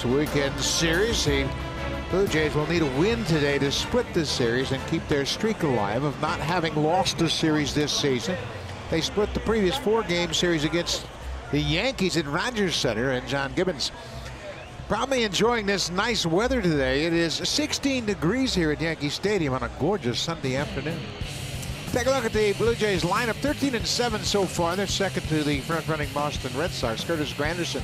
weekend series. The Blue Jays will need a win today to split this series and keep their streak alive of not having lost a series this season. They split the previous 4-game series against the Yankees at Rogers Center, and John Gibbons probably enjoying this nice weather today. It is 16 degrees here at Yankee Stadium on a gorgeous Sunday afternoon. Take a look at the Blue Jays lineup. 13-7 so far. They're second to the front-running Boston Red Sox. Curtis Granderson,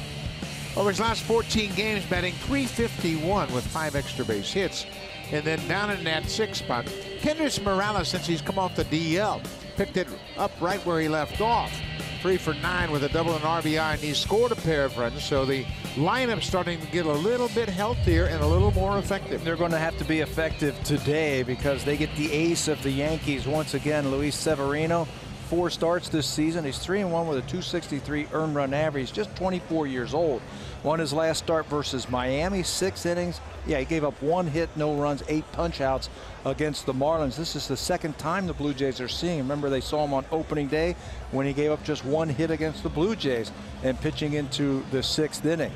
over his last 14 games, batting .351 with 5 extra base hits. And then down in that 6th spot, Kendrys Morales, since he's come off the DL, picked it up right where he left off. 3 for 9 with a double and RBI, and he scored a pair of runs. So the lineup starting to get a little bit healthier and a little more effective. They're going to have to be effective today because they get the ace of the Yankees once again, Luis Severino. 4 starts this season. He's 3-1 with a .263 earned run average. Just 24 years old. Won his last start versus Miami, 6 innings. Yeah, he gave up 1 hit, no runs, 8 punch-outs against the Marlins. This is the second time the Blue Jays are seeing him. Remember, they saw him on opening day when he gave up just 1 hit against the Blue Jays and pitching into the 6th inning.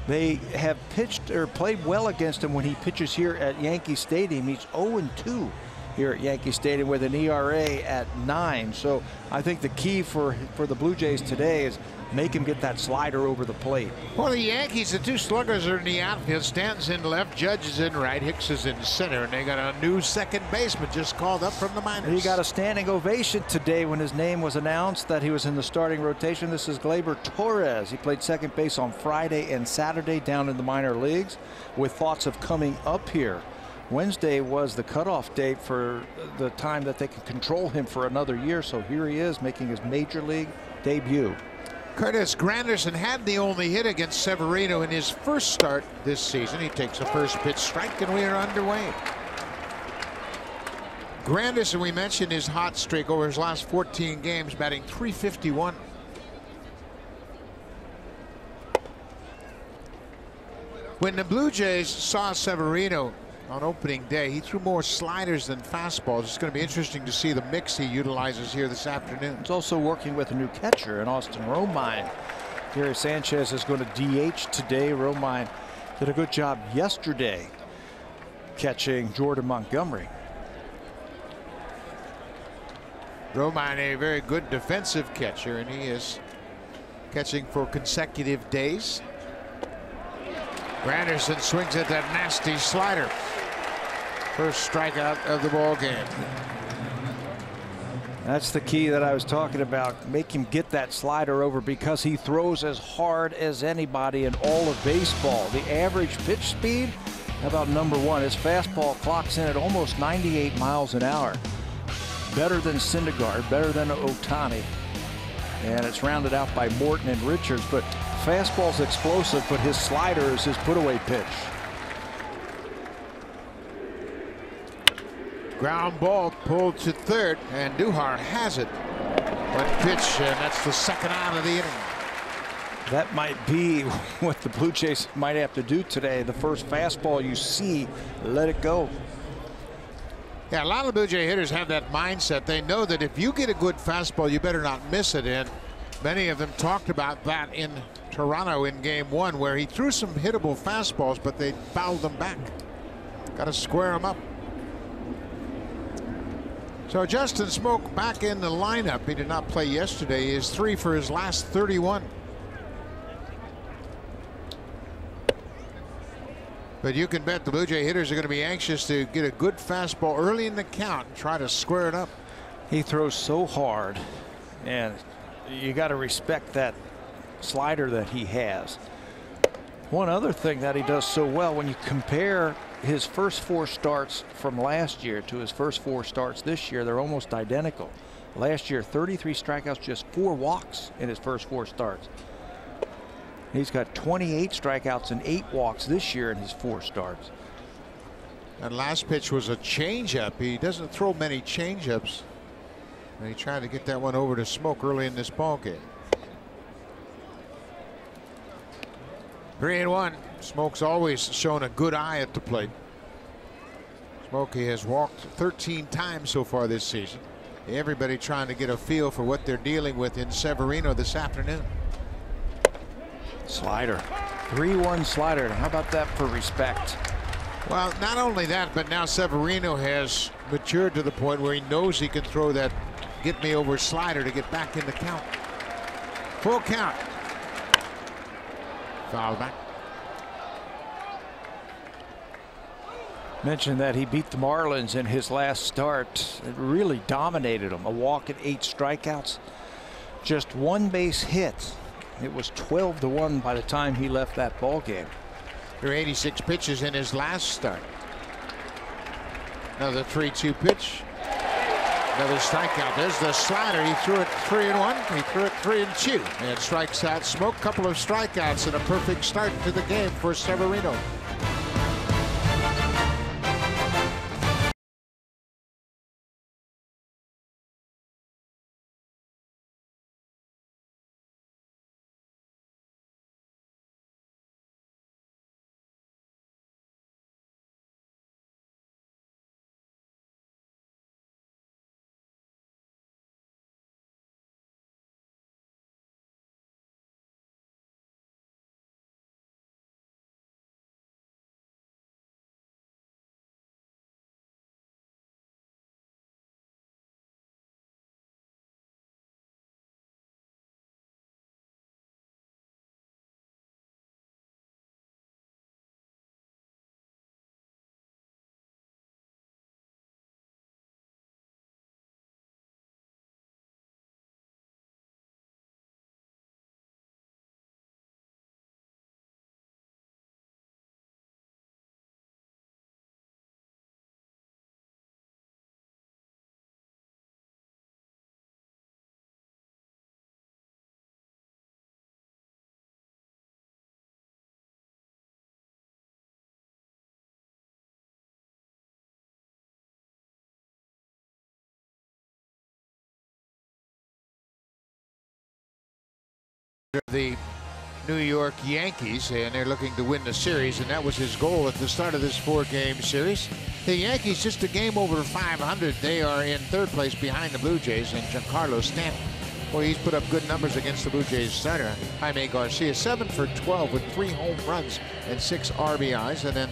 They have pitched or played well against him when he pitches here at Yankee Stadium. He's 0-2 here at Yankee Stadium with an ERA at 9. So I think the key for the Blue Jays today is make him get that slider over the plate. Well, the Yankees, the 2 sluggers are in the outfield. Stanton's in left, Judge is in right, Hicks is in center, and they got a new second baseman just called up from the minors. He got a standing ovation today when his name was announced that he was in the starting rotation. This is Gleyber Torres. He played second base on Friday and Saturday down in the minor leagues with thoughts of coming up here. Wednesday was the cutoff date for the time that they can control him for another year. So here he is making his major league debut. Curtis Granderson had the only hit against Severino in his first start this season. He takes a first pitch strike, and we are underway. Granderson, we mentioned his hot streak over his last 14 games, batting .351. When the Blue Jays saw Severino on opening day, he threw more sliders than fastballs. It's going to be interesting to see the mix he utilizes here this afternoon. He's also working with a new catcher in Austin Romine. Gary Sanchez is going to DH today. Romine did a good job yesterday catching Jordan Montgomery. Romine, a very good defensive catcher, and he is catching for consecutive days. Granderson swings at that nasty slider. First strikeout of the ball game. That's the key that I was talking about. Make him get that slider over because he throws as hard as anybody in all of baseball. The average pitch speed, how about number 1? His fastball clocks in at almost 98 miles an hour. Better than Syndergaard, better than Ohtani. And it's rounded out by Morton and Richards. But fastball's explosive, but his slider is his put-away pitch. Ground ball pulled to third, and Duhar has it. One pitch, and that's the second out of the inning. That might be what the Blue Jays might have to do today. The first fastball you see, let it go. Yeah, a lot of Blue Jay hitters have that mindset. They know that if you get a good fastball, you better not miss it. And many of them talked about that in Toronto in Game 1, where he threw some hittable fastballs, but they fouled them back. Got to square them up. So Justin Smoak back in the lineup. He did not play yesterday. He is 3 for his last 31. But you can bet the Blue Jay hitters are going to be anxious to get a good fastball early in the count and try to square it up. He throws so hard, and you got to respect that slider that he has. One other thing that he does so well, when you compare his first 4 starts from last year to his first 4 starts this year, they're almost identical. Last year, 33 strikeouts, just 4 walks in his first 4 starts. He's got 28 strikeouts and 8 walks this year in his 4 starts. And last pitch was a changeup. He doesn't throw many changeups. And he tried to get that one over to Smoak early in this ball game. 3-1. Smoak's always shown a good eye at the plate. Smokey has walked 13 times so far this season. Everybody trying to get a feel for what they're dealing with in Severino this afternoon. Slider 3-1 slider. How about that for respect? Well, not only that, but now Severino has matured to the point where he knows he can throw that get me over slider to get back in the count. Full count. Foul back. Mentioned that he beat the Marlins in his last start. It really dominated them. A walk and 8 strikeouts. Just 1 base hit. It was 12-1 by the time he left that ball game. There were 86 pitches in his last start. Another 3-2 pitch. Another strikeout. There's the slider. He threw it 3-1. He threw it 3-2. And strikes out. Smoke. Couple of strikeouts and a perfect start to the game for Severino. The New York Yankees, and they're looking to win the series, and that was his goal at the start of this 4-game series. The Yankees just a game over 500. They are in 3rd place behind the Blue Jays, and Giancarlo Stanton, well, he's put up good numbers against the Blue Jays starter Jaime Garcia, 7 for 12 with 3 home runs and 6 RBIs. And then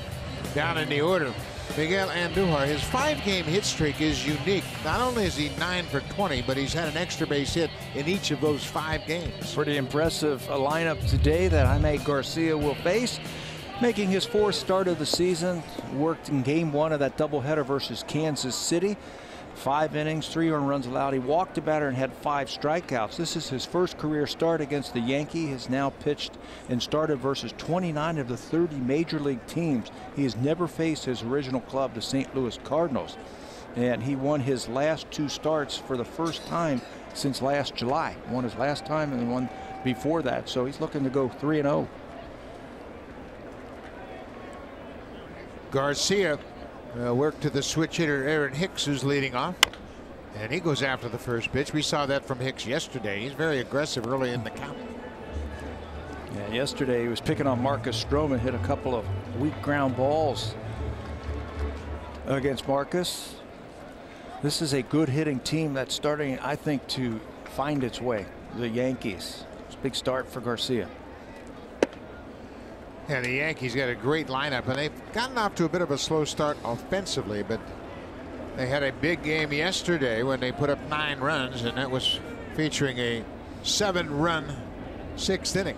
down in the order, Miguel Andujar. His 5-game hit streak is unique. Not only is he 9 for 20, but he's had an extra base hit in each of those 5 games. Pretty impressive lineup today that Jaime Garcia will face. Making his 4th start of the season. Worked in game 1 of that doubleheader versus Kansas City. 5 innings, 3 earned runs allowed. He walked a batter and had 5 strikeouts. This is his first career start against the Yankees. He has now pitched and started versus 29 of the 30 major league teams. He has never faced his original club, the St. Louis Cardinals. And he won his last 2 starts for the first time since last July. Won his last time and won before that. So he's looking to go 3-0. Garcia worked to the switch hitter Aaron Hicks, who's leading off, and he goes after the first pitch. We saw that from Hicks yesterday. He's very aggressive early in the count. Yeah, yesterday he was picking on Marcus Stroman, hit a couple of weak ground balls against Marcus. This is a good hitting team that's starting, I think, to find its way. The Yankees. It's a big start for Garcia. Yeah, the Yankees got a great lineup, and they've gotten off to a bit of a slow start offensively, but they had a big game yesterday when they put up 9 runs, and that was featuring a 7-run 6th inning.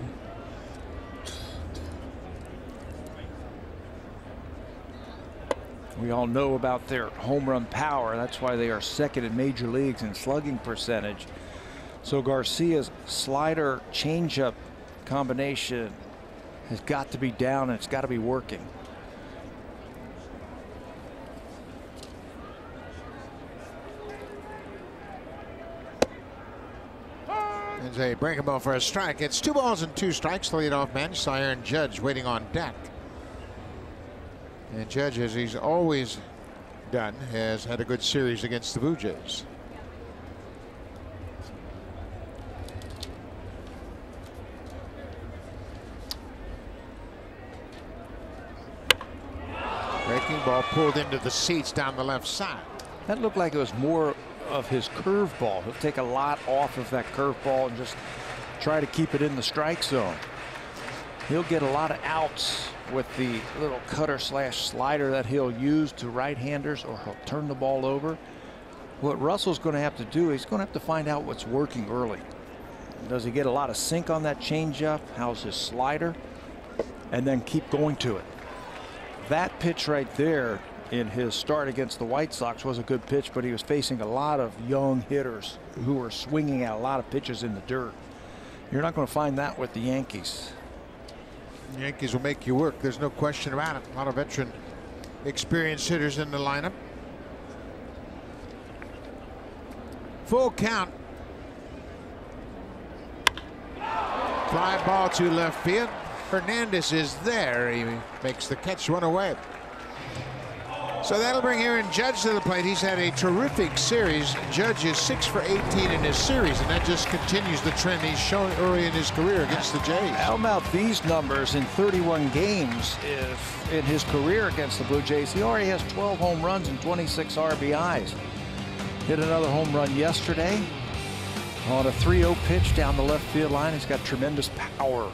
We all know about their home run power. That's why they are 2nd in major leagues in slugging percentage. So Garcia's slider changeup combination has got to be down, and it's got to be working. It's a breaking ball for a strike. It's 2 balls and 2 strikes. The leadoff man, Aaron Judge, waiting on deck. And Judge, as he's always done, has had a good series against the Blue Jays. Breaking ball pulled into the seats down the left side. That looked like it was more of his curveball. He'll take a lot off of that curveball and just try to keep it in the strike zone. He'll get a lot of outs with the little cutter slash slider that he'll use to right-handers, or he'll turn the ball over. What Russell's going to have to do, he's going to have to find out what's working early. Does he get a lot of sink on that changeup? How's his slider? And then keep going to it. That pitch right there in his start against the White Sox was a good pitch, but he was facing a lot of young hitters who were swinging at a lot of pitches in the dirt. You're not going to find that with the Yankees. The Yankees will make you work. There's no question about it. A lot of veteran, experienced hitters in the lineup. Full count. Fly ball to left field. Hernandez is there. He makes the catch, one away. So that'll bring Aaron Judge to the plate. He's had a terrific series. Judge is 6 for 18 in his series, and that just continues the trend he's shown early in his career against the Jays. How about these numbers in 31 games in his career against the Blue Jays? He already has 12 home runs and 26 RBIs. Hit another home run yesterday on a 3-0 pitch down the left field line. He's got tremendous power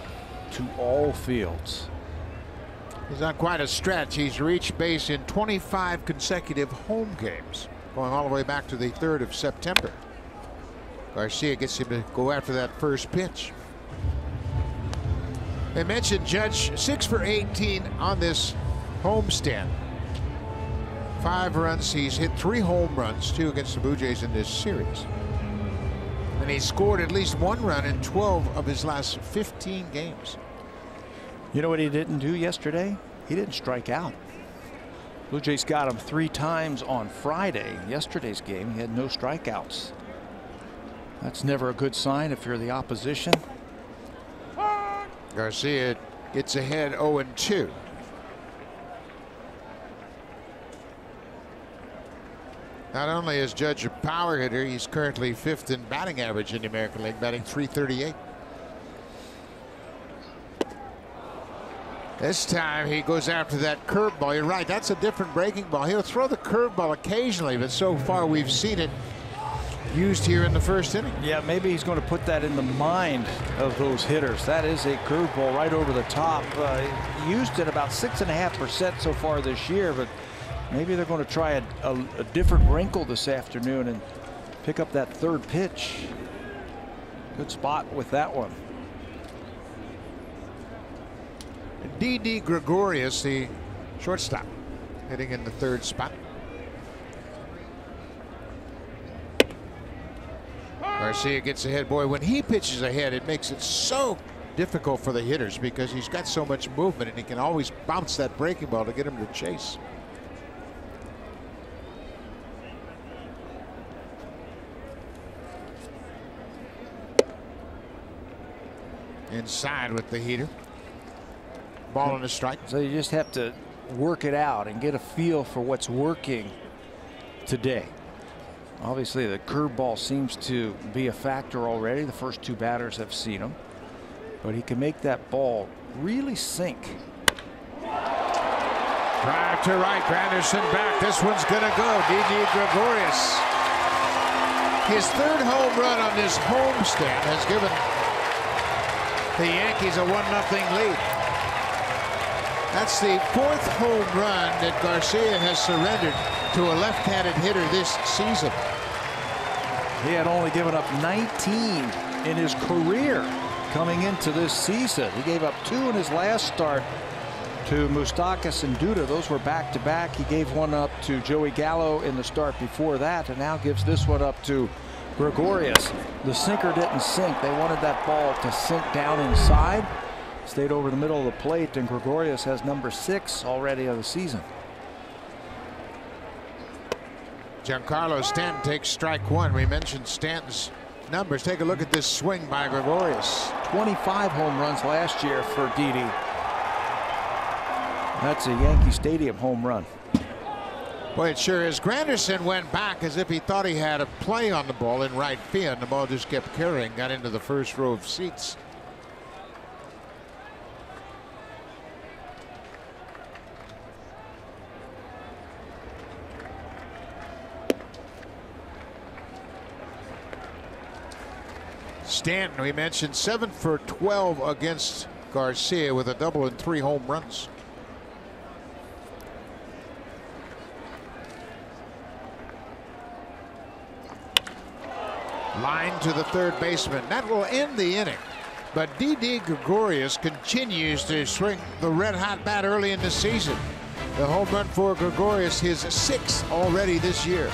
to all fields. He's on quite a stretch. He's reached base in 25 consecutive home games, going all the way back to the 3rd of September. Garcia gets him to go after that first pitch. They mentioned Judge 6 for 18 on this homestand. 5 runs. He's hit 3 home runs, 2 against the Blue Jays in this series. And he scored at least 1 run in 12 of his last 15 games. You know what he didn't do yesterday? He didn't strike out. Blue Jays got him 3 times on Friday. Yesterday's game, he had no strikeouts. That's never a good sign if you're the opposition. Garcia gets ahead 0-2. Not only is Judge a power hitter, he's currently 5th in batting average in the American League, batting .338. This time he goes after that curveball. You're right, that's a different breaking ball. He'll throw the curveball occasionally, but so far we've seen it used here in the first inning. Yeah, maybe he's going to put that in the mind of those hitters. That is a curveball right over the top. Used it about 6.5% so far this year, but maybe they're going to try a different wrinkle this afternoon and pick up that 3rd pitch. Good spot with that one. D.D. Gregorius, the shortstop, hitting in the 3rd spot. Garcia gets ahead. Boy, when he pitches ahead, it makes it so difficult for the hitters because he's got so much movement and he can always bounce that breaking ball to get him to chase. Inside with the heater. Ball and a strike. So you just have to work it out and get a feel for what's working today. Obviously, the curveball seems to be a factor already. The first 2 batters have seen him, but he can make that ball really sink. Drive to right. Granderson back. This one's gonna go. D.D. Gregorius. His 3rd home run on this homestand has given the Yankees a 1-0 lead. That's the 4th home run that Garcia has surrendered to a left-handed hitter this season. He had only given up 19 in his career coming into this season. He gave up 2 in his last start to Moustakas and Duda. Those were back-to-back. He gave 1 up to Joey Gallo in the start before that, and now gives this one up to Gregorius. The sinker didn't sink. They wanted that ball to sink down inside. Stayed over the middle of the plate, and Gregorius has number 6 already of the season. Giancarlo Stanton takes strike 1. We mentioned Stanton's numbers. Take a look at this swing by Gregorius. 25 home runs last year for Didi. That's a Yankee Stadium home run. Boy, it sure is. Granderson went back as if he thought he had a play on the ball in right field. The ball just kept carrying, got into the first row of seats. Stanton, we mentioned 7 for 12 against Garcia with a double and 3 home runs. Line to the third baseman. That will end the inning. But Didi Gregorius continues to swing the red-hot bat early in the season. The home run for Gregorius, his 6th already this year.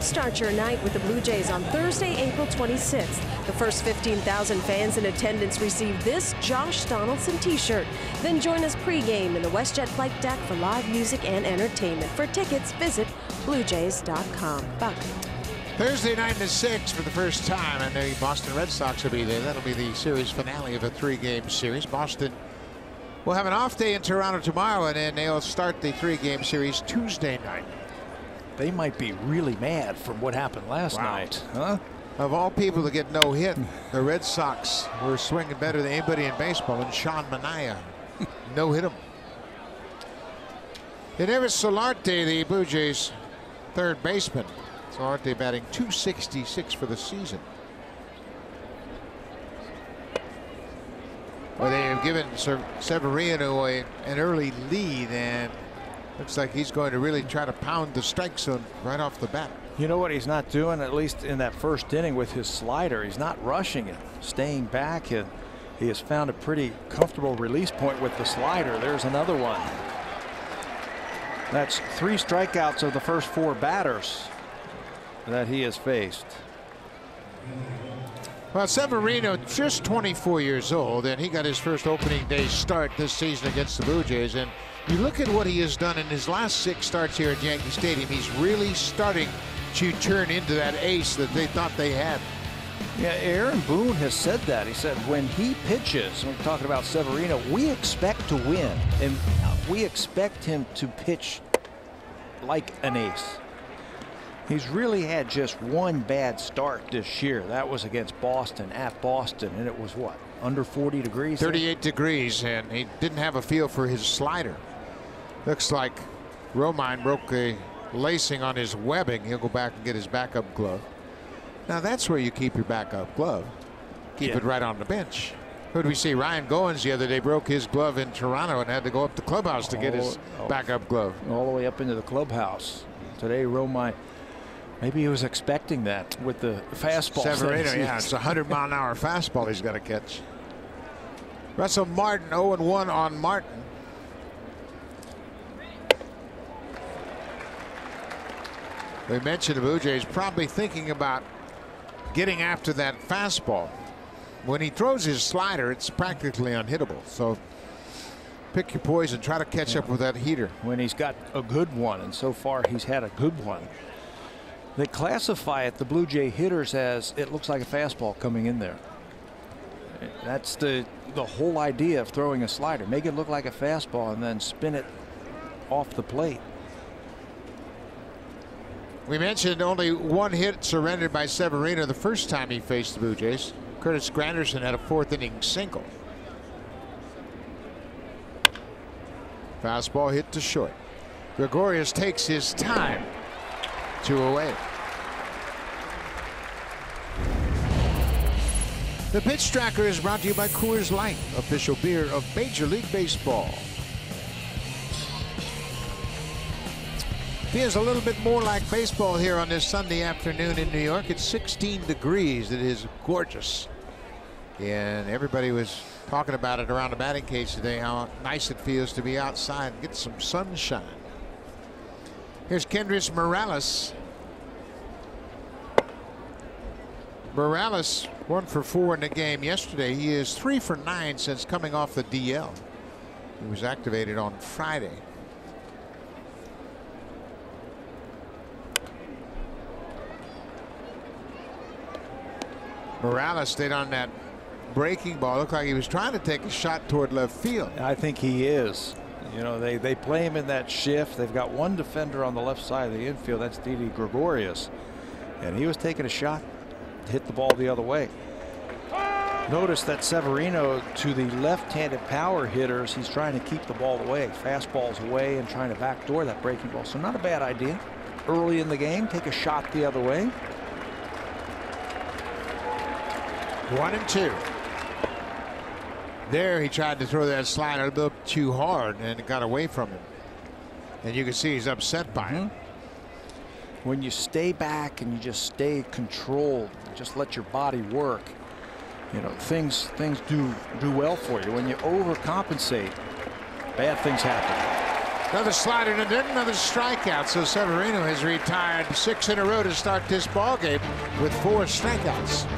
Start your night with the Blue Jays on Thursday, April 26th. The first 15,000 fans in attendance receive this Josh Donaldson t-shirt. Then join us pregame in the WestJet flight deck for live music and entertainment. For tickets, visit BlueJays.com. Buck. Thursday night at 6 for the first time, and the Boston Red Sox will be there. That'll be the series finale of a 3-game series. Boston will have an off day in Toronto tomorrow, and then they'll start the 3-game series Tuesday night. They might be really mad from what happened last night, huh? Of all people to get no hit, the Red Sox were swinging better than anybody in baseball, and Sean Manaea no hit him. Enevis Solarte, the Blue Jays' third baseman. Solarte batting .266 for the season. Well, they have given Severino an early lead, and looks like he's going to really try to pound the strike zone right off the bat. You know what he's not doing, at least in that first inning with his slider? He's not rushing it, staying back, and he has found a pretty comfortable release point with the slider. There's another one. That's 3 strikeouts of the first 4 batters that he has faced. Well, Severino just 24 years old, and he got his first opening day start this season against the Blue Jays. And you look at what he has done in his last 6 starts here at Yankee Stadium. He's really starting to turn into that ace that they thought they had. Yeah, Aaron Boone has said that. He said when he pitches, we're talking about Severino, we expect to win, and we expect him to pitch like an ace. He's really had just one bad start this year. That was against Boston, at Boston, and it was what, under 40 degrees? 38 degrees, and he didn't have a feel for his slider. Looks like Romine broke a lacing on his webbing. He'll go back and get his backup glove. Now that's where you keep your backup glove. Keep it right on the bench. Who did we see? Ryan Goins the other day broke his glove in Toronto and had to go up the clubhouse to get his backup glove. All the way up into the clubhouse. Today, Romine, maybe he was expecting that with the fastball. Severino, yeah, it's a 100-mile-an-hour fastball he's got to catch. Russell Martin 0-1 on Martin. We mentioned the Blue Jays probably thinking about getting after that fastball. When he throws his slider, it's practically unhittable. So pick your poison, try to catch up with that heater. When he's got a good one, and so far he's had a good one. They classify it, the Blue Jay hitters, as it looks like a fastball coming in there. That's the whole idea of throwing a slider. Make it look like a fastball and then spin it off the plate. We mentioned only one hit surrendered by Severino the first time he faced the Blue Jays. Curtis Granderson had a 4th inning single. Fastball hit to short. Gregorius takes his time. 2 away. The Pitch Tracker is brought to you by Coors Light, official beer of Major League Baseball. Feels a little bit more like baseball here on this Sunday afternoon in New York. It's 16 degrees. It is gorgeous. And everybody was talking about it around the batting cage today, how nice it feels to be outside and get some sunshine. Here's Kendrys Morales. Morales 1 for 4 in the game yesterday. He is 3 for 9 since coming off the DL. He was activated on Friday. Morales stayed on that breaking ball. Looked like he was trying to take a shot toward left field. I think he is. You know, they play him in that shift. They've got one defender on the left side of the infield. That's Didi Gregorius. And he was taking a shot, hit the ball the other way. Notice that Severino, to the left-handed power hitters, he's trying to keep the ball away. Fastballs away and trying to backdoor that breaking ball. So not a bad idea. Early in the game, take a shot the other way. 1-2. There he tried to throw that slider a little too hard and it got away from him. And you can see he's upset by it. When you stay back and you just stay controlled, just let your body work, you know, things do well for you. When you overcompensate, bad things happen. Another slider and then another strikeout. So Severino has retired 6 in a row to start this ball game with 4 strikeouts.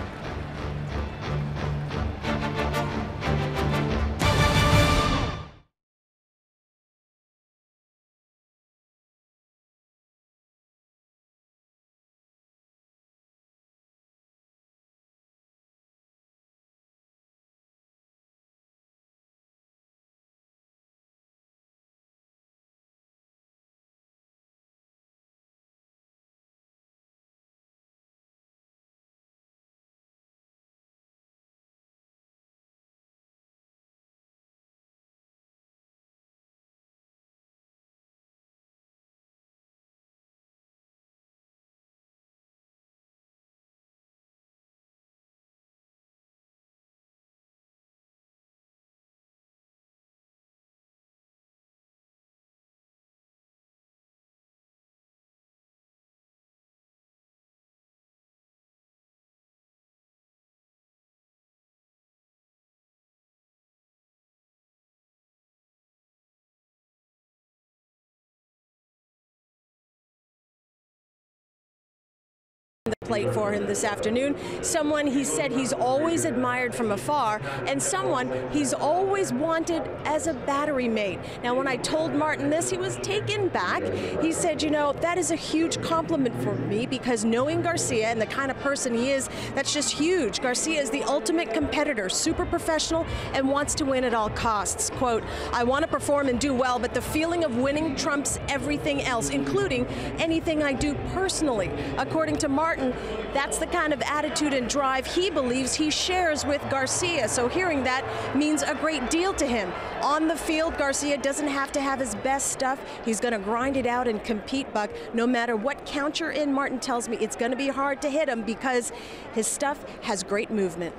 The plate for him this afternoon. Someone he said he's always admired from afar, and someone he's always wanted as a battery mate. Now, when I told Martin this, he was taken back. He said, you know, that is a huge compliment for me, because knowing Garcia and the kind of person he is, that's just huge. Garcia is the ultimate competitor, super professional, and wants to win at all costs. Quote, I want to perform and do well, but the feeling of winning trumps everything else, including anything I do personally. According to Martin, that's the kind of attitude and drive he believes he shares with Garcia. So hearing that means a great deal to him. On the field, Garcia doesn't have to have his best stuff. He's going to grind it out and compete, Buck. No matter what count you're in, Martin tells me it's going to be hard to hit him because his stuff has great movement.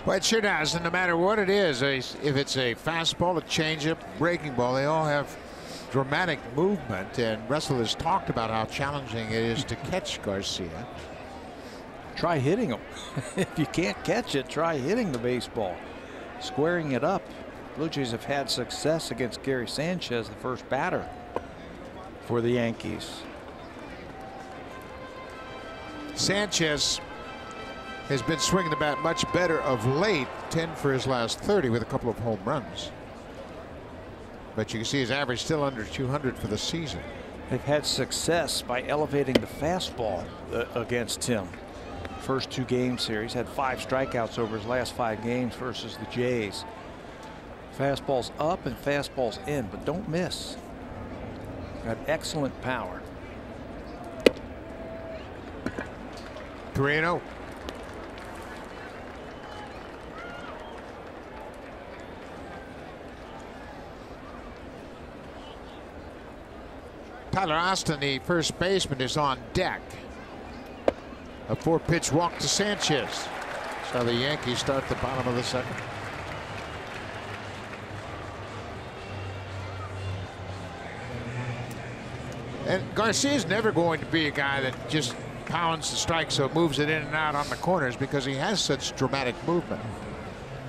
Well, it sure does, and no matter what it is, if it's a fastball, a changeup, breaking ball, they all have dramatic movement, and Russell has talked about how challenging it is to catch Garcia. Try hitting him. If you can't catch it, try hitting the baseball, squaring it up. Blue Jays have had success against Gary Sanchez, the first batter for the Yankees. Sanchez has been swinging the bat much better of late, 10 for his last 30 with a couple of home runs. But you can see his average still under 200 for the season. They've had success by elevating the fastball against him. First 2 game series, had 5 strikeouts over his last 5 games versus the Jays. Fastballs up and fastballs in, but don't miss. Got excellent power. Carino. Tyler Austin, the first baseman, is on deck. A 4-pitch walk to Sanchez. So the Yankees start the bottom of the second. And Garcia's never going to be a guy that just pounds the strike so it moves it in and out on the corners, because he has such dramatic movement.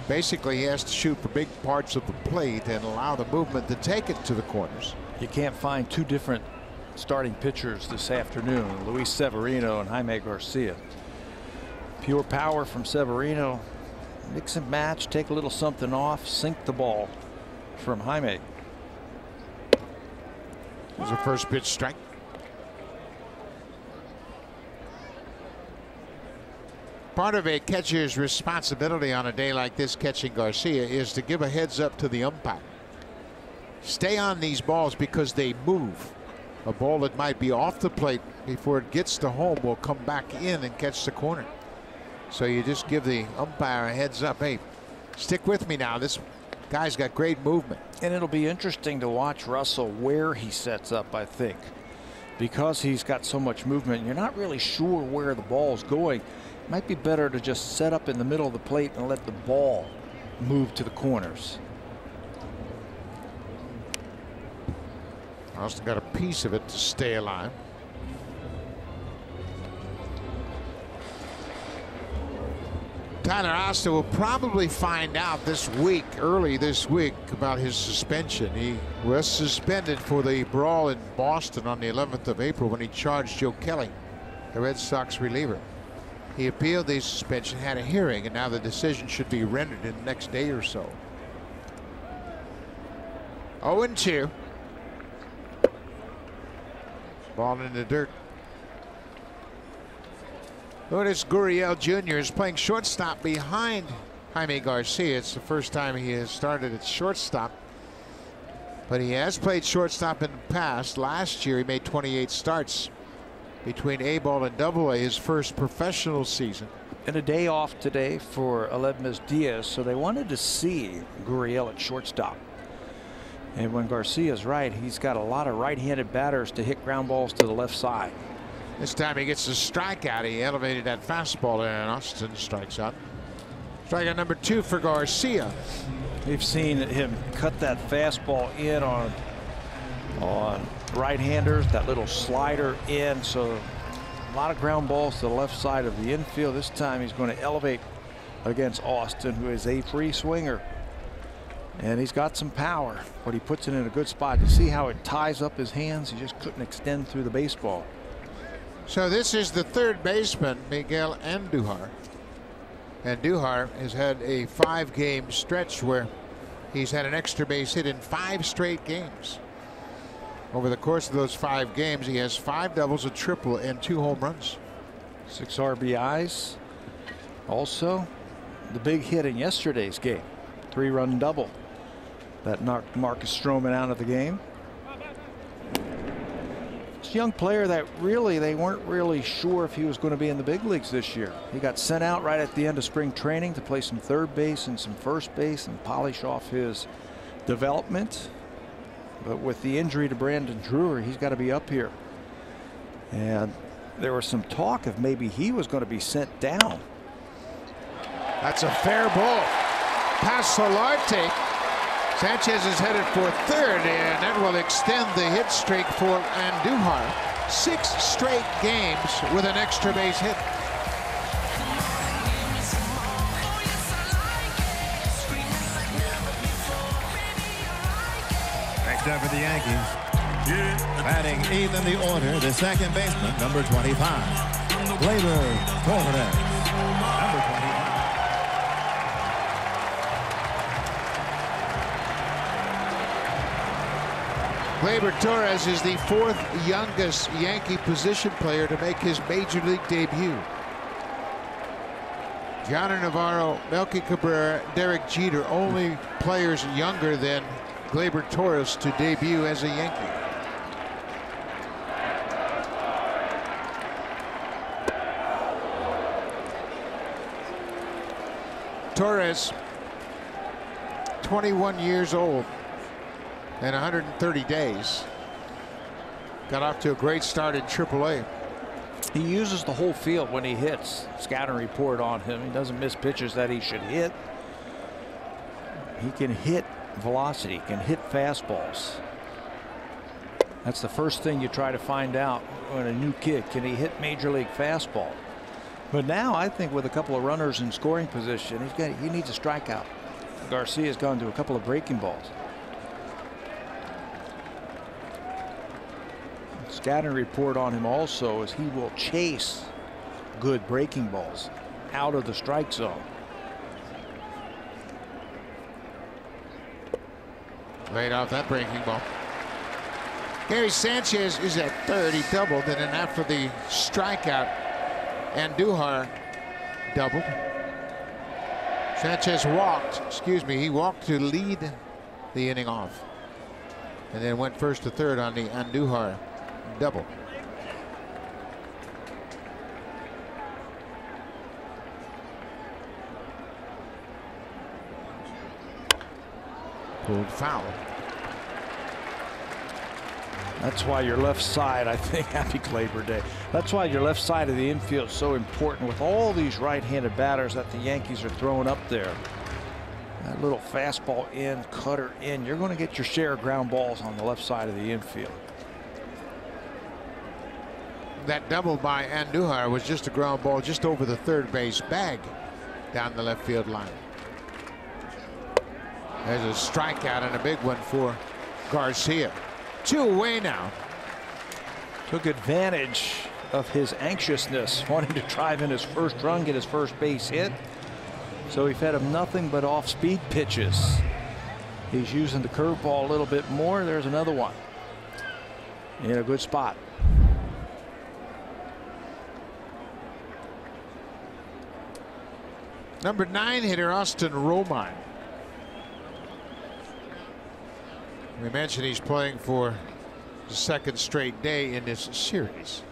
Basically, he has to shoot for big parts of the plate and allow the movement to take it to the corners. You can't find two different starting pitchers this afternoon, Luis Severino and Jaime Garcia. Pure power from Severino. Mix and match, take a little something off, sink the ball from Jaime. There's a first pitch strike. Part of a catcher's responsibility on a day like this, catching Garcia, is to give a heads up to the umpire. Stay on these balls because they move. A ball that might be off the plate before it gets to home will come back in and catch the corner. So you just give the umpire a heads up. Hey, stick with me now. This guy's got great movement. And it'll be interesting to watch Russell where he sets up, I think. Because he's got so much movement, you're not really sure where the ball's going. It might be better to just set up in the middle of the plate and let the ball move to the corners. Austin got a piece of it to stay alive. Tyler Austin will probably find out this week, early this week, about his suspension. He was suspended for the brawl in Boston on the 11th of April when he charged Joe Kelly, the Red Sox reliever. He appealed the suspension, had a hearing, and now the decision should be rendered in the next day or so. 0-2. Ball in the dirt. Lourdes Gurriel Jr. is playing shortstop behind Jaime Garcia. It's the first time he has started at shortstop, but he has played shortstop in the past. Last year he made 28 starts between A-ball and Double-A, his first professional season. And a day off today for Aledmys Diaz, so they wanted to see Gurriel at shortstop. And when Garcia's right, he's got a lot of right-handed batters to hit ground balls to the left side. This time he gets a strikeout. He elevated that fastball there, and Austin strikes out. Strikeout number 2 for Garcia. We've seen him cut that fastball in on right-handers, that little slider in. So a lot of ground balls to the left side of the infield. This time he's going to elevate against Austin, who is a free swinger. And he's got some power, but he puts it in a good spot. You see how it ties up his hands? He just couldn't extend through the baseball. So this is the third baseman, Miguel Andujar. Andujar has had a 5-game stretch where he's had an extra base hit in 5 straight games. Over the course of those 5 games, he has 5 doubles, a triple, and 2 home runs. 6 RBIs. Also, the big hit in yesterday's game, 3-run double that knocked Marcus Stroman out of the game. This young player that really they weren't really sure if he was going to be in the big leagues this year. He got sent out right at the end of spring training to play some third base and some first base and polish off his development. But with the injury to Brandon Drury, he's got to be up here. And there was some talk of maybe he was going to be sent down. That's a fair ball. Past Solarte. Sanchez is headed for third, and that will extend the hit streak for Andujar. 6 straight games with an extra base hit. Next up for the Yankees, batting eighth in the order, the second baseman, number 25, Gleyber Torres, number 25. Gleyber Torres is the 4th youngest Yankee position player to make his major league debut. Johnny Navarro, Melky Cabrera, Derek Jeter, only players younger than Gleyber Torres to debut as a Yankee. Torres, 21 years old and 130 days. Got off to a great start in AAA. He uses the whole field when he hits. Scouting report on him. He doesn't miss pitches that he should hit. He can hit velocity, can hit fastballs. That's the first thing you try to find out when a new kid, can he hit major league fastball? But now I think with a couple of runners in scoring position, he needs a strikeout. Garcia's gone to a couple of breaking balls. Scouting report on him also is he will chase good breaking balls out of the strike zone. Laid off that breaking ball. Gary Sanchez is at third. He doubled, and then after the strikeout, Andujar doubled. Sanchez walked, he walked to lead the inning off, and then went first to third on the Andujar double. Pulled foul. That's why your left side, I think, happy Labor Day. That's why your left side of the infield is so important with all these right-handed batters that the Yankees are throwing up there. That little fastball in, cutter in. You're going to get your share of ground balls on the left side of the infield. That double by Andujar was just a ground ball just over the third base bag down the left field line. There's a strikeout and a big one for Garcia. 2 away now. Took advantage of his anxiousness, wanting to drive in his first run, get his first base hit. So he fed him nothing but off-speed pitches. He's using the curveball a little bit more. There's another one in a good spot. Number 9 hitter Austin Romine. We mentioned he's playing for the second straight day in this series.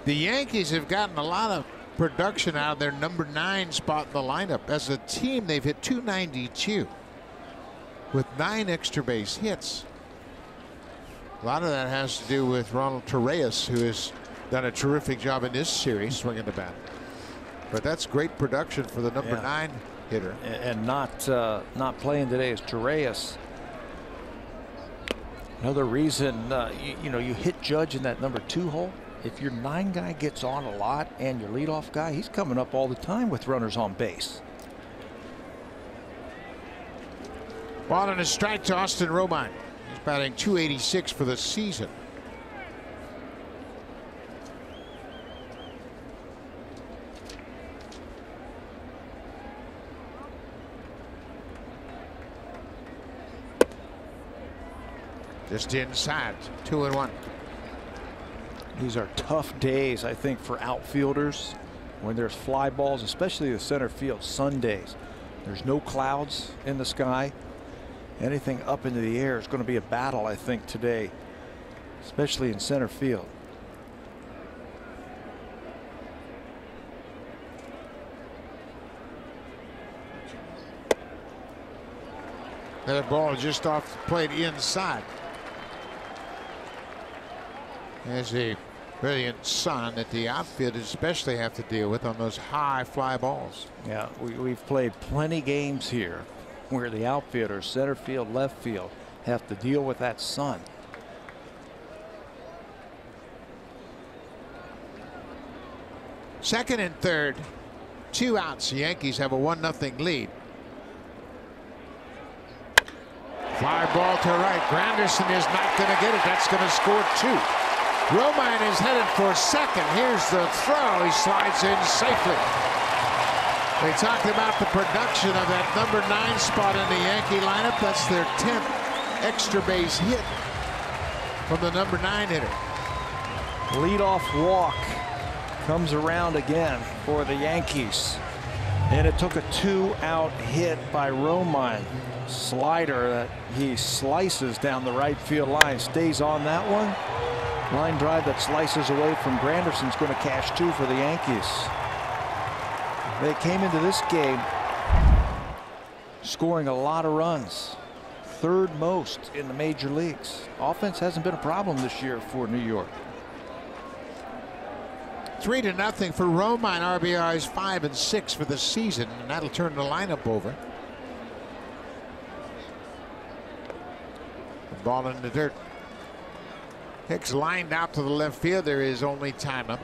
The Yankees have gotten a lot of production out of their number 9 spot in the lineup. As a team, they've hit .292 with 9 extra base hits. A lot of that has to do with Ronald Torres, who has done a terrific job in this series swinging the bat. But that's great production for the number 9 hitter. And not playing today is Torres. Another reason you hit Judge in that number 2 hole. If your 9 guy gets on a lot and your leadoff guy, he's coming up all the time with runners on base. Ball and a strike to Austin Romine. He's batting .286 for the season. Just inside, 2-1. These are tough days, I think, for outfielders when there's fly balls, especially the center field Sundays. There's no clouds in the sky. Anything up into the air is going to be a battle, I think, today, especially in center field. That ball just off the plate inside. There's a brilliant sun that the outfielders especially have to deal with on those high fly balls. Yeah, we've played plenty games here where the outfielders, center field, left field, have to deal with that sun. Second and third, 2 outs. The Yankees have a 1-0 lead. Fly ball to right. Granderson is not going to get it. That's going to score 2. Romine is headed for second. Here's the throw. He slides in safely. They talked about the production of that number 9 spot in the Yankee lineup. That's their 10th extra base hit from the number 9 hitter. Leadoff walk comes around again for the Yankees. And it took a 2-out hit by Romine. Slider that he slices down the right field line. Stays on that one. Line drive that slices away from Granderson's going to cash 2 for the Yankees. They came into this game scoring a lot of runs, third most in the major leagues. Offense hasn't been a problem this year for New York. 3-0 for Romine. RBIs 5 and 6 for the season, and that'll turn the lineup over. The ball in the dirt. Hicks lined out to the left field. There is only time up.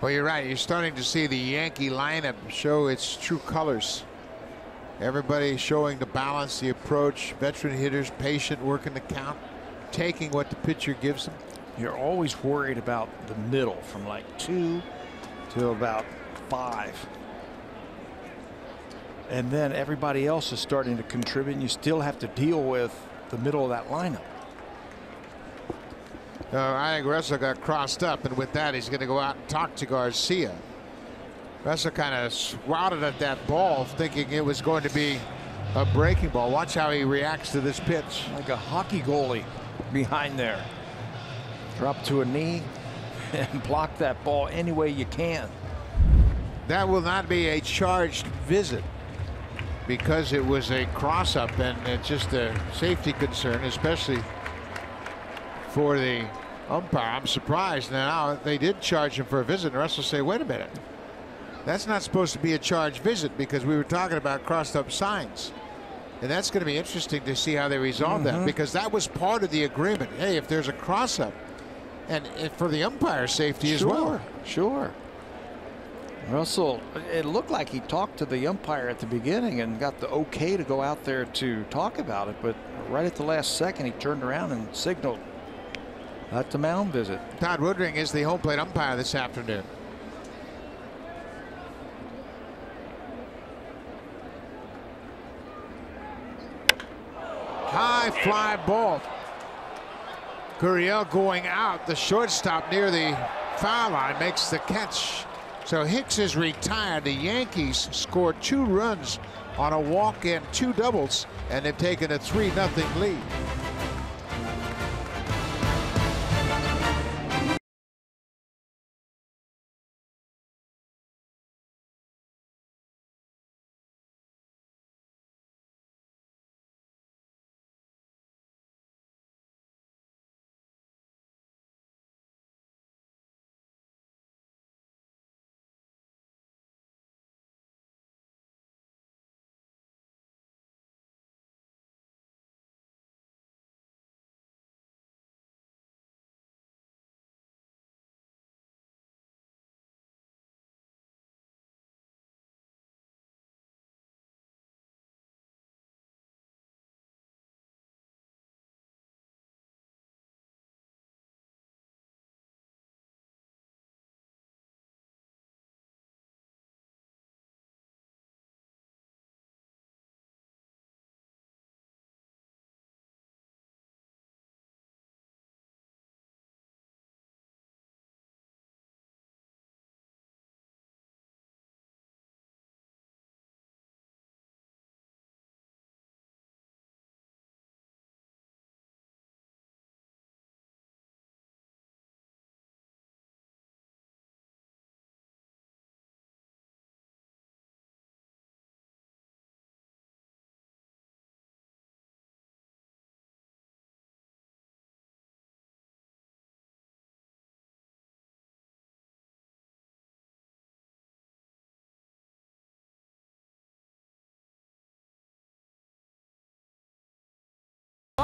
Well, you're right. You're starting to see the Yankee lineup show its true colors. Everybody showing the balance, the approach. Veteran hitters, patient, working the count, taking what the pitcher gives them. You're always worried about the middle from like 2 to about 5. And then everybody else is starting to contribute, and you still have to deal with the middle of that lineup. I think Russell got crossed up, and with that, he's going to go out and talk to Garcia. Russell kind of swatted at that ball, thinking it was going to be a breaking ball. Watch how he reacts to this pitch. Like a hockey goalie behind there. Drop to a knee and block that ball any way you can. That will not be a charged visit because it was a cross-up, and it's just a safety concern, especially for the umpire. I'm surprised now they did charge him for a visit, and Russell say, wait a minute, that's not supposed to be a charged visit because we were talking about crossed-up signs. And that's going to be interesting to see how they resolve that, because that was part of the agreement. Hey, if there's a cross-up, and for the umpire's safety as well. Sure. Russell, it looked like he talked to the umpire at the beginning and got the okay to go out there to talk about it, but right at the last second he turned around and signaled at the mound visit. Todd Woodring is the home plate umpire this afternoon. High fly ball. Gurriel going out. The shortstop near the foul line makes the catch. So Hicks is retired. The Yankees scored 2 runs on a walk and 2 doubles, and they've taken a 3-0 lead.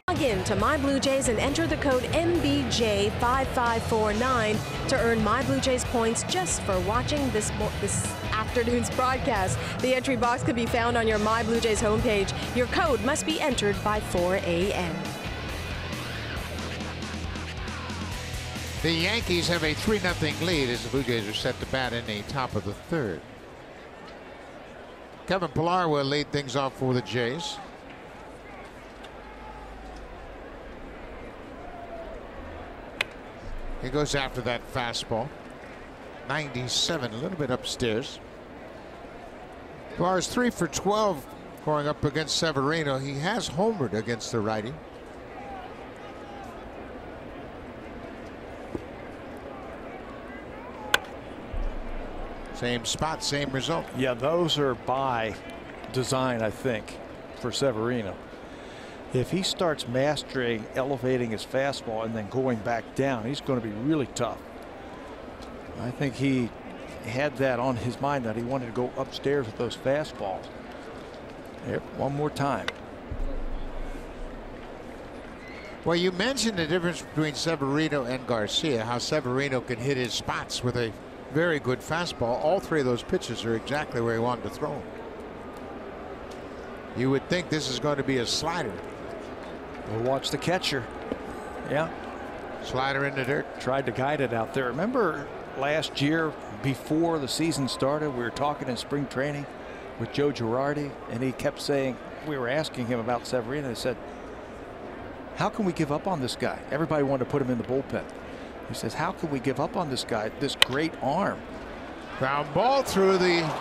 Log in to My Blue Jays and enter the code MBJ5549 to earn My Blue Jays points just for watching this afternoon's broadcast. The entry box can be found on your My Blue Jays homepage. Your code must be entered by 4 a.m. The Yankees have a 3-0 lead as the Blue Jays are set to bat in the top of the 3rd. Kevin Pillar will lead things off for the Jays. He goes after that fastball. 97, a little bit upstairs. Pillar's 3 for 12 going up against Severino. He has homered against the righty. Same spot, same result. Yeah, those are by design, I think, for Severino. If he starts mastering elevating his fastball and then going back down, he's going to be really tough. I think he had that on his mind, that he wanted to go upstairs with those fastballs. Yep, one more time. Well, you mentioned the difference between Severino and Garcia, how Severino can hit his spots with a very good fastball. All three of those pitches are exactly where he wanted to throw them. You would think this is going to be a slider. We'll watch the catcher. Yeah. Slider in the dirt. Tried to guide it out there. Remember last year, before the season started, we were talking in spring training with Joe Girardi, and he kept saying, we were asking him about Severino. He said, how can we give up on this guy? Everybody wanted to put him in the bullpen. He says, how can we give up on this guy, this great arm? Ground ball through the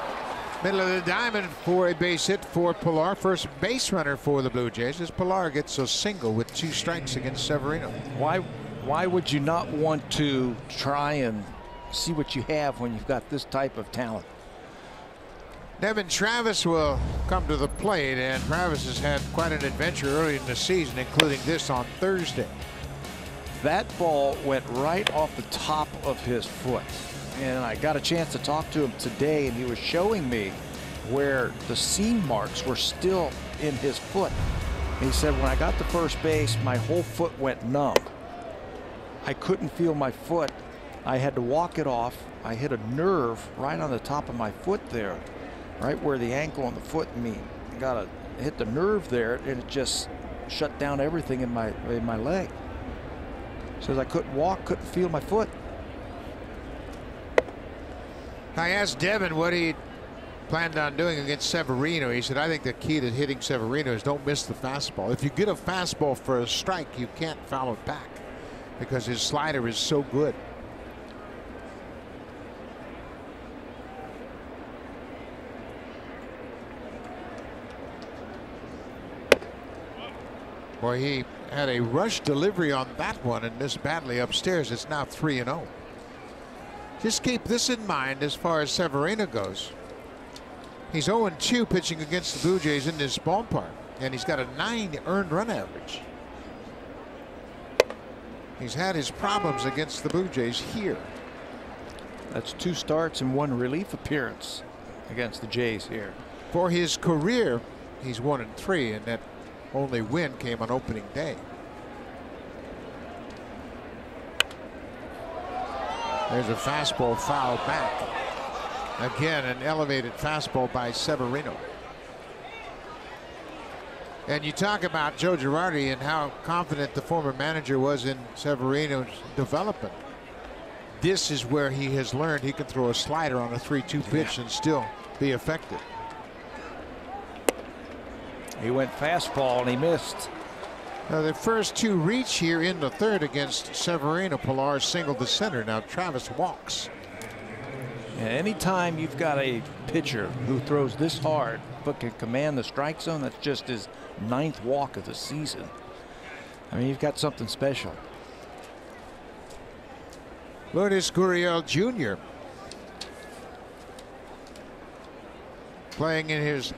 middle of the diamond for a base hit for Pilar. First base runner for the Blue Jays as Pilar gets a single with 2 strikes against Severino. Why would you not want to try and see what you have when you've got this type of talent? Devin Travis will come to the plate, and Travis has had quite an adventure early in the season, including this on Thursday. That ball went right off the top of his foot, and I got a chance to talk to him today, and he was showing me where the seam marks were still in his foot. He said, when I got to first base, my whole foot went numb. I couldn't feel my foot. I had to walk it off. I hit a nerve right on the top of my foot there, right where the ankle and the foot meet. Hit the nerve there, and it just shut down everything in my leg. Says I couldn't walk, couldn't feel my foot. I asked Devin what he planned on doing against Severino. He said, I think the key to hitting Severino is don't miss the fastball. If you get a fastball for a strike, you can't foul it back because his slider is so good. Boy, he had a rush delivery on that one and missed badly upstairs. It's now 3-0. Just keep this in mind as far as Severino goes. He's 0-2 pitching against the Blue Jays in this ballpark, and he's got a 9 earned run average. He's had his problems against the Blue Jays here. That's 2 starts and 1 relief appearance against the Jays here. For his career, he's 1-3, and that only win came on opening day. There's a fastball fouled back. Again, an elevated fastball by Severino. And you talk about Joe Girardi and how confident the former manager was in Severino's development. This is where he has learned he can throw a slider on a 3-2 pitch and still be effective. He went fastball and he missed. Now the first 2 reach here in the third against Severino. Pilar singled the center. Now Travis walks. And anytime you've got a pitcher who throws this hard but can command the strike zone, that's just his 9th walk of the season. I mean, you've got something special. Lourdes Gurriel Jr. playing in his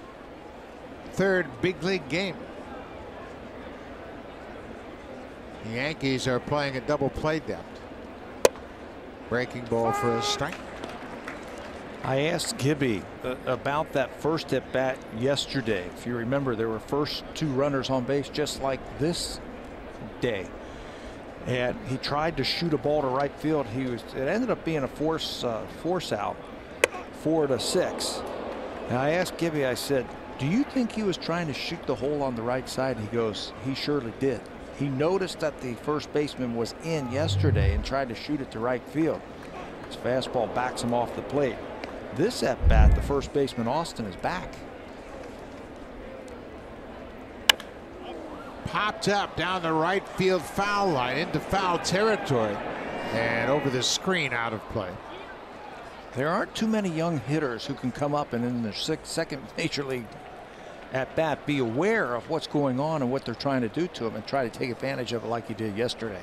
3rd big league game. The Yankees are playing a double play depth. Breaking ball for a strike. I asked Gibby about that first at bat yesterday. If you remember, there were first 2 runners on base just like this day, and he tried to shoot a ball to right field. It ended up being a force out, 4-6. And I asked Gibby, I said, do you think he was trying to shoot the hole on the right side? He goes, he surely did. He noticed that the first baseman was in yesterday and tried to shoot it to right field. His fastball backs him off the plate. This at bat, the first baseman Austin is back. Popped up down the right field foul line into foul territory and over the screen, out of play. There aren't too many young hitters who can come up and in their 2nd major league at bat be aware of what's going on and what they're trying to do to him and try to take advantage of it like he did yesterday.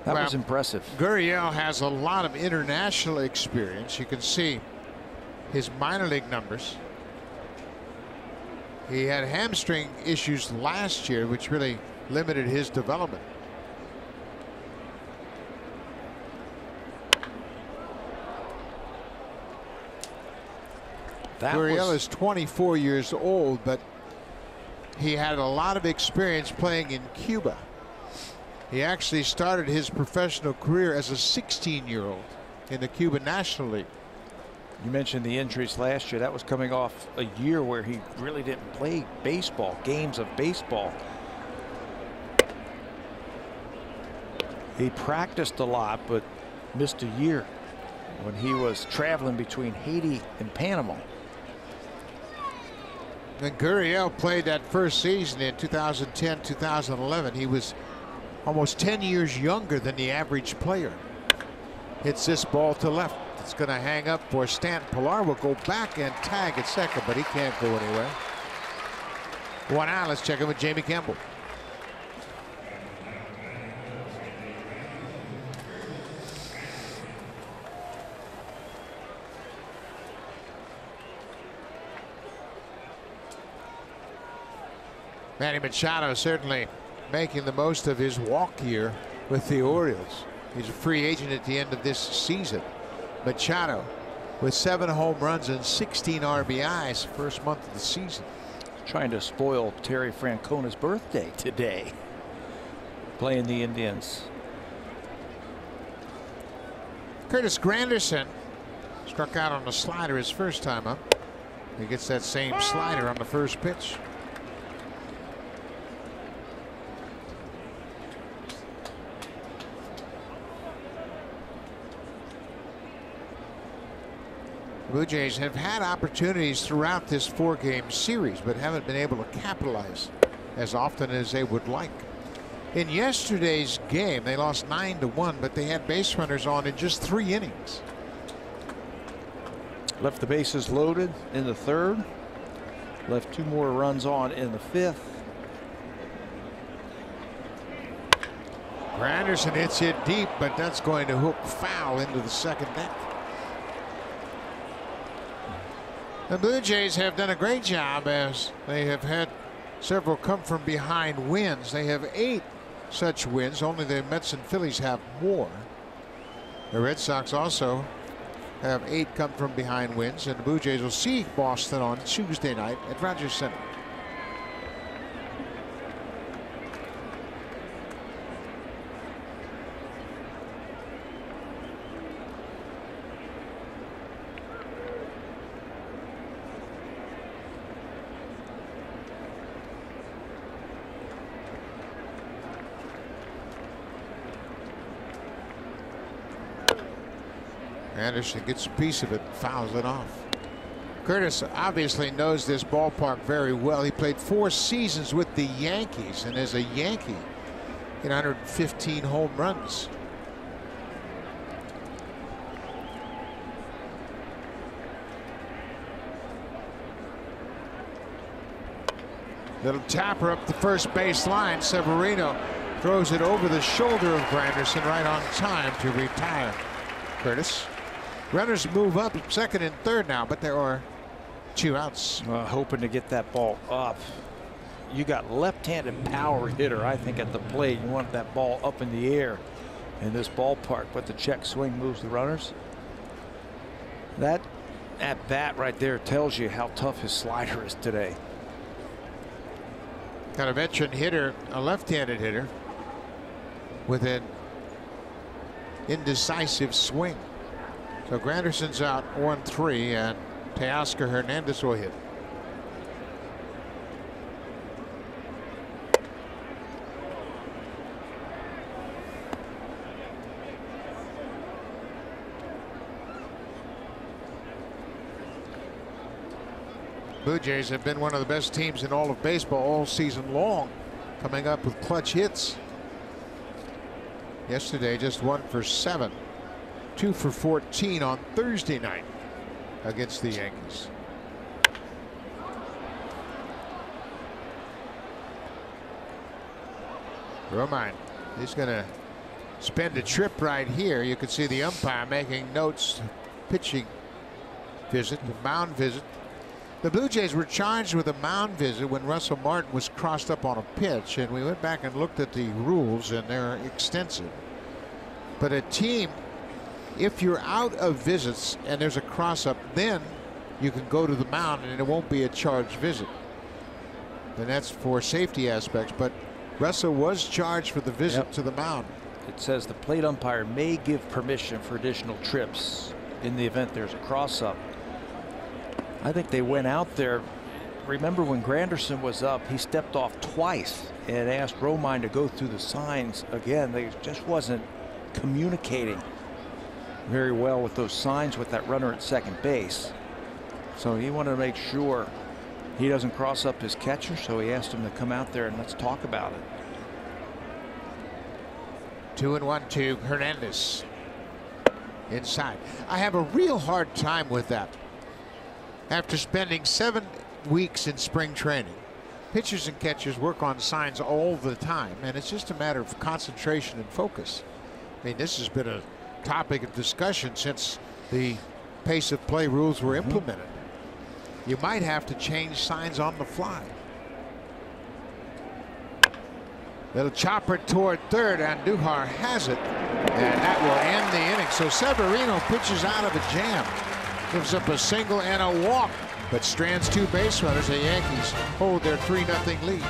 That was impressive. Gurriel has a lot of international experience. You can see his minor league numbers. He had hamstring issues last year, which really limited his development. Gurriel is 24 years old, but he had a lot of experience playing in Cuba. He actually started his professional career as a 16-year-old in the Cuban National League. You mentioned the injuries last year. That was coming off a year where he really didn't play baseball, games of baseball. He practiced a lot, but missed a year when he was traveling between Haiti and Panama. When Gurriel played that first season in 2010-2011, he was almost 10 years younger than the average player. Hits this ball to left. It's going to hang up for Stanton. Pilar will go back and tag at second, but he can't go anywhere. 1 out. Let's check in with Jamie Campbell. Manny Machado certainly making the most of his walk here with the Orioles. He's a free agent at the end of this season. Machado with 7 home runs and 16 RBIs first month of the season. Trying to spoil Terry Francona's birthday today, playing the Indians. Curtis Granderson struck out on the slider his first time up. He gets that same slider on the first pitch. Blue Jays have had opportunities throughout this 4-game series, but haven't been able to capitalize as often as they would like. In yesterday's game, they lost 9-1, but they had base runners on in just 3 innings. Left the bases loaded in the 3rd. Left 2 more runs on in the 5th. Granderson hits it deep, but that's going to hook foul into the second deck. The Blue Jays have done a great job as they have had several come from behind wins. They have 8 such wins. Only the Mets and Phillies have more. The Red Sox also have 8 come from behind wins, and the Blue Jays will see Boston on Tuesday night at Rogers Center. Anderson gets a piece of it, fouls it off. Curtis obviously knows this ballpark very well. He played 4 seasons with the Yankees, and as a Yankee, hit 115 home runs. Little tapper up the first base line. Severino throws it over the shoulder of Granderson right on time to retire. Curtis. Runners move up second and third now, but there are 2 outs. Hoping to get that ball up. You got left-handed power hitter, I think, at the plate. You want that ball up in the air in this ballpark, but the check swing moves the runners. That at bat right there tells you how tough his slider is today. Got a veteran hitter, a left-handed hitter, with an indecisive swing. So Granderson's out 1-3, and Teoscar Hernandez will hit. Blue Jays have been one of the best teams in all of baseball all season long, coming up with clutch hits. Yesterday, just 1 for 7. 2 for 14 on Thursday night against the Yankees. Romine, he's going to spend a trip right here. You can see the umpire making notes, pitching visit, the mound visit. The Blue Jays were charged with a mound visit when Russell Martin was crossed up on a pitch, and we went back and looked at the rules, and they're extensive. But a team, if you're out of visits and there's a cross up, then you can go to the mound and it won't be a charged visit. And that's for safety aspects. But Russell was charged for the visit to the mound. It says the plate umpire may give permission for additional trips in the event there's a cross up. I think they went out there. Remember when Granderson was up, he stepped off twice and asked Romine to go through the signs again. They just wasn't communicating very well with those signs with that runner at second base. So he wanted to make sure he doesn't cross up his catcher, so he asked him to come out there and let's talk about it. 2-1 to Hernandez. Inside. I have a real hard time with that. After spending 7 weeks in spring training, pitchers and catchers work on signs all the time, and it's just a matter of concentration and focus. I mean, this has been a topic of discussion since the pace of play rules were implemented. You might have to change signs on the fly. Little chopper toward third, and Duhar has it, and that will end the inning. So Severino pitches out of a jam, gives up a single and a walk, but strands 2 base runners. The Yankees hold their 3-0 lead.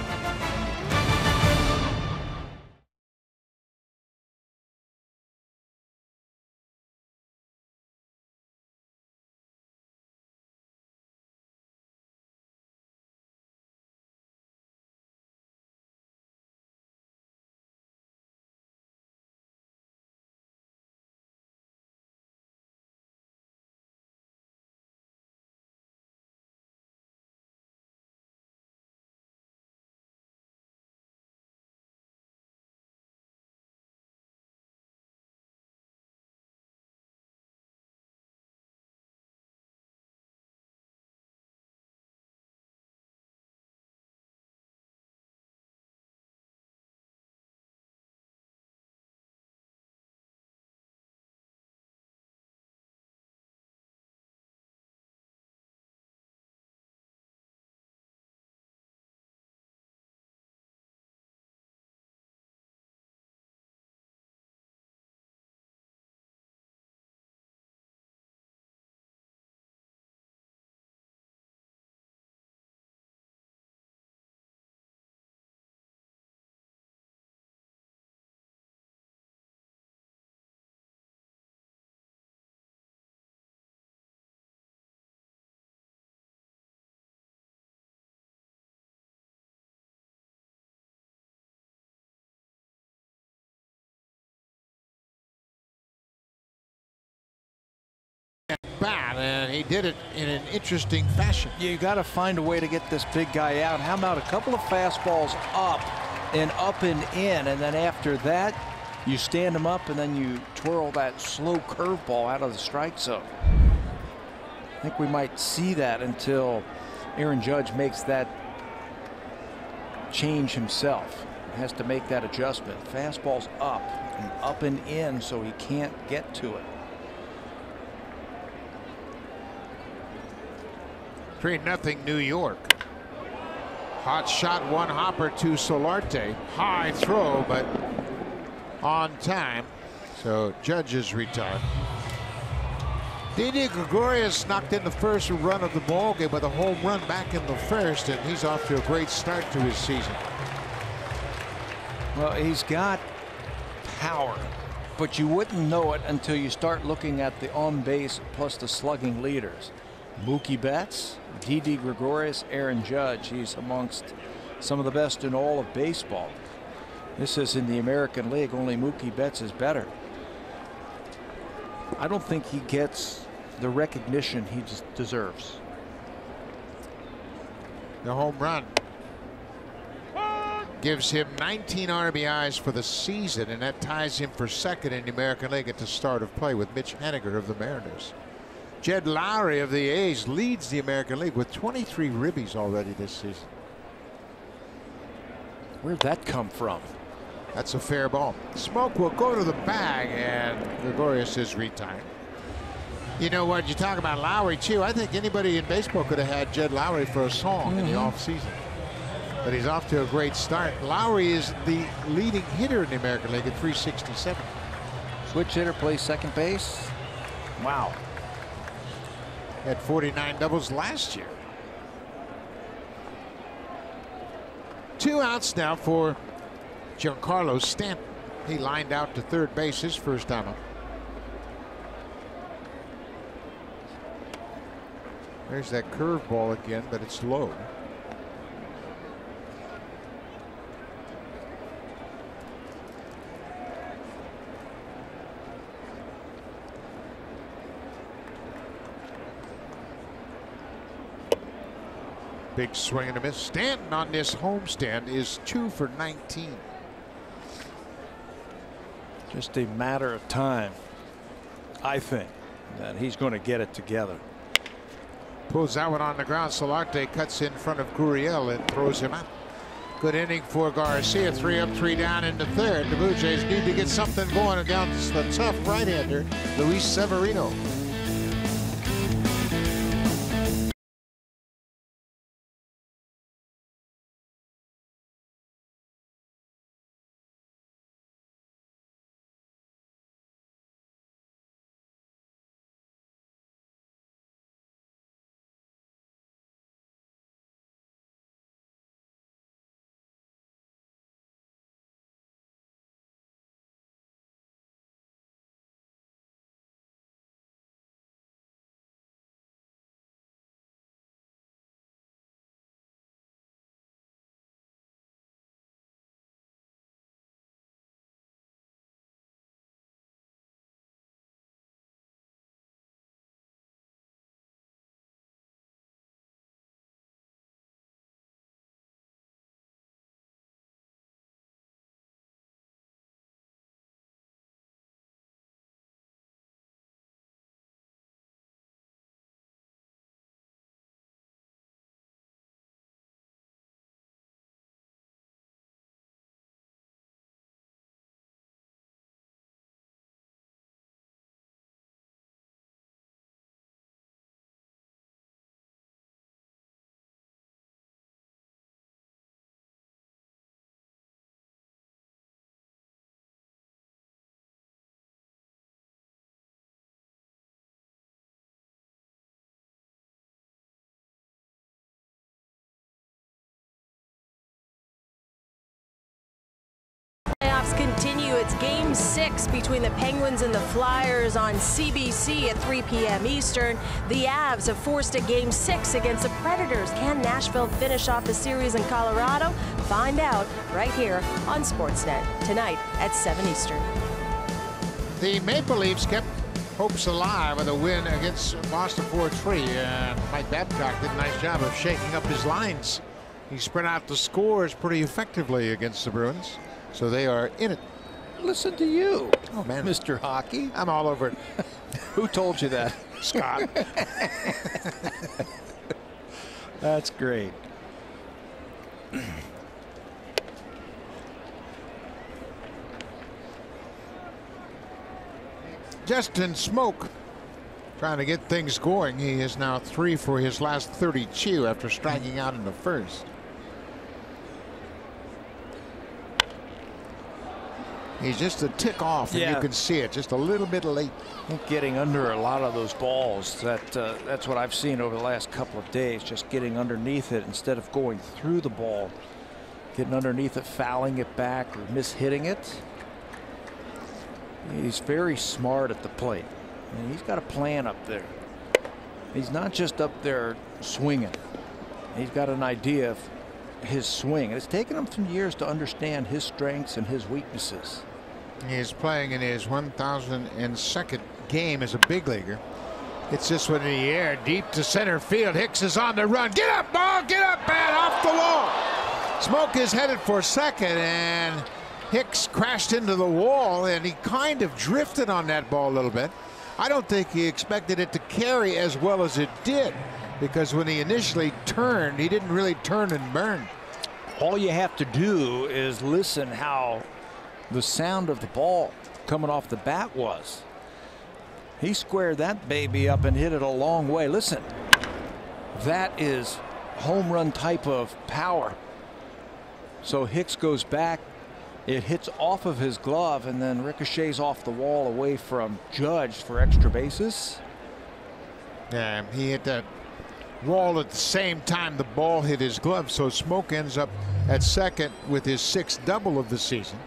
Bat, and he did it in an interesting fashion. You got to find a way to get this big guy out. How about a couple of fastballs up and in, and then after that you stand him up and then you twirl that slow curveball out of the strike zone. I think we might see that until Aaron Judge makes that change himself. He has to make that adjustment. Fastballs up and in, so he can't get to it. 3-0 New York. Hot shot, one hopper to Solarte. High throw, but on time. So Judge is retired. Didi Gregorius knocked in the first run of the ball game with a home run back in the first, and he's off to a great start to his season. Well, he's got power, but you wouldn't know it until you start looking at the on base plus the slugging leaders. Mookie Betts, Didi Gregorius, Aaron Judge. He's amongst some of the best in all of baseball. This is in the American League. Only Mookie Betts is better. I don't think he gets the recognition he deserves. The home run gives him 19 RBIs for the season, and that ties him for second in the American League at the start of play with Mitch Haniger of the Mariners. Jed Lowry of the A's leads the American League with 23 ribbies already this season. Where'd that come from? That's a fair ball. Smoke will go to the bag, and Gregorius is retired. You know what? You talk about Lowry, too. I think anybody in baseball could have had Jed Lowry for a song in the offseason. But he's off to a great start. Lowry is the leading hitter in the American League at 367. Switch hitter, plays second base. Wow. Had 49 doubles last year. 2 outs now for Giancarlo Stanton. He lined out to third base his first time up. There's that curveball again, but it's low. Big swing and a miss. Stanton on this homestand is 2 for 19. Just a matter of time, I think, that he's going to get it together. Pulls that one on the ground. Solarte cuts in front of Gurriel and throws him out. Good inning for Garcia. 3 up, 3 down into third. The Blue Jays need to get something going against the tough right-hander, Luis Severino. Continue. It's game 6 between the Penguins and the Flyers on CBC at 3 p.m. Eastern. The Avs have forced a game 6 against the Predators. Can Nashville finish off the series in Colorado? Find out right here on Sportsnet tonight at 7 Eastern. The Maple Leafs kept hopes alive with a win against Boston 4-3, and Mike Babcock did a nice job of shaking up his lines. He spread out the scores pretty effectively against the Bruins. So they are in it. Listen to you. Oh, man. Mr. Hockey. I'm all over it. Who told you that? Scott. That's great. Justin Smoke trying to get things going. He is now 3 for his last 32 after striking out in the first. He's just a tick off, and you can see it, just a little bit late. Getting under a lot of those balls. That's what I've seen over the last couple of days, just getting underneath it instead of going through the ball. Getting underneath it, fouling it back, or mishitting it. He's very smart at the plate. And he's got a plan up there. He's not just up there swinging. He's got an idea of his swing. And it's taken him some years to understand his strengths and his weaknesses. He's playing in his 1002nd game as a big leaguer. It's this one in the air, deep to center field. Hicks is on the run. Get up, ball! Get up, man! Off the wall. Smoke is headed for second, and Hicks crashed into the wall, and he kind of drifted on that ball a little bit. I don't think he expected it to carry as well as it did, because when he initially turned, he didn't really turn and burn. All you have to do is listen how the sound of the ball coming off the bat was. He squared that baby up and hit it a long way. Listen, that is home run type of power. So Hicks goes back. It hits off of his glove and then ricochets off the wall away from Judge for extra bases. Yeah, he hit that wall at the same time the ball hit his glove. So Smoke ends up at second with his 6th double of the season.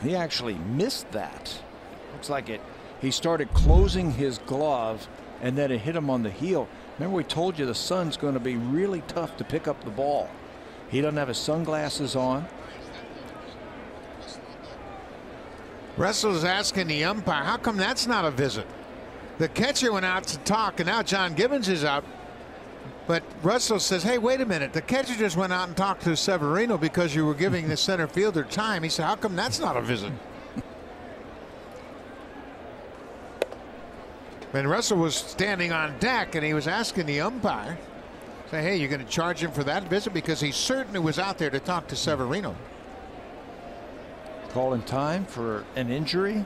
He actually missed that. Looks like it. He started closing his glove and then it hit him on the heel. Remember, we told you the sun's going to be really tough to pick up the ball. He doesn't have his sunglasses on. Russell's asking the umpire, how come that's not a visit? The catcher went out to talk, and now John Gibbons is out. But Russell says, hey, wait a minute. The catcher just went out and talked to Severino because you were giving the center fielder time. He said, how come that's not a visit? And Russell was standing on deck, and he was asking the umpire, say, hey, you're going to charge him for that visit? Because he certainly was out there to talk to Severino. Calling time for an injury.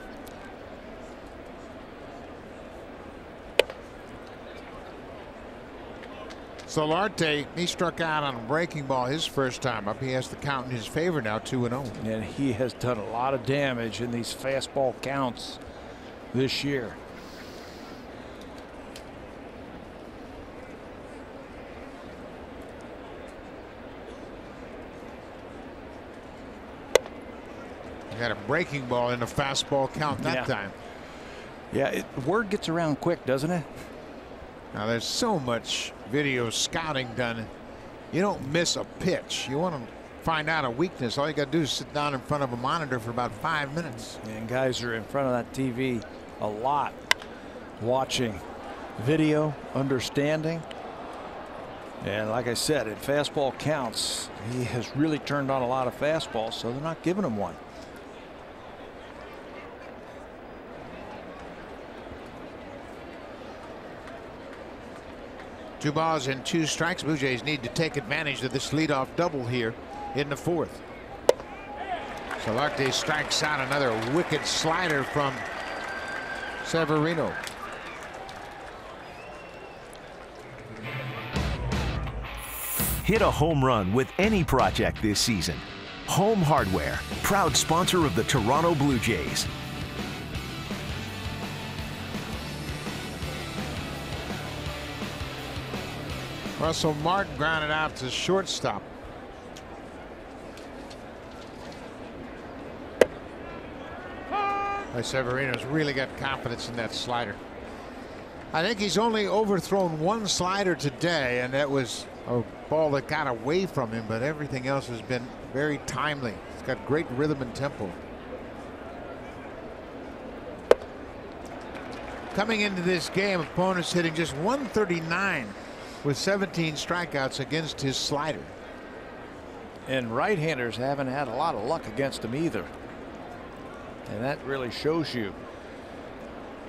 Solarte, he struck out on a breaking ball his first time up. He has the count in his favor now, 2-0. And he has done a lot of damage in these fastball counts this year. Got a breaking ball in a fastball count that time. Yeah, word gets around quick, doesn't it? Now there's so much video scouting done. You don't miss a pitch. You want to find out a weakness. All you got to do is sit down in front of a monitor for about 5 minutes. And guys are in front of that TV a lot, watching video, understanding. And like I said, in fastball counts, he has really turned on a lot of fastballs, so they're not giving him one. Two balls and 2 strikes. Blue Jays need to take advantage of this leadoff double here in the 4th. Solarte strikes out another wicked slider from Severino. Hit a home run with any project this season. Home Hardware, proud sponsor of the Toronto Blue Jays. Russell Martin grounded out to shortstop. Severino's really got confidence in that slider. I think he's only overthrown 1 slider today, and that was a ball that got away from him, but everything else has been very timely. He's got great rhythm and tempo. Coming into this game, opponents hitting just 139 with 17 strikeouts against his slider. And right-handers haven't had a lot of luck against him either. And that really shows you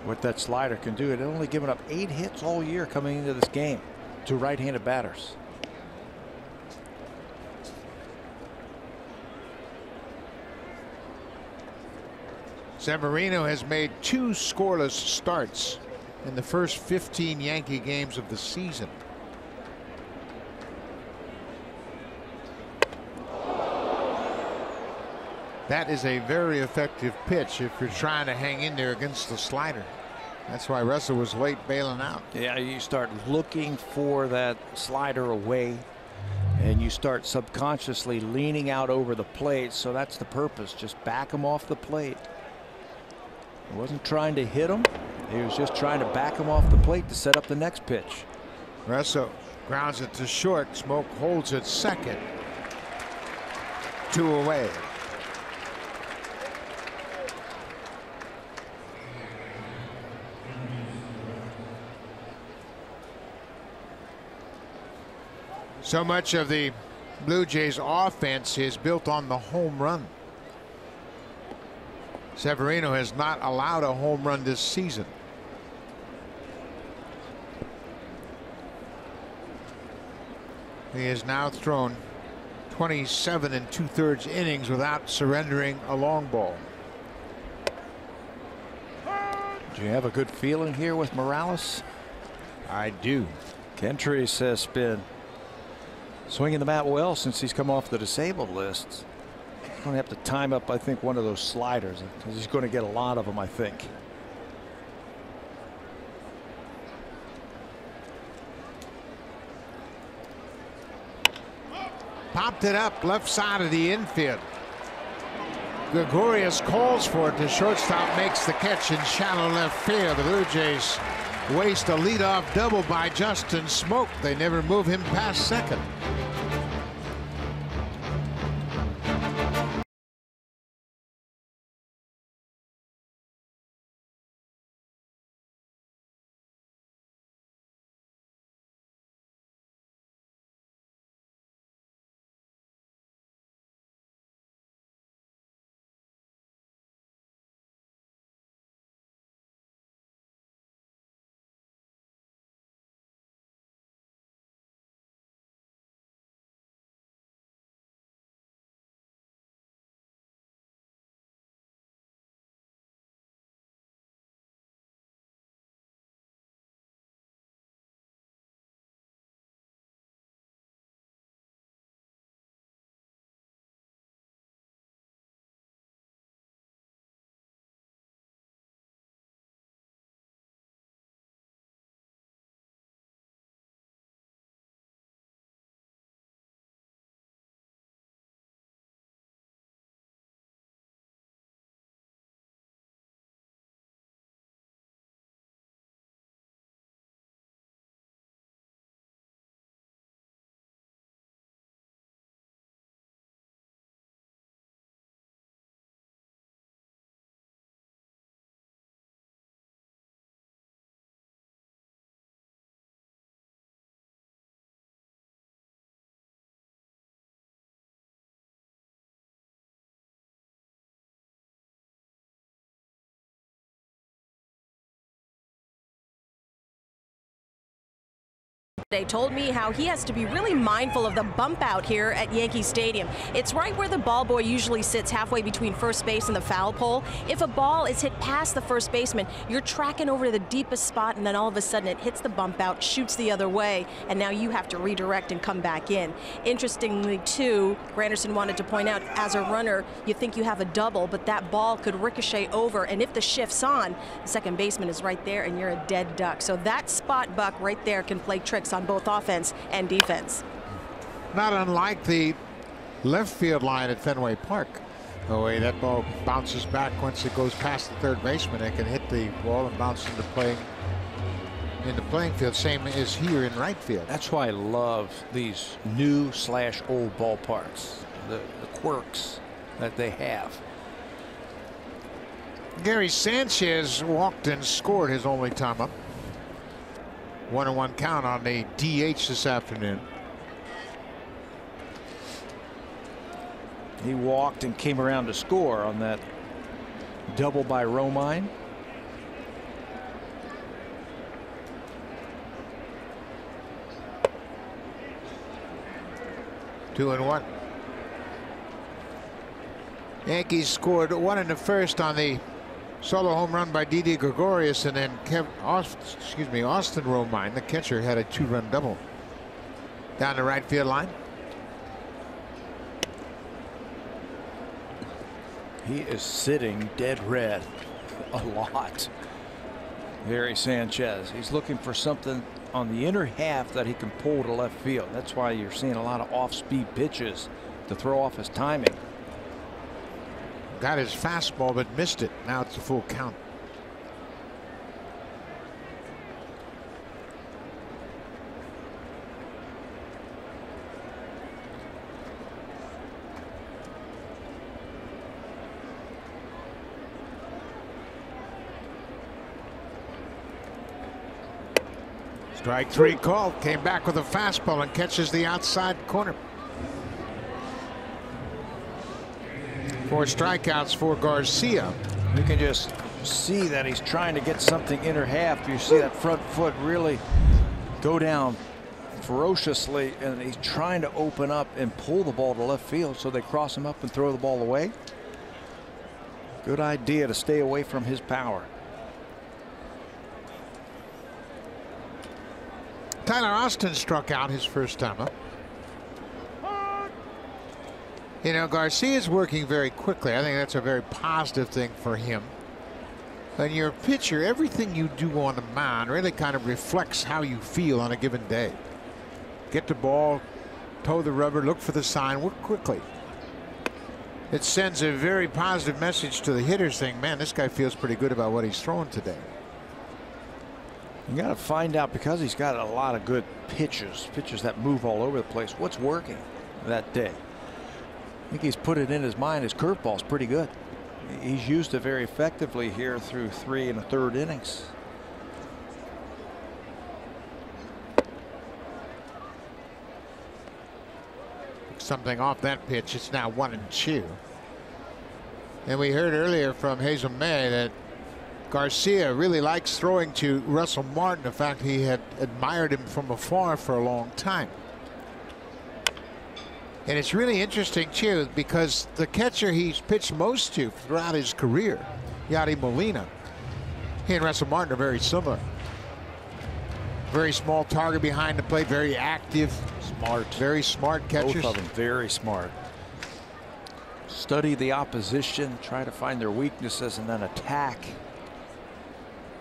what that slider can do. It only given up 8 hits all year coming into this game to right-handed batters. Severino has made 2 scoreless starts in the first 15 Yankee games of the season. That is a very effective pitch if you're trying to hang in there against the slider. That's why Russell was late bailing out. Yeah, you start looking for that slider away, and you start subconsciously leaning out over the plate. So that's the purpose. Just back him off the plate. He wasn't trying to hit him. He was just trying to back him off the plate to set up the next pitch. Russell grounds it to short. Smoke holds it second. 2 away. So much of the Blue Jays offense is built on the home run. Severino has not allowed a home run this season. He has now thrown 27 2/3 innings without surrendering a long ball. Do you have a good feeling here with Morales? I do. Kentries has been swinging the bat well since he's come off the disabled list. He's going to have to time up, I think, one of those sliders because he's going to get a lot of them, I think. Popped it up left side of the infield. Gregorius calls for it. The shortstop makes the catch in shallow left field. The Blue Jays waste a leadoff double by Justin Smoke. They never move him past second. They told me how he has to be really mindful of the bump out here at Yankee Stadium. It's right where the ball boy usually sits, halfway between first base and the foul pole. If a ball is hit past the first baseman, you're tracking over to the deepest spot, and then all of a sudden it hits the bump out, shoots the other way, and now you have to redirect and come back in. Interestingly, too, Granderson wanted to point out, as a runner, you think you have a double, but that ball could ricochet over, and if the shift's on, the second baseman is right there, and you're a dead duck. So that spot buck right there can play tricks on both offense and defense. Not unlike the left field line at Fenway Park. The way that ball bounces back once it goes past the third baseman, it can hit the ball and bounce into the playing field, same as here in right field. That's why I love these new / old ballparks, the quirks that they have. Gary Sanchez walked and scored his only time up. 1-1 count on the DH this afternoon. He walked and came around to score on that double by Romine. Two and one. Yankees scored one in the first on the solo home run by Didi Gregorius, and then Austin Romine, the catcher, had a 2-run double down the right field line. He is sitting dead red a lot. Gary Sanchez. He's looking for something on the inner half that he can pull to left field. That's why you're seeing a lot of off-speed pitches to throw off his timing. Got his fastball but missed it. Now it's a full count. Strike three called. Came back with a fastball and catches the outside corner. 4 strikeouts for Garcia. You can just see that he's trying to get something inner half. You see that front foot really go down ferociously, and he's trying to open up and pull the ball to left field, so they cross him up and throw the ball away. Good idea to stay away from his power. Tyler Austin struck out his first time up. You know, Garcia's working very quickly. I think that's a very positive thing for him. And your pitcher, everything you do on the mound really kind of reflects how you feel on a given day. Get the ball, toe the rubber, look for the sign, work quickly. It sends a very positive message to the hitters saying, man, this guy feels pretty good about what he's throwing today. You got to find out, because he's got a lot of good pitches that move all over the place, what's working that day. I think he's put it in his mind his curveball's pretty good. He's used it very effectively here through 3 1/3 innings. Something off that pitch. It's now 1-2. And we heard earlier from Hazel May that Garcia really likes throwing to Russell Martin. In fact, he had admired him from afar for a long time. And it's really interesting, too, because the catcher he's pitched most to throughout his career, Yadi Molina, he and Russell Martin are very similar. Very small target behind the plate, very active. Smart. Very smart catchers. Both of them very smart. Study the opposition, try to find their weaknesses, and then attack.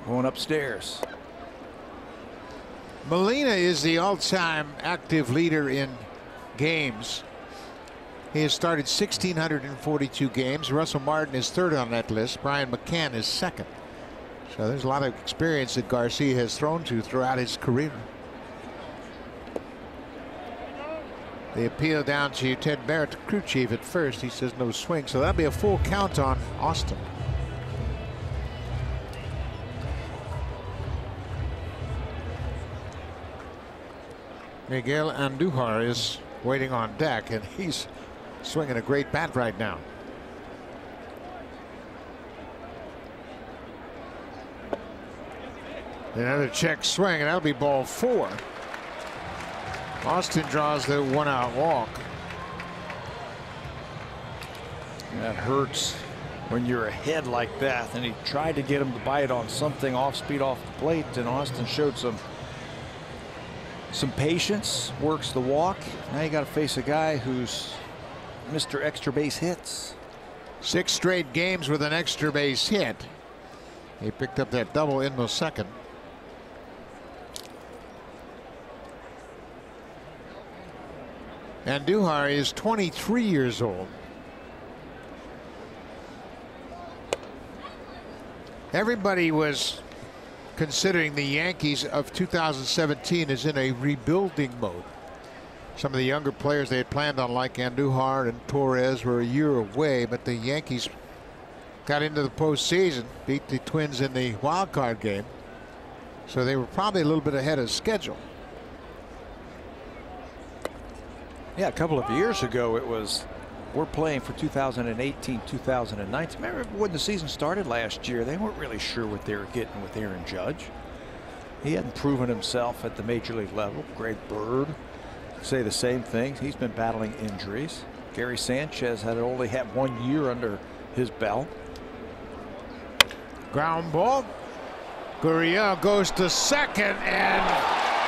Going upstairs. Molina is the all-time active leader in games. He has started 1,642 games. Russell Martin is third on that list. Brian McCann is second. So there's a lot of experience that Garcia has thrown to throughout his career. The appeal down to Ted Barrett, the crew chief, at first. He says no swing, so that'll be a full count on Austin. Miguel Andujar is waiting on deck, and he's swinging a great bat right now. Another check swing, and that'll be ball 4. Austin draws the 1-out walk. That hurts when you're ahead like that, and he tried to get him to bite on something off speed off the plate, and Austin showed some patience, works the walk. Now you got to face a guy who's Mr. Extra Base Hits. 6 straight games with an extra base hit. He picked up that double in the second. Andujar is 23 years old. Everybody was considering the Yankees of 2017 as in a rebuilding mode. Some of the younger players they had planned on, like Andujar and Torres, were a year away, but the Yankees got into the postseason, beat the Twins in the wild card game, so they were probably a little bit ahead of schedule. Yeah, a couple of years ago it was, we're playing for 2018, 2019. Remember when the season started last year, they weren't really sure what they were getting with Aaron Judge. He hadn't proven himself at the major league level. Greg Bird say the same thing. He's been battling injuries. Gary Sanchez had only had 1 year under his belt. Ground ball. Gurriel goes to second, and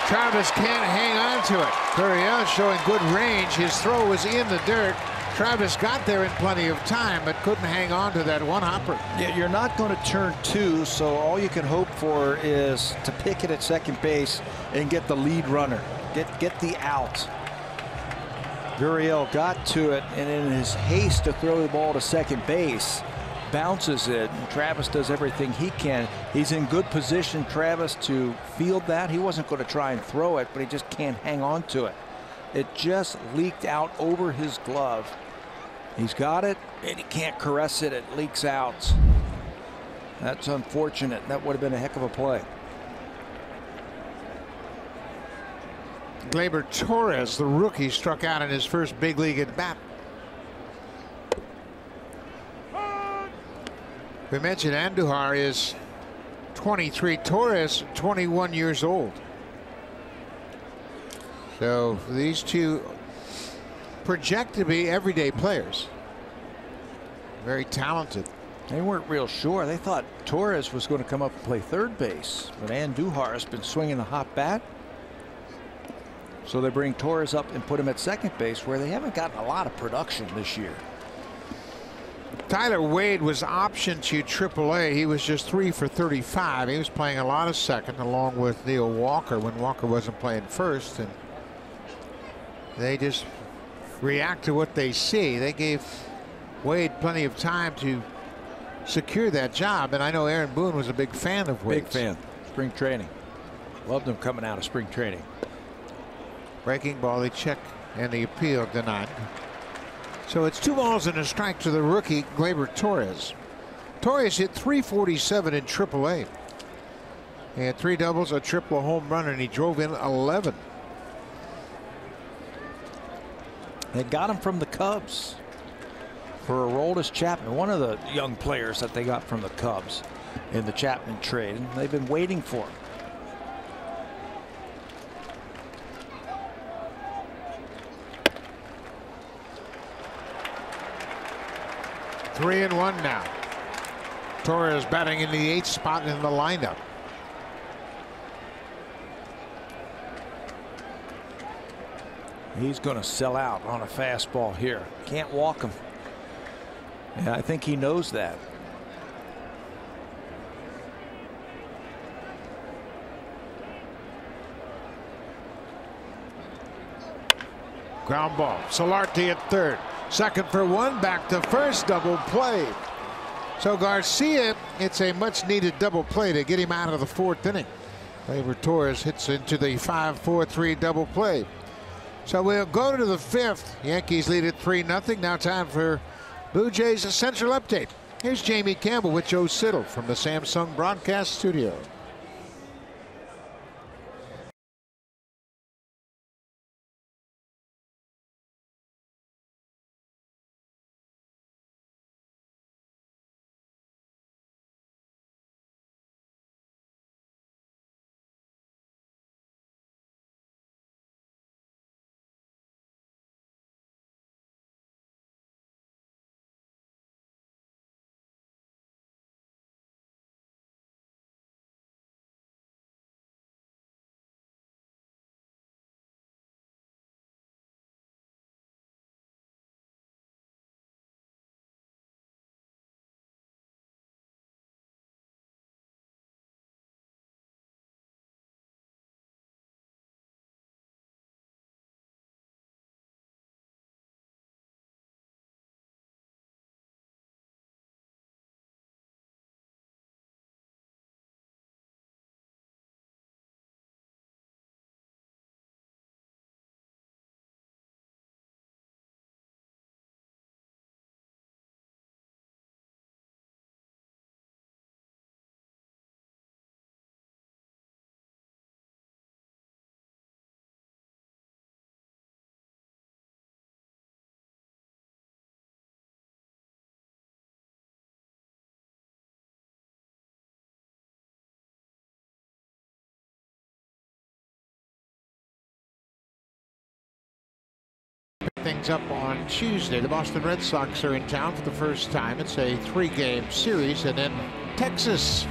Travis can't hang on to it. Gurriel showing good range. His throw was in the dirt. Travis got there in plenty of time, but couldn't hang on to that one hopper. Yeah, you're not going to turn 2, so all you can hope for is to pick it at second base and get the lead runner. Get the out. Gurriel got to it, and in his haste to throw the ball to second base, bounces it, and Travis does everything he can. He's in good position, Travis, to field that. He wasn't going to try and throw it, but he just can't hang on to it. It just leaked out over his glove. He's got it, and he can't caress it. It leaks out. That's unfortunate. That would have been a heck of a play. Gleyber Torres, the rookie, struck out in his first big league at bat. We mentioned Andujar is 23. Torres, 21 years old. So these two project to be everyday players. Very talented. They weren't real sure. They thought Torres was going to come up and play third base, but Andujar has been swinging the hot bat. So they bring Torres up and put him at second base, where they haven't gotten a lot of production this year. Tyler Wade was optioned to AAA. He was just 3 for 35. He was playing a lot of second along with Neil Walker when Walker wasn't playing first, and they just react to what they see. They gave Wade plenty of time to secure that job, and I know Aaron Boone was a big fan of Wade. Big fan. Spring training. Loved him coming out of spring training. Breaking ball, they check, and the appeal denied. So it's 2 balls and a strike to the rookie Gleyber Torres. Torres hit .347 in AAA. He had 3 doubles, a triple, a home run, and he drove in 11. They got him from the Cubs for Aroldis Chapman, one of the young players that they got from the Cubs in the Chapman trade, and they've been waiting for him. Three and one now. Torres batting in the 8th spot in the lineup. He's going to sell out on a fastball here. Can't walk him. Yeah, I think he knows that. Ground ball. Solarte at third. Second for 1, back to first, double play. So Garcia, it's a much needed double play to get him out of the 4th inning. Gleyber Torres hits into the 5-4-3 double play. So we'll go to the 5th. Yankees lead it 3-0. Now time for Blue Jays Central Update. Here's Jamie Campbell with Joe Siddall from the Samsung broadcast studio. Things up on Tuesday. The Boston Red Sox are in town for the first time. It's a 3-game series, and then Texas.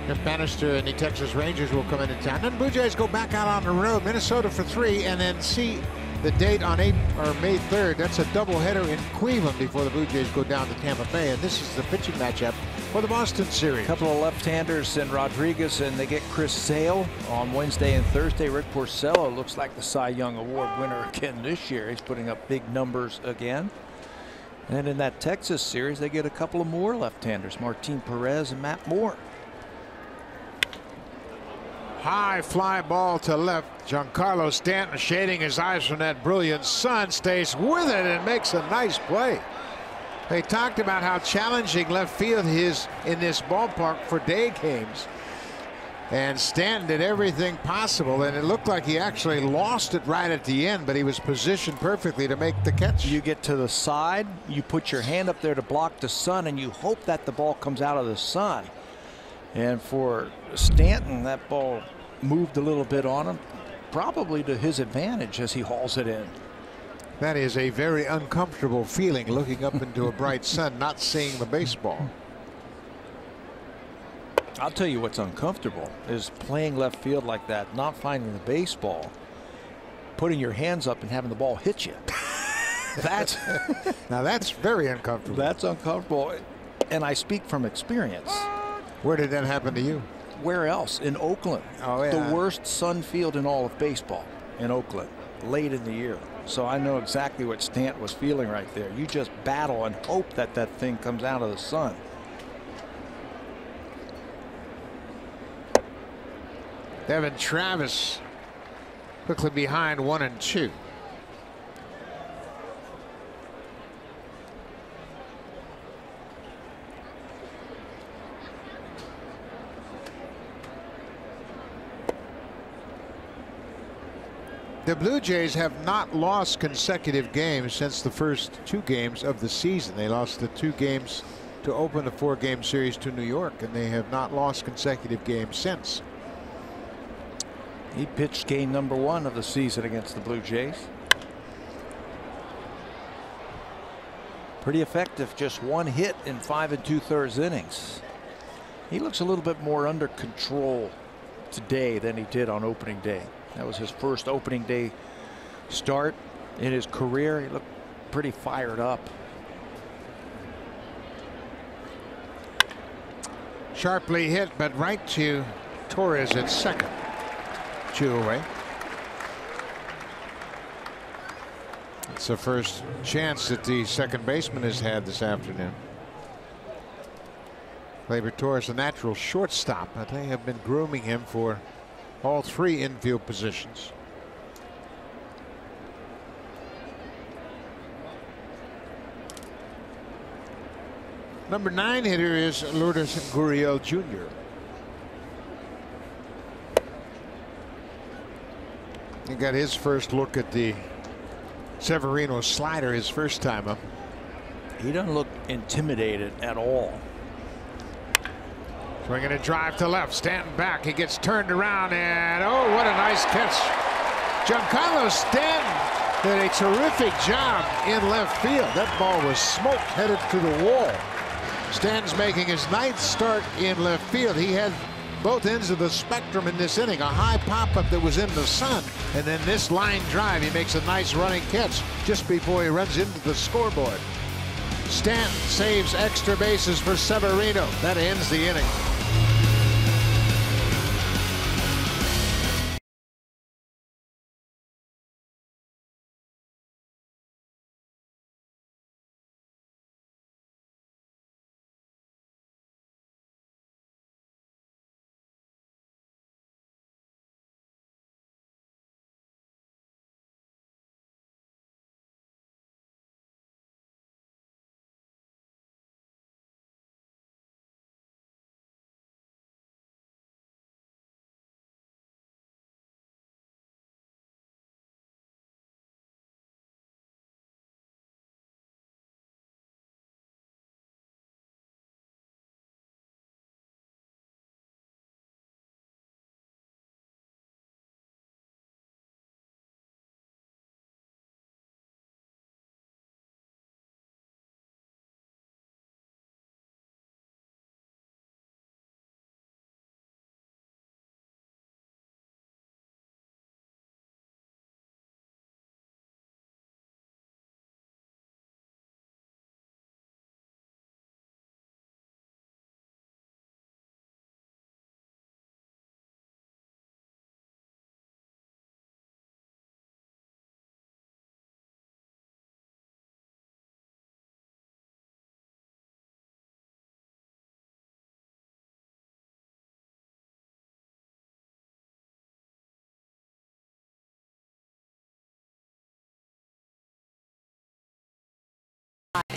If Bannister and the Texas Rangers will come into town. Then Blue Jays go back out on the road, Minnesota for 3, and then see the date on May 3rd. That's a doubleheader in Cleveland before the Blue Jays go down to Tampa Bay, and this is the pitching matchup for the Boston series. A couple of left-handers in Rodriguez, and they get Chris Sale on Wednesday and Thursday. Rick Porcello looks like the Cy Young Award winner again this year. He's putting up big numbers again. And in that Texas series, they get a couple of more left-handers, Martin Perez and Matt Moore. High fly ball to left. Giancarlo Stanton, shading his eyes from that brilliant sun, stays with it and makes a nice play. They talked about how challenging left field is in this ballpark for day games. And Stanton did everything possible, and it looked like he actually lost it right at the end, but he was positioned perfectly to make the catch. You get to the side, you put your hand up there to block the sun, and you hope that the ball comes out of the sun. And for Stanton, that ball moved a little bit on him. probably to his advantage as he hauls it in. That is a very uncomfortable feeling, looking up into a bright sun, not seeing the baseball. I'll tell you what's uncomfortable is playing left field like that, not finding the baseball, putting your hands up and having the ball hit you. That's now that's very uncomfortable. That's uncomfortable, and I speak from experience. Where did that happen to you? Where else? In Oakland. Oh, yeah. The worst sun field in all of baseball in Oakland, late in the year. So I know exactly what Stant was feeling right there. You just battle and hope that that thing comes out of the sun. Devin Travis quickly behind 1-2. The Blue Jays have not lost consecutive games since the first 2 games of the season. They lost the 2 games to open the 4-game series to New York, and they have not lost consecutive games since. He pitched game number 1 of the season against the Blue Jays. Pretty effective, just 1 hit in 5 2/3 innings. He looks a little bit more under control today than he did on opening day. That was his first opening day start in his career. He looked pretty fired up. Sharply hit, but right to Torres at second. 2 away. It's the first chance that the second baseman has had this afternoon. Gleyber Torres, a natural shortstop, but they have been grooming him for all 3 infield positions. Number 9 hitter is Lourdes Gurriel Jr. He got his first look at the Severino slider his first time up. He doesn't look intimidated at all. Swinging a drive to left, Stanton back, he gets turned around, and oh, what a nice catch. Giancarlo Stanton did a terrific job in left field. That ball was smoked, headed to the wall. Stanton's making his 9th start in left field. He had both ends of the spectrum in this inning. A high pop-up that was in the sun, and then this line drive. He makes a nice running catch just before he runs into the scoreboard. Stanton saves extra bases for Severino. That ends the inning.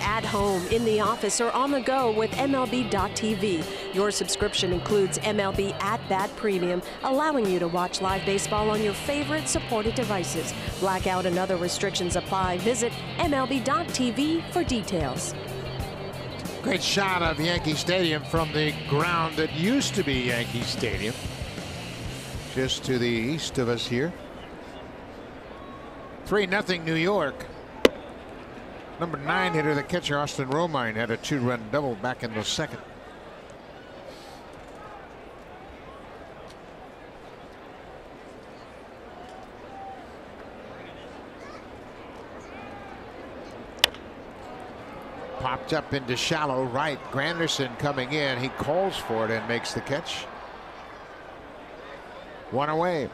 At home, in the office, or on the go with MLB.tv. Your subscription includes MLB At Bat Premium, allowing you to watch live baseball on your favorite supported devices. Blackout and other restrictions apply. Visit MLB.tv for details. Great shot of Yankee Stadium from the ground that used to be Yankee Stadium. Just to the east of us here. 3-0 New York. Number 9 hitter, the catcher Austin Romine, had a 2-run double back in the second. Popped up into shallow right. Granderson coming in. He calls for it and makes the catch. 1 away.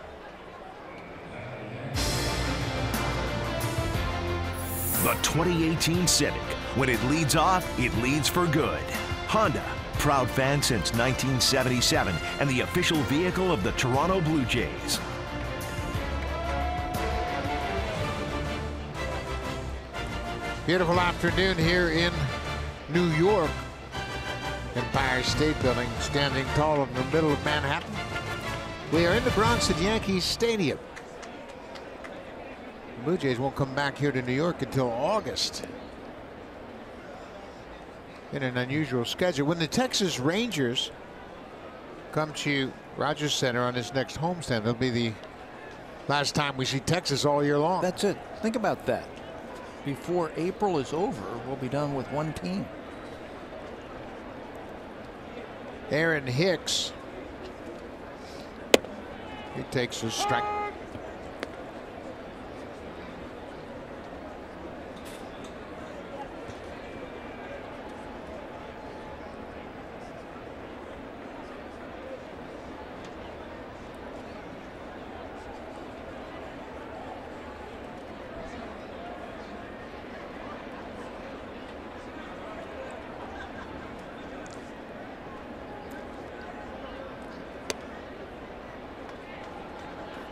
The 2018 Civic. When it leads off, it leads for good. Honda, proud fan since 1977 and the official vehicle of the Toronto Blue Jays. Beautiful afternoon here in New York. Empire State Building standing tall in the middle of Manhattan. We are in the Bronx at Yankee Stadium. The Blue Jays won't come back here to New York until August. In an unusual schedule. When the Texas Rangers come to Rogers Center on this next homestand, it'll be the last time we see Texas all year long. That's it. Think about that. Before April is over, we'll be done with one team. Aaron Hicks. He takes a strike.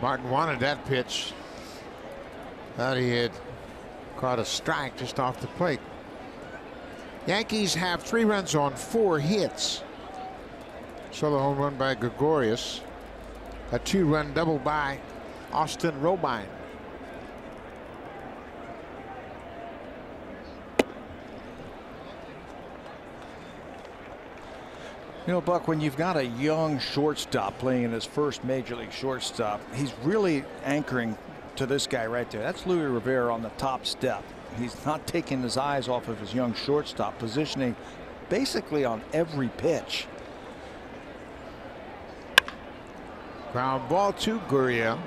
Martin wanted that pitch. Thought he had caught a strike just off the plate. Yankees have 3 runs on 4 hits. Solo home run by Gregorius. A 2-run double by Austin Romine. You know, Buck, when you've got a young shortstop playing in his first major league shortstop, he's really anchoring to this guy right there. That's Louis Rivera on the top step. He's not taking his eyes off of his young shortstop, positioning basically on every pitch. Ground ball to Gurriel.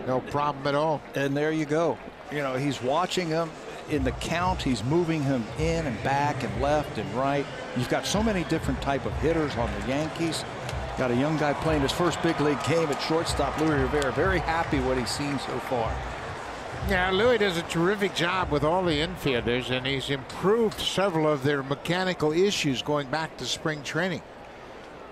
No problem at all. And there you go. You know, he's watching him in the count. He's moving him in and back and left and right. You've got so many different type of hitters on the Yankees. Got a young guy playing his first big league game at shortstop, Louis Rivera. Very happy what he's seen so far. Yeah, Louis does a terrific job with all the infielders, and he's improved several of their mechanical issues going back to spring training.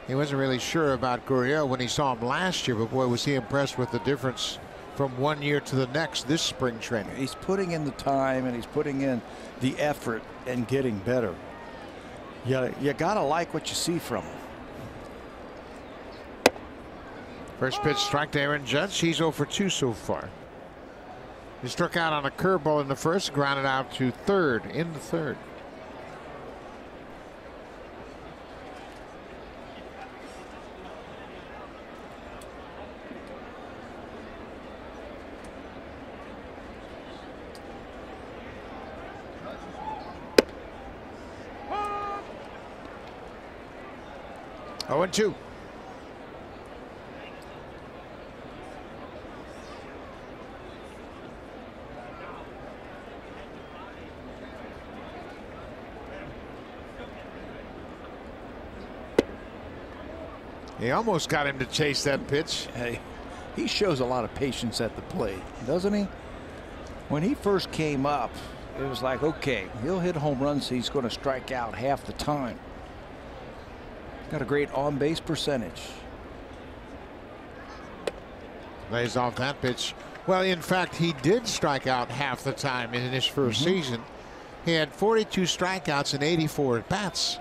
He wasn't really sure about Gurriel when he saw him last year, but boy, was he impressed with the difference from one year to the next this spring training. He's putting in the time and he's putting in the effort and getting better. You gotta like what you see from him. First pitch strike to Aaron Judge. He's 0 for 2 so far. He struck out on a curveball in the first, grounded out to third in the third. Oh, and 2. He almost got him to chase that pitch. Hey, he shows a lot of patience at the plate, doesn't he? When he first came up, it was like, okay, he'll hit home runs. He's going to strike out half the time. Got a great on-base percentage. Lays off that pitch. Well, in fact, he did strike out half the time in his first season. He had 42 strikeouts and 84 at-bats.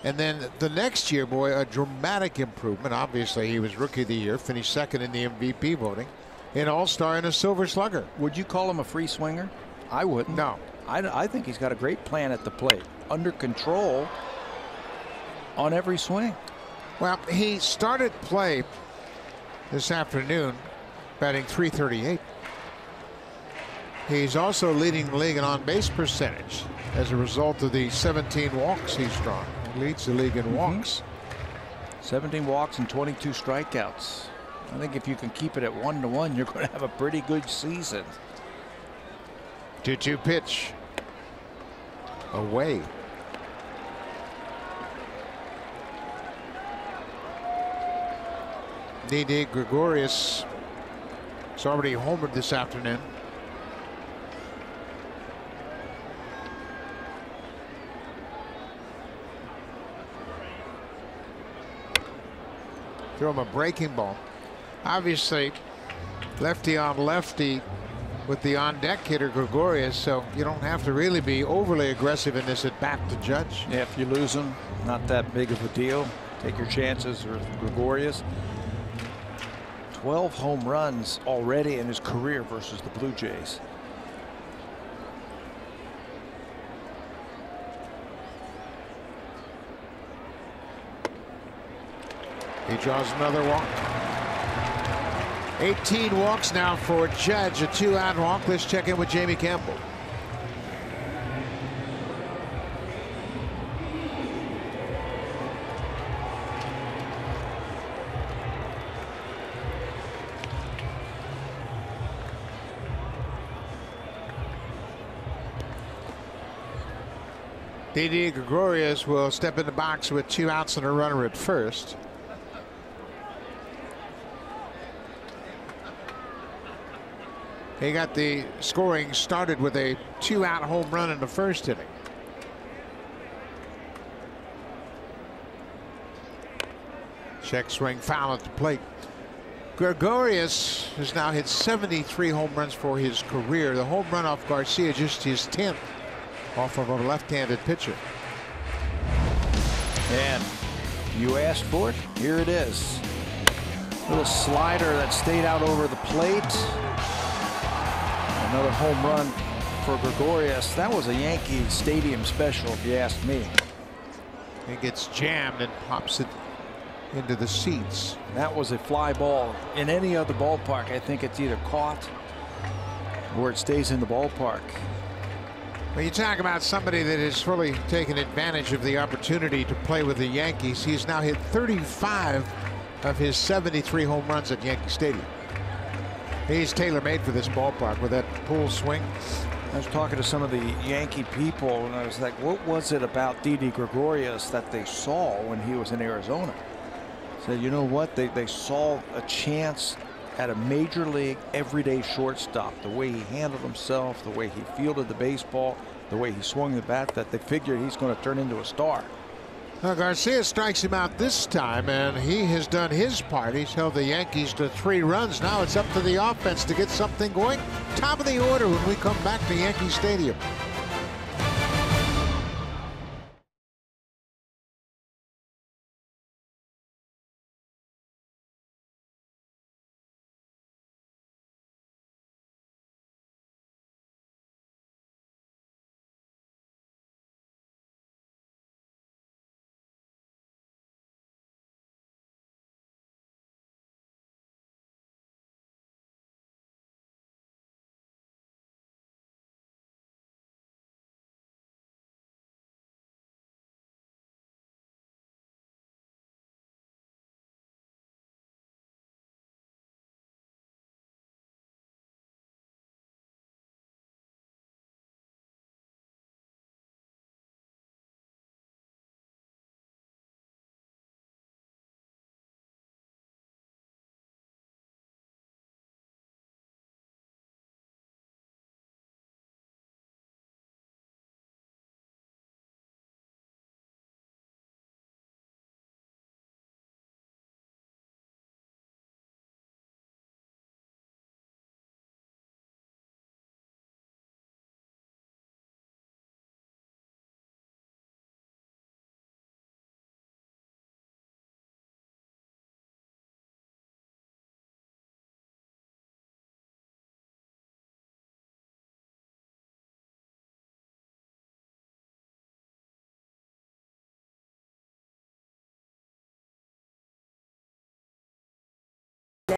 And then the next year, boy, a dramatic improvement. Obviously, he was Rookie of the Year, finished second in the MVP voting, an All-Star and a Silver Slugger. Would you call him a free swinger? I wouldn't. No. I think he's got a great plan at the plate. Under control on every swing. Well, he started play this afternoon batting .338. He's also leading the league in on-base percentage as a result of the 17 walks he's drawn. He leads the league in walks. 17 walks and 22 strikeouts. I think if you can keep it at 1-1, you're going to have a pretty good season. 2-2 pitch. Away. Didi Gregorius has already homered this afternoon. Throw him a breaking ball. Obviously, lefty on lefty with the on-deck hitter Gregorius, so you don't have to really be overly aggressive in this at bat to Judge. Yeah, if you lose him, not that big of a deal. Take your chances with Gregorius. 12 home runs already in his career versus the Blue Jays. He draws another walk. 18 walks now for Judge, a 2-out walk. Let's check in with Jamie Campbell. Didi Gregorius will step in the box with 2 outs and a runner at first. He got the scoring started with a 2-out home run in the first inning. Check swing foul at the plate. Gregorius has now hit 73 home runs for his career. The home run off Garcia just his 10th off of a left-handed pitcher. And you asked for it. Here it is. Little slider that stayed out over the plate. Another home run for Gregorius. That was a Yankee Stadium special, if you ask me. He gets jammed and pops it into the seats. That was a fly ball. In any other ballpark, I think it's either caught or it stays in the ballpark. When you talk about somebody that has really taken advantage of the opportunity to play with the Yankees, he's now hit 35 of his 73 home runs at Yankee Stadium. He's tailor-made for this ballpark with that pull swing. I was talking to some of the Yankee people, and I was like, what was it about Didi Gregorius that they saw when he was in Arizona? I said, you know what? They saw a chance at a major league everyday shortstop. The way he handled himself, the way he fielded the baseball, the way he swung the bat, that they figured he's going to turn into a star. Well, Garcia strikes him out this time, and he has done his part. He's held the Yankees to 3 runs. Now it's up to the offense to get something going. Top of the order when we come back to Yankee Stadium.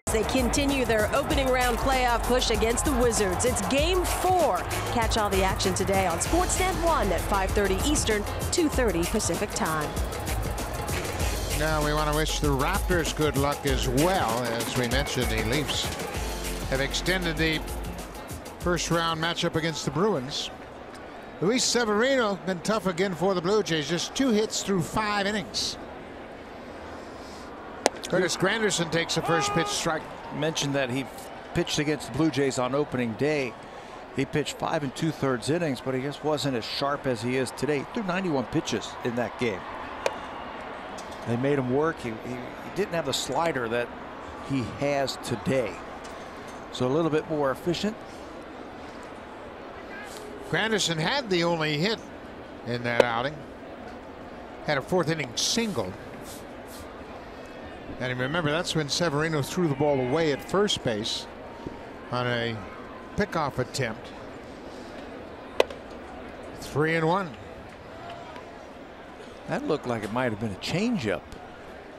as they continue their opening round playoff push against the Wizards. It's Game 4. Catch all the action today on Sportsnet 1 at 5:30 Eastern, 2:30 Pacific time. Now we want to wish the Raptors good luck as well. As we mentioned, the Leafs have extended the first round matchup against the Bruins. Luis Severino been tough again for the Blue Jays. Just 2 hits through 5 innings. Curtis Granderson takes the first pitch strike. Mentioned that he pitched against the Blue Jays on opening day. He pitched 5 2/3 innings, but he just wasn't as sharp as he is today. He threw 91 pitches in that game. They made him work. He didn't have the slider that he has today. So a little bit more efficient. Granderson had the only hit in that outing. Had a 4th inning single. And remember, that's when Severino threw the ball away at first base on a pickoff attempt. 3-1. That looked like it might have been a changeup.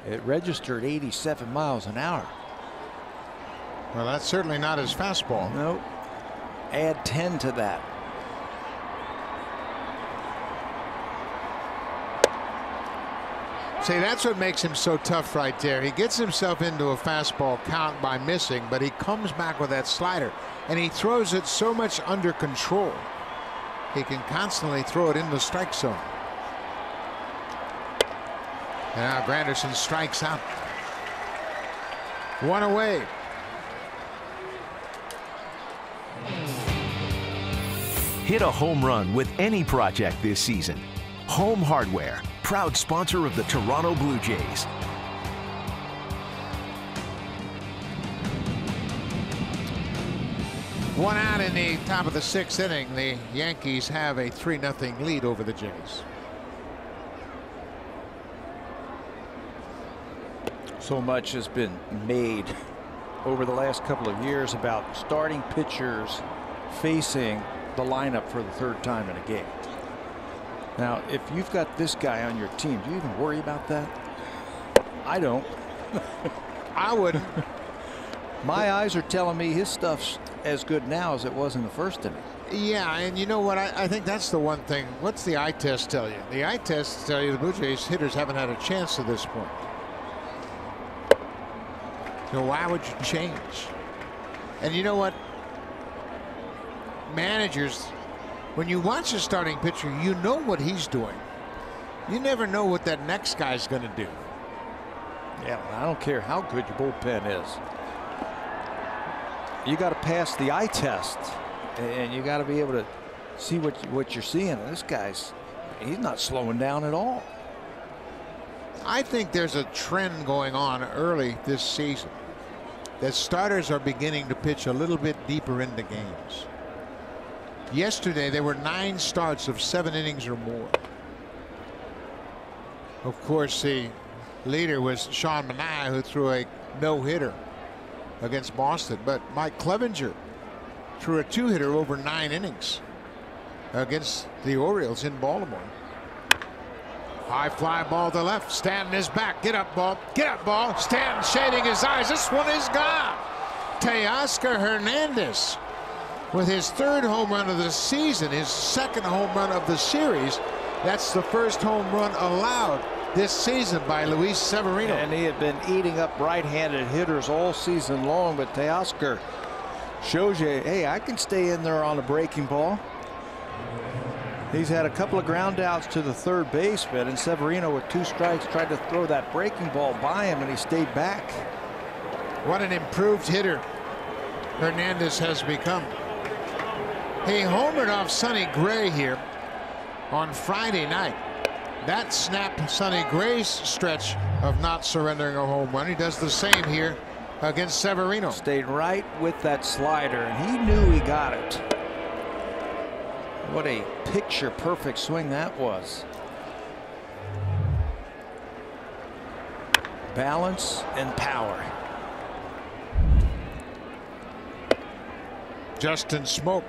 It registered 87 miles an hour. Well, that's certainly not his fastball. Nope. Add 10 to that. See, that's what makes him so tough right there. He gets himself into a fastball count by missing, but he comes back with that slider, and he throws it so much under control. He can constantly throw it in the strike zone. And now Granderson strikes out. 1 away. Hit a home run with any project this season. Home Hardware, proud sponsor of the Toronto Blue Jays. One out in the top of the 6th inning. The Yankees have a 3-0 lead over the Jays. So much has been made over the last couple of years about starting pitchers facing the lineup for the 3rd time in a game. Now, if you've got this guy on your team, do you even worry about that? I don't. I wouldn't. My eyes are telling me his stuff's as good now as it was in the 1st inning. Yeah, and you know what? I think that's the one thing. What's the eye test tell you? The eye tests tell you the Blue Jays hitters haven't had a chance to this point. So why would you change? And you know what? Managers, when you watch a starting pitcher, you know what he's doing. You never know what that next guy's going to do. Yeah, I don't care how good your bullpen is. You got to pass the eye test, and you got to be able to see what you're seeing. This guy's, he's not slowing down at all. I think there's a trend going on early this season that starters are beginning to pitch a little bit deeper into games. Yesterday there were 9 starts of 7 innings or more. Of course, the leader was Sean Manaea, who threw a no-hitter against Boston, but Mike Clevenger threw a 2-hitter over 9 innings against the Orioles in Baltimore. High fly ball to left. Stanton is back. Get up, ball. Get up, ball. Stanton shading his eyes. This one is gone. Teoscar Hernandez with his 3rd home run of the season, his 2nd home run of the series. That's the 1st home run allowed this season by Luis Severino. And he had been eating up right-handed hitters all season long, but Teoscar shows you, hey, I can stay in there on a breaking ball. He's had a couple of ground outs to the 3rd baseman, and Severino with 2 strikes tried to throw that breaking ball by him, and he stayed back. What an improved hitter Hernandez has become. He homered off Sonny Gray here on Friday night. That snapped Sonny Gray's stretch of not surrendering a home run. He does the same here against Severino. Stayed right with that slider, and he knew he got it. What a picture perfect swing that was. Balance and power. Justin Smoke.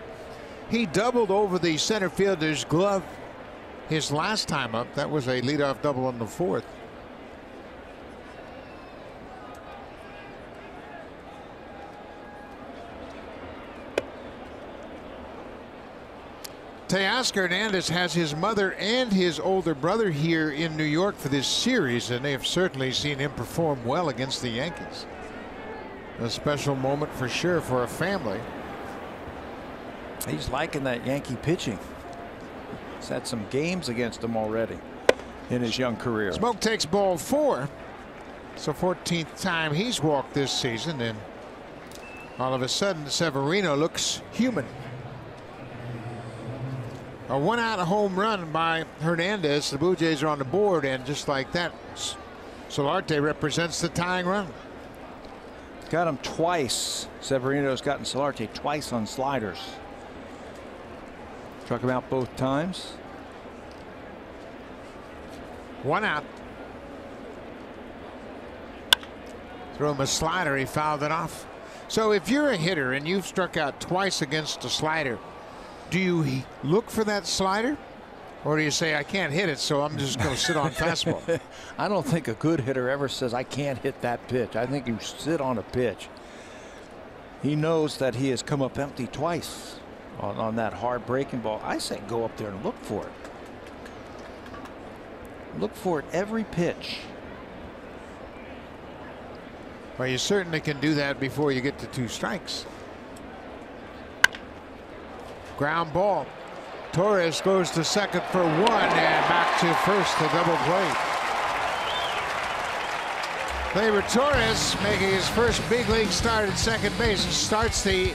He doubled over the center fielder's glove his last time up. That was a leadoff double in the 4th. Teoscar Hernandez has his mother and his older brother here in New York for this series, and they have certainly seen him perform well against the Yankees. A special moment for sure for a family. He's liking that Yankee pitching. He's had some games against them already in his young career. Smoke takes ball 4. So 14th time he's walked this season, and all of a sudden Severino looks human. A 1-out home run by Hernandez. The Blue Jays are on the board, and just like that, Solarte represents the tying run. Got him twice. Severino's gotten Solarte twice on sliders. Struck him out both times. 1 out. Throw him a slider. He fouled it off. So if you're a hitter and you've struck out twice against a slider, do you look for that slider, or do you say, I can't hit it, so I'm just going to sit on fastball? I don't think a good hitter ever says, I can't hit that pitch. I think you sit on a pitch. He knows that he has come up empty twice on that hard breaking ball. I say go up there and look for it. Look for it every pitch. Well, you certainly can do that before you get to 2 strikes. Ground ball. Torres goes to second for 1 and back to first, the double play. Gleyber Torres making his first big league start at second base. Starts the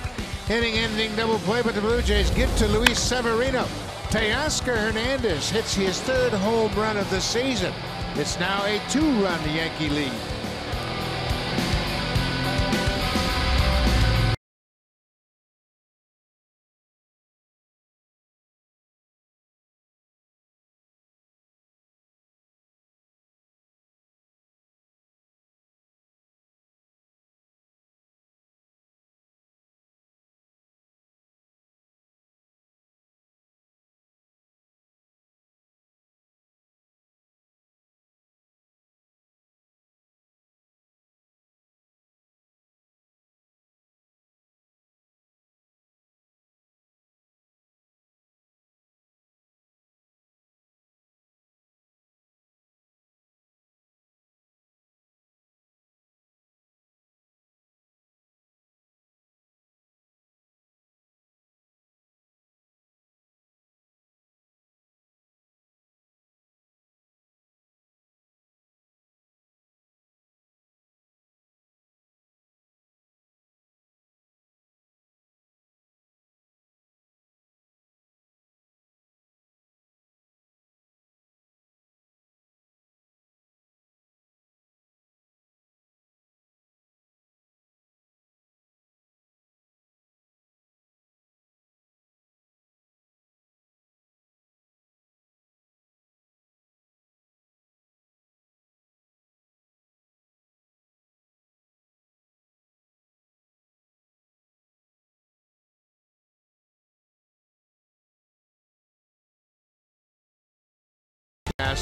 inning-ending double play, but the Blue Jays get to Luis Severino. Teoscar Hernandez hits his 3rd home run of the season. It's now a 2-run Yankee lead.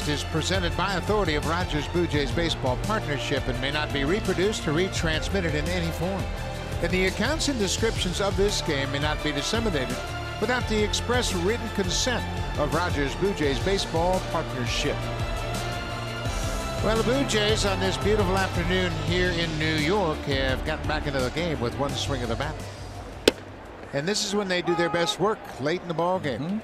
Is presented by authority of Rogers Blue Jays Baseball Partnership and may not be reproduced or retransmitted in any form. And the accounts and descriptions of this game may not be disseminated without the express written consent of Rogers Blue Jays Baseball Partnership. Well, the Blue Jays on this beautiful afternoon here in New York have gotten back into the game with 1 swing of the bat. And this is when they do their best work, late in the ball game.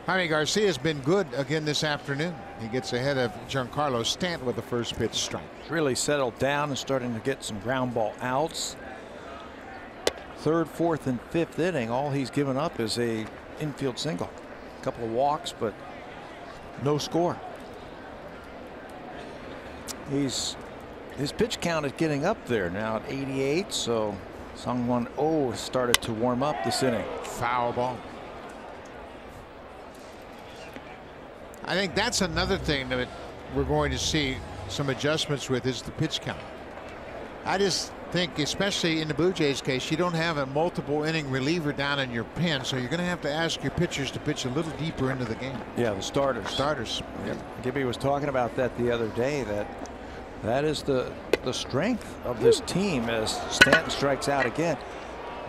Jaime Garcia has been good again this afternoon. He gets ahead of Giancarlo Stanton with the first pitch strike. Really settled down and starting to get some ground ball outs. 3rd, 4th, and 5th inning, all he's given up is a infield single. A couple of walks, but no score. His pitch count is getting up there now at 88, so Sung-Won Oh started to warm up this inning. Foul ball. I think that's another thing that we're going to see some adjustments with is the pitch count. I just think, especially in the Blue Jays case, you don't have a multiple inning reliever down in your pen, so you're going to have to ask your pitchers to pitch a little deeper into the game. Yeah, the starters. Starters. Yep. Gibby was talking about that the other day, that is the strength of this team as Stanton strikes out again.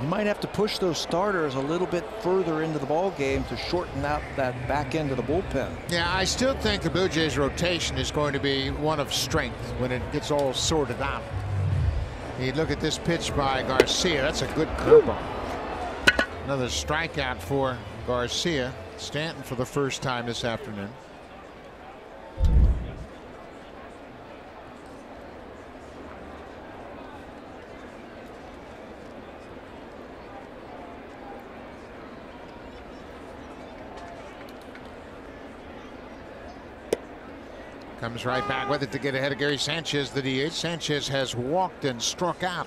You might have to push those starters a little bit further into the ball game to shorten out that back end of the bullpen. Yeah, I still think the Blue Jays rotation is going to be one of strength when it gets all sorted out. You look at this pitch by Garcia. That's a good curveball. Another strikeout for Garcia. Stanton for the first time this afternoon. Comes right back with it to get ahead of Gary Sanchez, the DH. Sanchez has walked and struck out.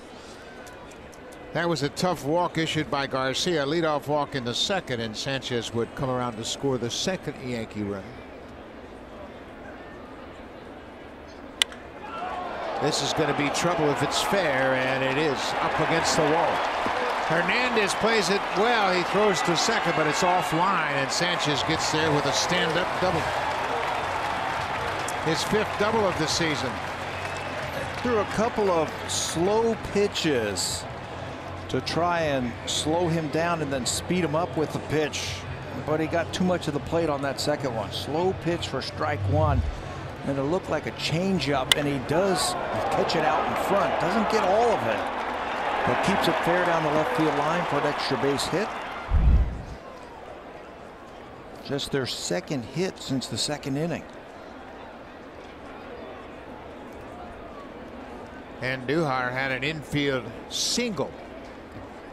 That was a tough walk issued by Garcia. Leadoff walk in the second, and Sanchez would come around to score the second Yankee run. This is going to be trouble if it's fair, and it is up against the wall. Hernandez plays it well. He throws to second, but it's offline, and Sanchez gets there with a stand-up double. His fifth double of the season. Threw a couple of slow pitches to try and slow him down and then speed him up with the pitch, but he got too much of the plate on that second one. Slow pitch for strike one, and it looked like a changeup, and he does catch it out in front. Doesn't get all of it, but keeps it fair down the left field line for an extra base hit. Just their second hit since the second inning. And Duhar had an infield single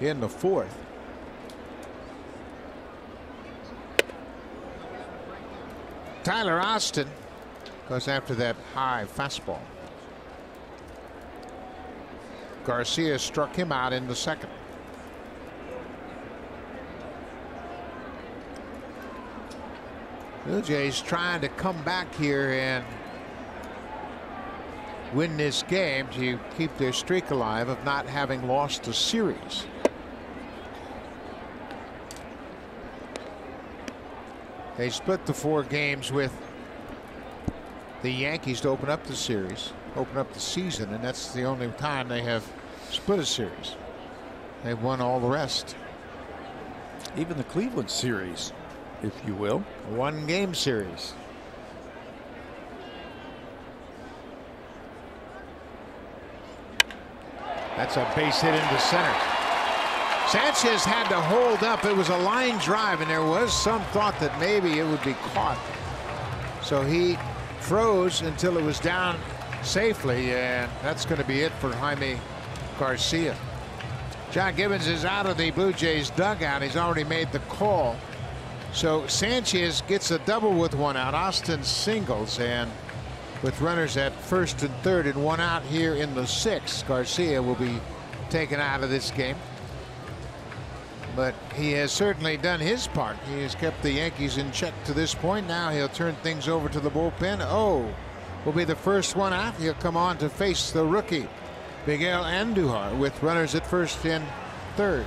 in the fourth. Tyler Austin goes after that high fastball. Garcia struck him out in the second. Blue Jays trying to come back here and win this game to keep their streak alive of not having lost a series. They split the 4 games with the Yankees to open up the series, open up the season, and that's the only time they have split a series. They've won all the rest. Even the Cleveland series, if you will. 1 game series. That's a base hit into center. Sanchez had to hold up. It was a line drive, and there was some thought that maybe it would be caught. So he froze until it was down safely, and that's going to be it for Jaime Garcia. John Gibbons is out of the Blue Jays dugout. He's already made the call. So Sanchez gets a double with 1 out. Austin singles, and with runners at first and third and 1 out here in the 6th, Garcia will be taken out of this game. But he has certainly done his part. He has kept the Yankees in check to this point. Now he'll turn things over to the bullpen. Will be the first one out. He'll come on to face the rookie Miguel Andujar with runners at first and third.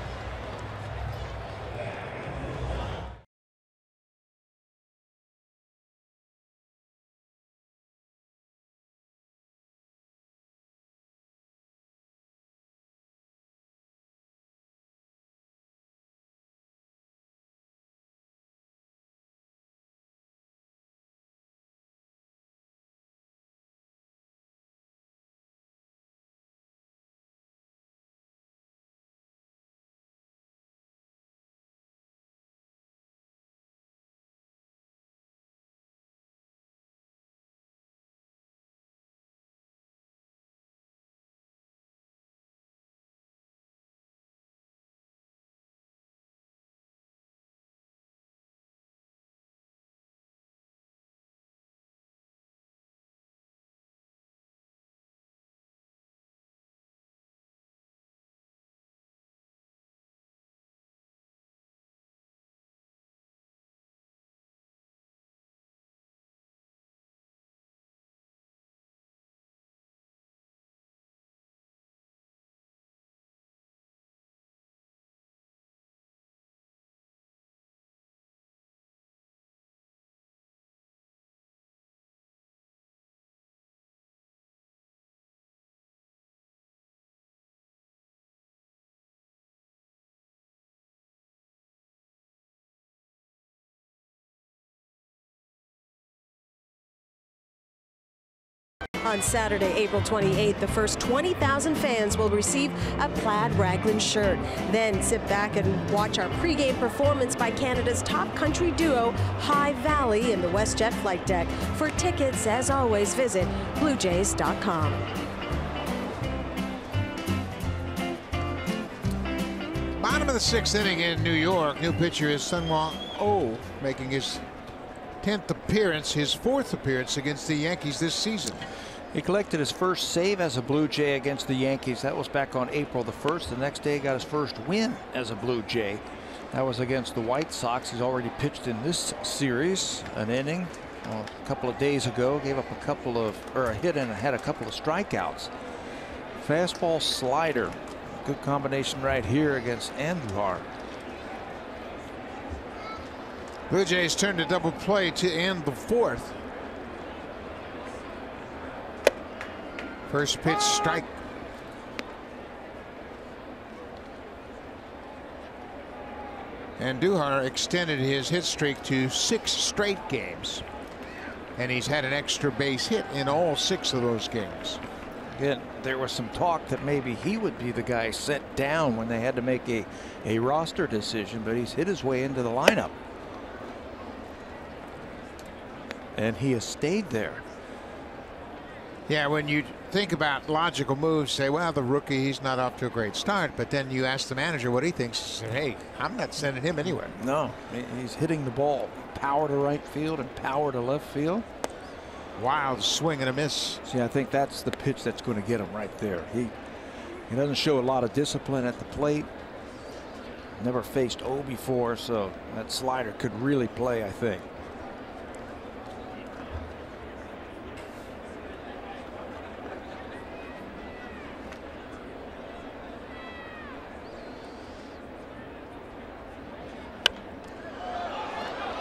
On Saturday, April 28th, the first 20,000 fans will receive a plaid raglan shirt. Then sit back and watch our pregame performance by Canada's top country duo, High Valley, in the WestJet flight deck. For tickets, as always, visit BlueJays.com. Bottom of the 6th inning in New York. New pitcher is Sunwon Oh, making his 10th appearance, his 4th appearance against the Yankees this season. He collected his first save as a Blue Jay against the Yankees. That was back on April the 1st. The next day he got his first win as a Blue Jay. That was against the White Sox. He's already pitched in this series an inning a couple of days ago. Gave up a hit and had a couple of strikeouts. Fastball slider. Good combination right here against Andujar. Blue Jays turn to double play to end the 4th. First pitch strike. Andujar extended his hit streak to 6 straight games. And he's had an extra base hit in all 6 of those games. Again, there was some talk that maybe he would be the guy sent down when they had to make a roster decision, but he's hit his way into the lineup. And he has stayed there. Yeah, when you think about logical moves, say, well, the rookie, he's not off to a great start. But then you ask the manager what he thinks. He said, hey, I'm not sending him anywhere. No, he's hitting the ball power to right field and power to left field. Wild swing and a miss. See, I think that's the pitch that's going to get him right there. He doesn't show a lot of discipline at the plate. Never faced O before, so that slider could really play, I think.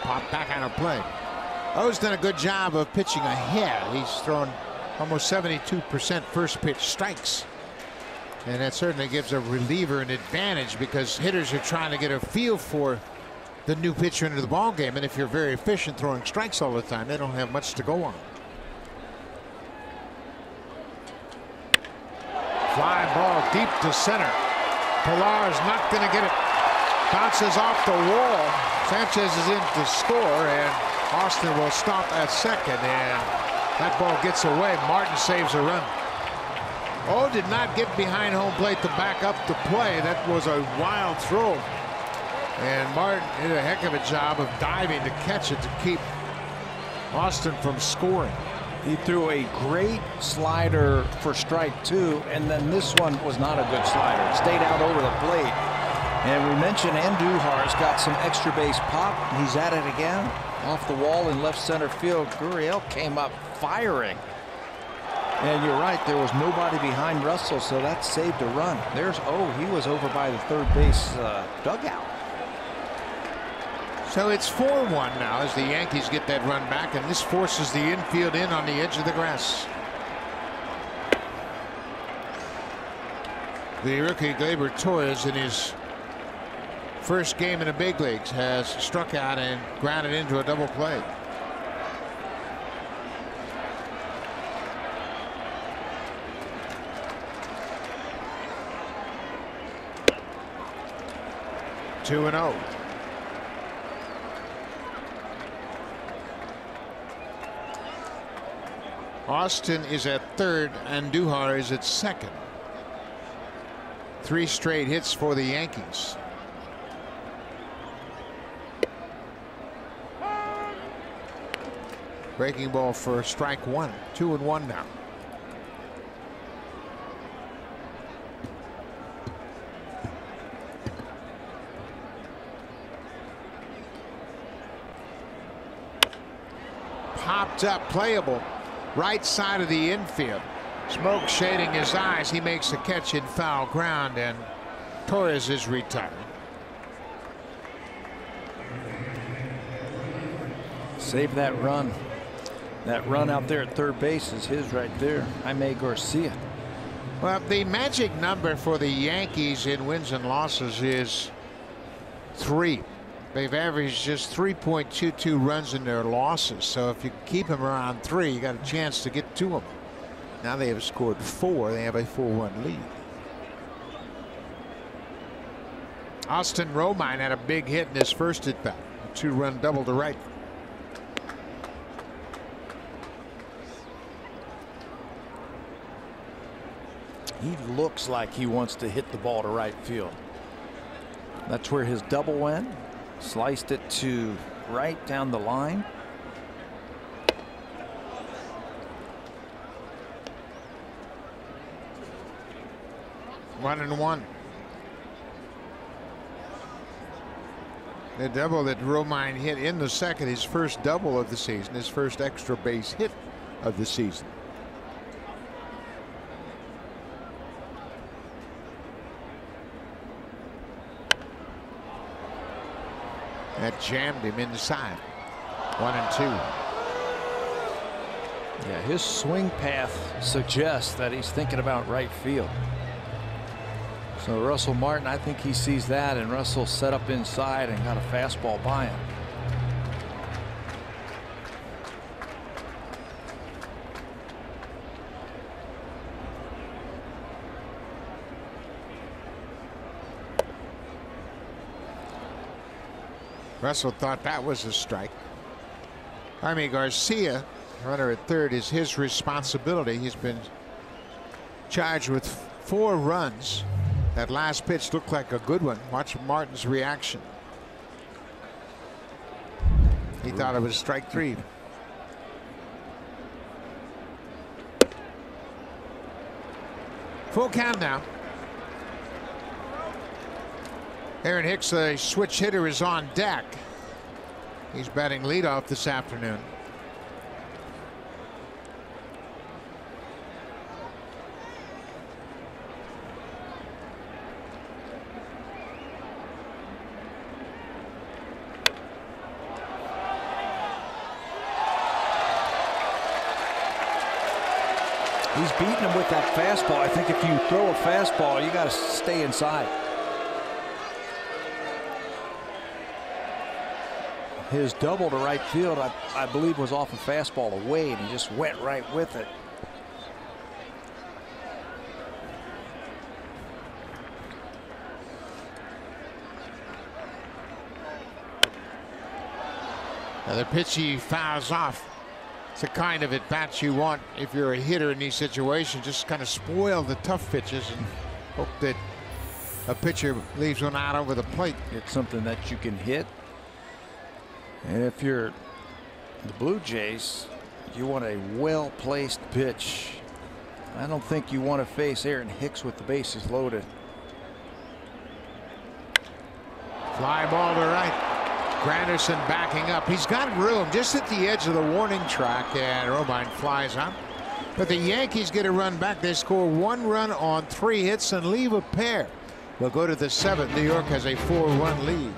Pop back on a play. O's done a good job of pitching ahead. He's thrown almost 72% first pitch strikes. And that certainly gives a reliever an advantage because hitters are trying to get a feel for the new pitcher into the ball game. And if you're very efficient throwing strikes all the time, they don't have much to go on. Fly ball deep to center. Pilar's not going to get it. Bounces off the wall. Sanchez is in to score, and Austin will stop at second, and that ball gets away. Martin saves a run. O did not get behind home plate to back up the play. That was a wild throw, and Martin did a heck of a job of diving to catch it to keep Austin from scoring. He threw a great slider for strike 2, and then this one was not a good slider. It stayed out over the plate. And we mentioned Andujar's got some extra base pop. He's at it again. Off the wall in left center field. Gurriel came up firing. And you're right, there was nobody behind Russell, so that saved a run. There's he was over by the third base dugout. So it's 4-1 now as the Yankees get that run back, and this forces the infield in on the edge of the grass. The rookie Gleyber Torres in his first game in the big leagues has struck out and grounded into a double play. Two and 0. Austin is at third, and Andujar is at second. 3 straight hits for the Yankees. Breaking ball for strike 1. 2-1 now. Popped up, playable. Right side of the infield. Smoke shading his eyes. He makes a catch in foul ground, and Torres is retired. Save that run. That run out there at third base is his right there. Jaime Garcia. Well, the magic number for the Yankees in wins and losses is 3. They've averaged just 3.22 runs in their losses. So if you keep them around 3, you got a chance to get to them. Now they have scored 4. They have a 4-1 lead. Austin Romine had a big hit in his first at bat. A 2-run double to right. He looks like he wants to hit the ball to right field. That's where his double went. Sliced it to right down the line. One and one. The double that Romine hit in the second, his first double of the season, his first extra base hit of the season. That jammed him inside. 1-2. Yeah, his swing path suggests that he's thinking about right field. So Russell Martin, I think he sees that, and Russell set up inside and got a fastball by him. Russell thought that was a strike. Jaime Garcia, runner at third, is his responsibility. He's been charged with 4 runs. That last pitch looked like a good one. Watch Martin's reaction. He thought it was strike 3. Full count now. Aaron Hicks, the switch hitter, is on deck. He's batting leadoff this afternoon. He's beating him with that fastball. I think if you throw a fastball, you got to stay inside. His double to right field, I believe, was off a fastball away, and he just went right with it. Now the pitch he fouls off. It's the kind of at bats you want if you're a hitter in these situations. Just kind of spoil the tough pitches and hope that a pitcher leaves one out over the plate. It's something that you can hit. And if you're the Blue Jays, you want a well-placed pitch. I don't think you want to face Aaron Hicks with the bases loaded. Fly ball to right. Granderson backing up. He's got room just at the edge of the warning track, and Romine flies out. But the Yankees get a run back. They score 1 run on 3 hits and leave a pair. They'll go to the 7th. New York has a 4-1 lead.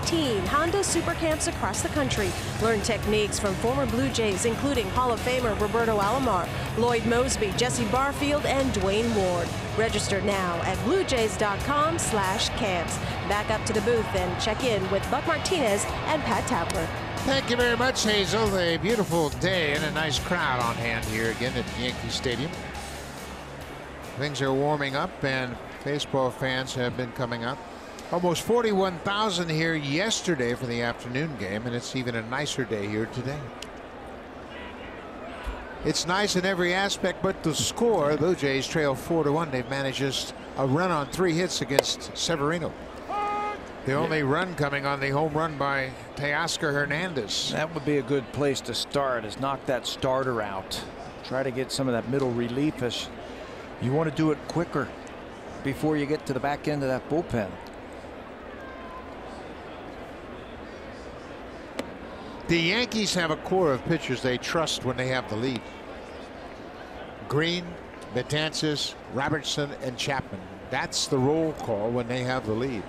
18 Honda Super Camps across the country. Learn techniques from former Blue Jays, including Hall of Famer Roberto Alomar, Lloyd Mosby, Jesse Barfield, and Dwayne Ward. Register now at bluejays.com/camps. Back up to the booth and check in with Buck Martinez and Pat Tabler. Thank you very much, Hazel. A beautiful day and a nice crowd on hand here again at Yankee Stadium. Things are warming up and baseball fans have been coming up. Almost 41,000 here yesterday for the afternoon game, and it's even a nicer day here today. It's nice in every aspect but the score. Blue Jays trail 4-1. They've managed just a run on 3 hits against Severino. The only run coming on the home run by Teoscar Hernandez. That would be a good place to start, is knock that starter out. Try to get some of that middle relief. As you want to do it quicker before you get to the back end of that bullpen. The Yankees have a core of pitchers they trust when they have the lead. Green, Betances, Robertson, and Chapman. That's the roll call when they have the lead.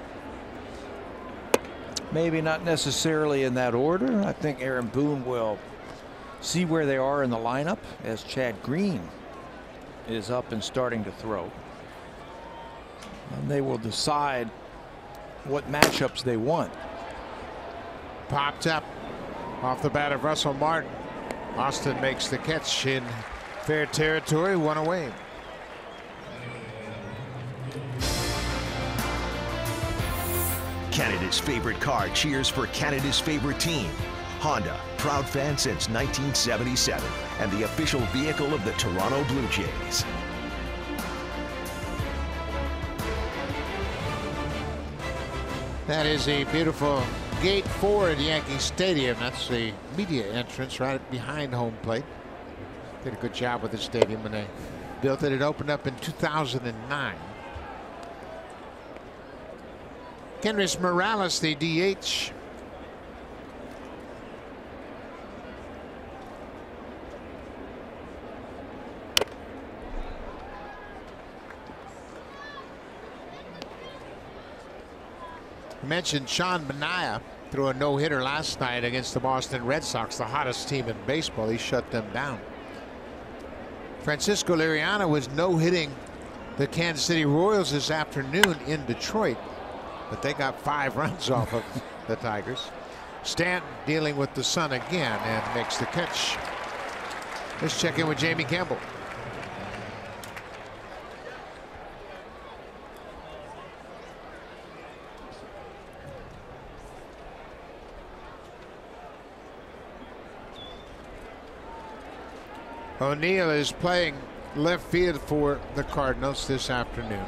Maybe not necessarily in that order. I think Aaron Boone will see where they are in the lineup as Chad Green is up and starting to throw. And they will decide what matchups they want. Popped up off the bat of Russell Martin. Austin makes the catch in fair territory, 1 away. Canada's favorite car cheers for Canada's favorite team. Honda, proud fan since 1977, and the official vehicle of the Toronto Blue Jays. That is a beautiful gate 4 at Yankee Stadium. That's the media entrance right behind home plate. Did a good job with the stadium when they built it. It opened up in 2009. Kendrys Morales, the DH. I mentioned Sean Manaea threw a no-hitter last night against the Boston Red Sox, the hottest team in baseball. He shut them down. Francisco Liriano was no-hitting the Kansas City Royals this afternoon in Detroit, but they got 5 runs off of the Tigers. Stanton dealing with the sun again and makes the catch. Let's check in with Jamie Campbell. O'Neill is playing left field for the Cardinals this afternoon.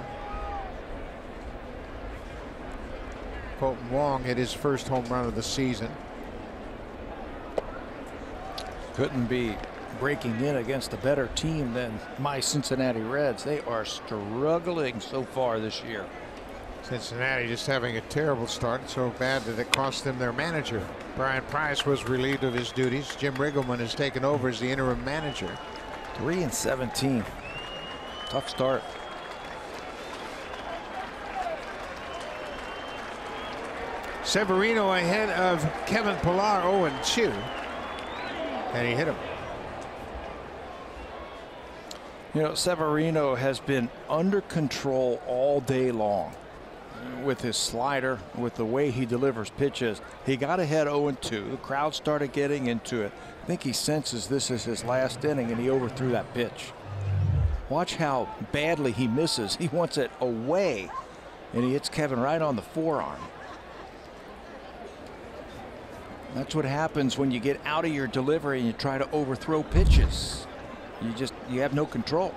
Colton Wong hit his first home run of the season. Couldn't be breaking in against a better team than my Cincinnati Reds. They are struggling so far this year. Cincinnati just having a terrible start, so bad that it cost them their manager. Brian Price was relieved of his duties. Jim Riggleman has taken over as the interim manager. 3-17. Tough start. Severino ahead of Kevin Pillar, 0-2. And he hit him. You know, Severino has been under control all day long with his slider, with the way he delivers pitches. He got ahead 0-2. The crowd started getting into it. I think he senses this is his last inning, and he overthrew that pitch. Watch how badly he misses. He wants it away, and he hits Kevin right on the forearm. That's what happens when you get out of your delivery and you try to overthrow pitches. You have no control.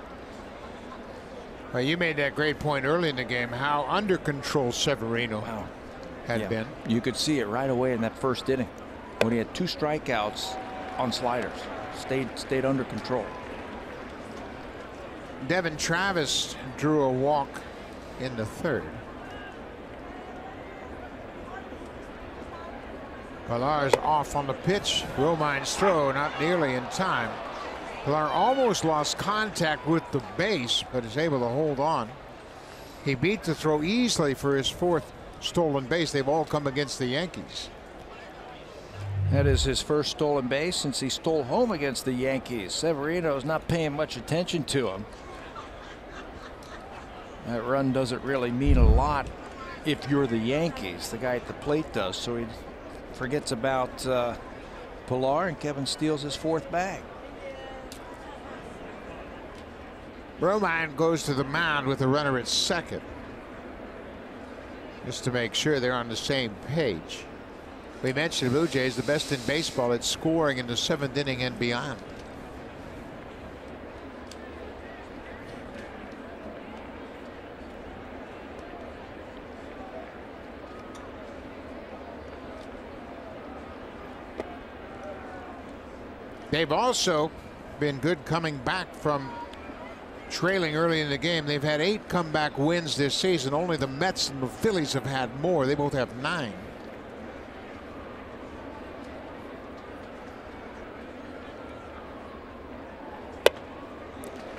Well, you made that great point early in the game, how under control Severino had been. You could see it right away in that first inning when he had 2 strikeouts on sliders. Stayed under control. Devin Travis drew a walk in the 3rd. Pillar's off on the pitch. Romine's throw not nearly in time. Pillar almost lost contact with the base, but is able to hold on. He beat the throw easily for his 4th stolen base. They've all come against the Yankees. That is his first stolen base since he stole home against the Yankees. Severino's not paying much attention to him. That run doesn't really mean a lot if you're the Yankees. The guy at the plate does, so he forgets about Pilar, and Kevin steals his 4th bag. Romine goes to the mound with the runner at second, just to make sure they're on the same page. We mentioned the Blue Jays, the best in baseball at scoring in the 7th inning and beyond. They've also been good coming back from trailing early in the game. They've had 8 comeback wins this season. Only the Mets and the Phillies have had more. They both have 9.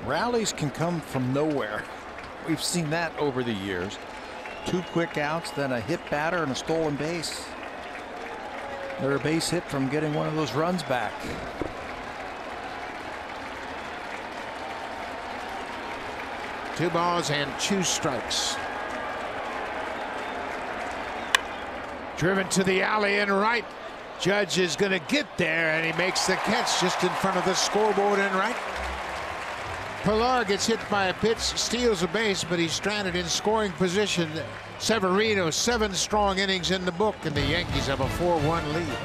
Rallies can come from nowhere. We've seen that over the years. 2 quick outs, then a hit batter and a stolen base. They're a base hit from getting one of those runs back. Two balls and 2 strikes. Driven to the alley and right. Judge is going to get there, and he makes the catch just in front of the scoreboard and right. Pilar gets hit by a pitch, steals a base, but he's stranded in scoring position. Severino, 7 strong innings in the book, and the Yankees have a 4-1 lead.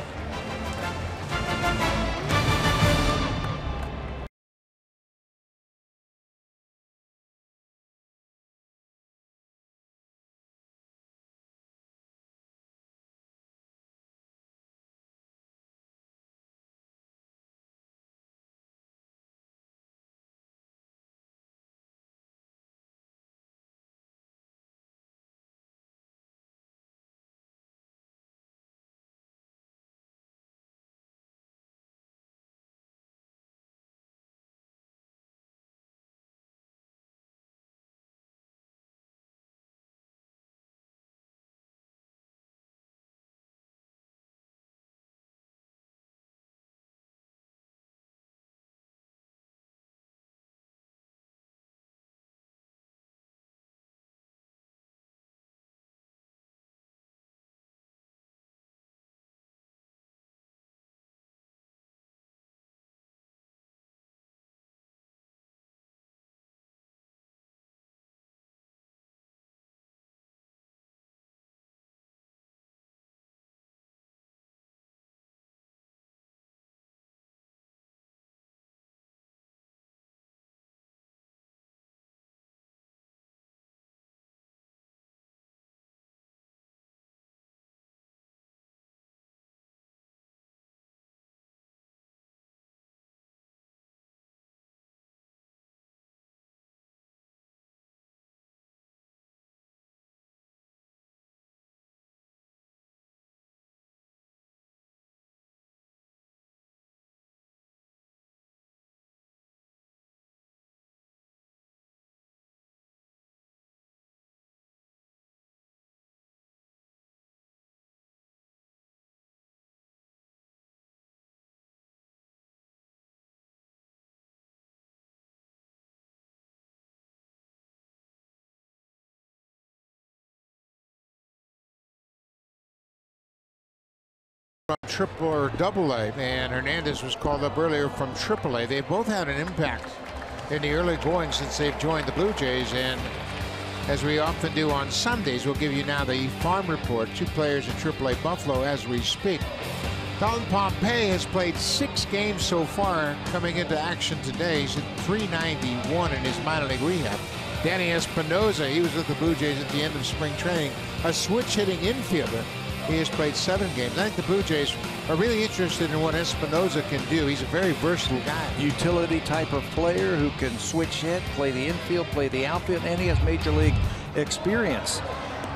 Triple or double A, and Hernandez was called up earlier from AAA. They both had an impact in the early going since they've joined the Blue Jays, and as we often do on Sundays, we'll give you now the farm report. 2 players in AAA Buffalo as we speak. Dalton Pompey has played 6 games so far coming into action today. He's at .391 in his minor league rehab. Danny Espinosa, he was with the Blue Jays at the end of spring training, a switch-hitting infielder. He has played 7 games. I think the Blue Jays are really interested in what Espinosa can do. He's a very versatile guy. Utility type of player who can switch hit, play the infield, play the outfield, and he has major league experience.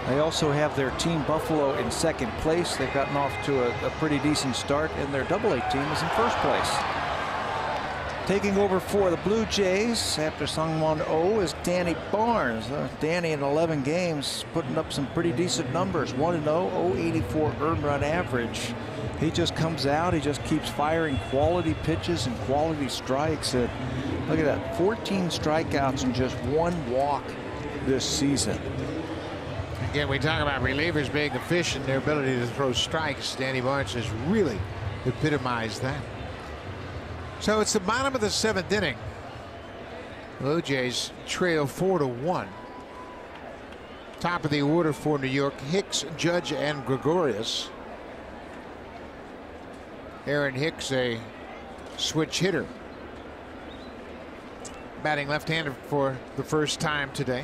They also have their team Buffalo in 2nd place. They've gotten off to a pretty decent start, and their AA team is in 1st place. Taking over for the Blue Jays after Sungwon Oh is Danny Barnes. Danny in 11 games putting up some pretty decent numbers. 1-0, 0.84 earned run average. He just comes out, he just keeps firing quality pitches and quality strikes. And look at that, 14 strikeouts and just 1 walk this season. Again, we talk about relievers being efficient, their ability to throw strikes. Danny Barnes has really epitomized that. So it's the bottom of the 7th inning. Blue Jays trail 4-1. Top of the order for New York, Hicks, Judge, and Gregorius. Aaron Hicks, a switch hitter, batting left-handed for the first time today.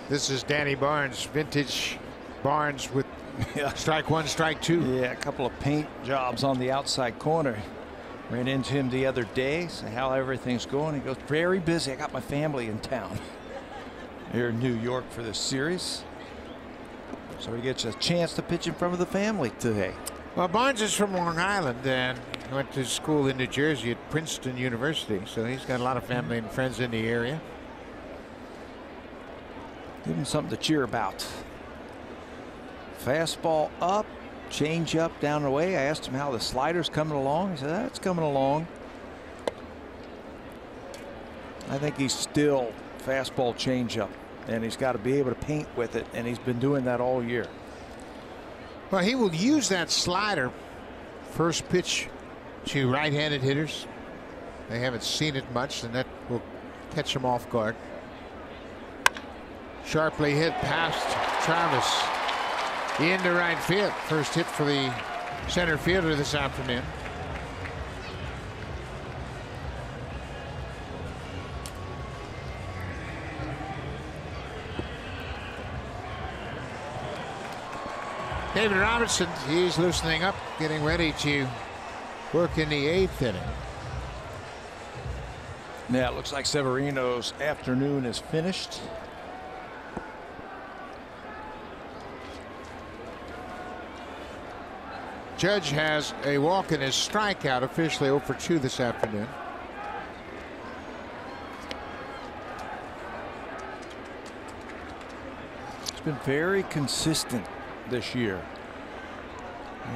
This is Danny Barnes, vintage Barnes with strike 1, strike 2. Yeah, a couple of paint jobs on the outside corner. Ran into him the other day, say how everything's going. He goes, very busy. I got my family in town here in New York for this series. So he gets a chance to pitch in front of the family today. Well, Barnes is from Long Island and went to school in New Jersey at Princeton University. So he's got a lot of family and friends in the area. Give him something to cheer about. Fastball up, change up down the way. I asked him how the slider's coming along. He said, that's coming along. I think he's still fastball change up, and he's got to be able to paint with it, and he's been doing that all year. Well, he will use that slider first pitch to right-handed hitters. They haven't seen it much, and that will catch them off guard. Sharply hit past Travis into right field. First hit for the center fielder this afternoon. David Robertson, he's loosening up, getting ready to work in the 8th inning. Yeah, it looks like Severino's afternoon is finished. Judge has a walk in his strikeout, officially 0 for 2 this afternoon. He's been very consistent this year.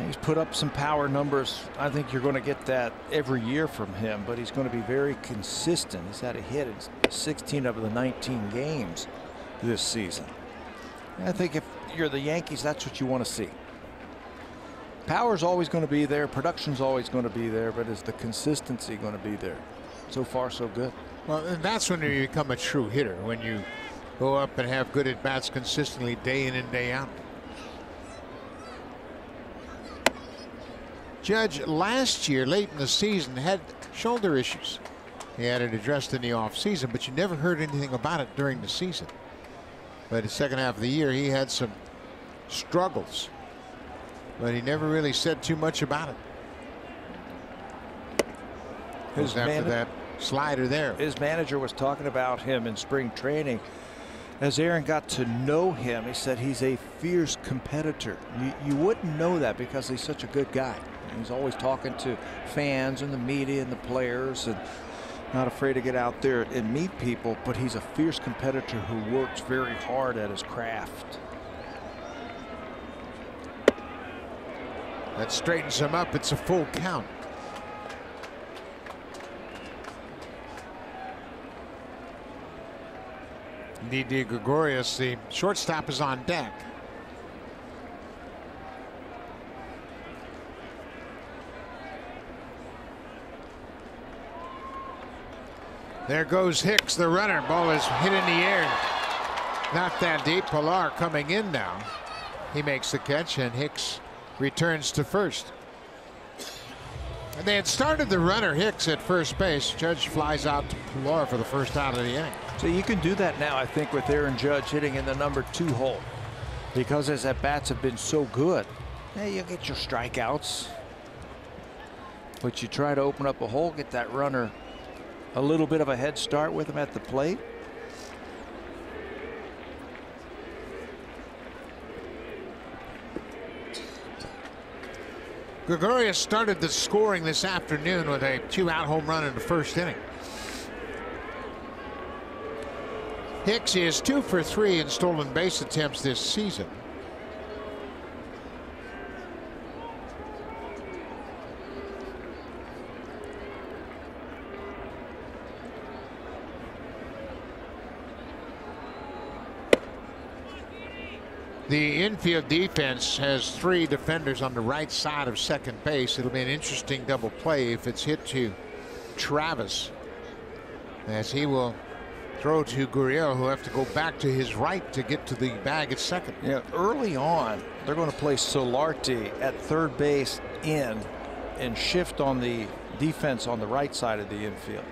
He's put up some power numbers. I think you're going to get that every year from him, but he's going to be very consistent. He's had a hit in 16 of the 19 games this season. I think if you're the Yankees, that's what you want to see. Power's always going to be there, production's always going to be there, but is the consistency going to be there? So far, so good. Well, and that's when you become a true hitter, when you go up and have good at-bats consistently day in and day out. Judge last year, late in the season, had shoulder issues. He had it addressed in the offseason, but you never heard anything about it during the season. But the second half of the year, he had some struggles, but he never really said too much about it. After that slider there. His manager was talking about him in spring training. As Aaron got to know him, he said he's a fierce competitor. You wouldn't know that because he's such a good guy. He's always talking to fans and the media and the players, and not afraid to get out there and meet people, but he's a fierce competitor who works very hard at his craft. That straightens him up. It's a full count. Didi Gregorius, the shortstop, is on deck. There goes Hicks, the runner. Ball is hit in the air. Not that deep. Pilar coming in now. He makes the catch, and Hicks returns to first. And they had started the runner, Hicks, at first base. Judge flies out to Pilar for the first out of the inning. So you can do that now, I think, with Aaron Judge hitting in the number 2 hole, because his at-bats have been so good. Hey, you get your strikeouts. But you try to open up a hole, get that runner a little bit of a head start with him at the plate. Gregorius started the scoring this afternoon with a 2-out home run in the first inning. Hicks is 2 for 3 in stolen base attempts this season. The infield defense has 3 defenders on the right side of second base. It'll be an interesting double play if it's hit to Travis, as he will throw to Gurriel, who will have to go back to his right to get to the bag at second. Yeah, early on, they're going to play Solarte at third base in and shift on the defense on the right side of the infield.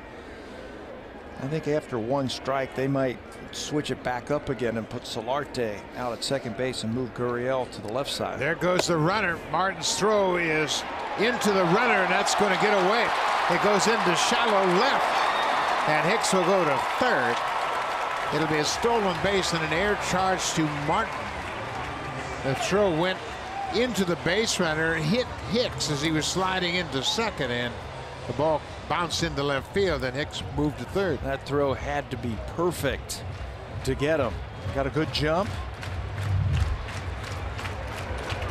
I think after 1 strike, they might switch it back up again and put Solarte out at second base and move Gurriel to the left side. There goes the runner. Martin's throw is into the runner, and that's going to get away. It goes into shallow left, and Hicks will go to third. It'll be a stolen base and an air charge to Martin. The throw went into the base runner, hit Hicks as he was sliding into second, and the ball bounced into left field, and Hicks moved to third. That throw had to be perfect to get him. Got a good jump.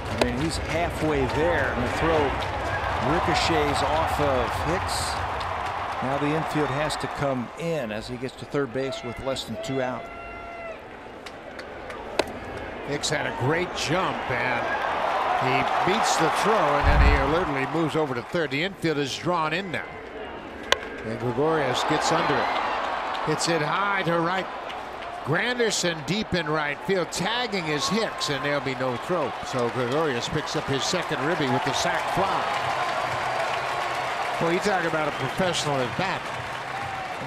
I mean, he's halfway there, and the throw ricochets off of Hicks. Now the infield has to come in as he gets to third base with less than 2 out. Hicks had a great jump, and he beats the throw, and then he alertly moves over to third. The infield is drawn in now, and Gregorius gets under it. Hits it high to right. Granderson deep in right field. Tagging is Hicks, and there'll be no throw. So Gregorius picks up his second ribby with the sac fly. Well, you talk about a professional at bat.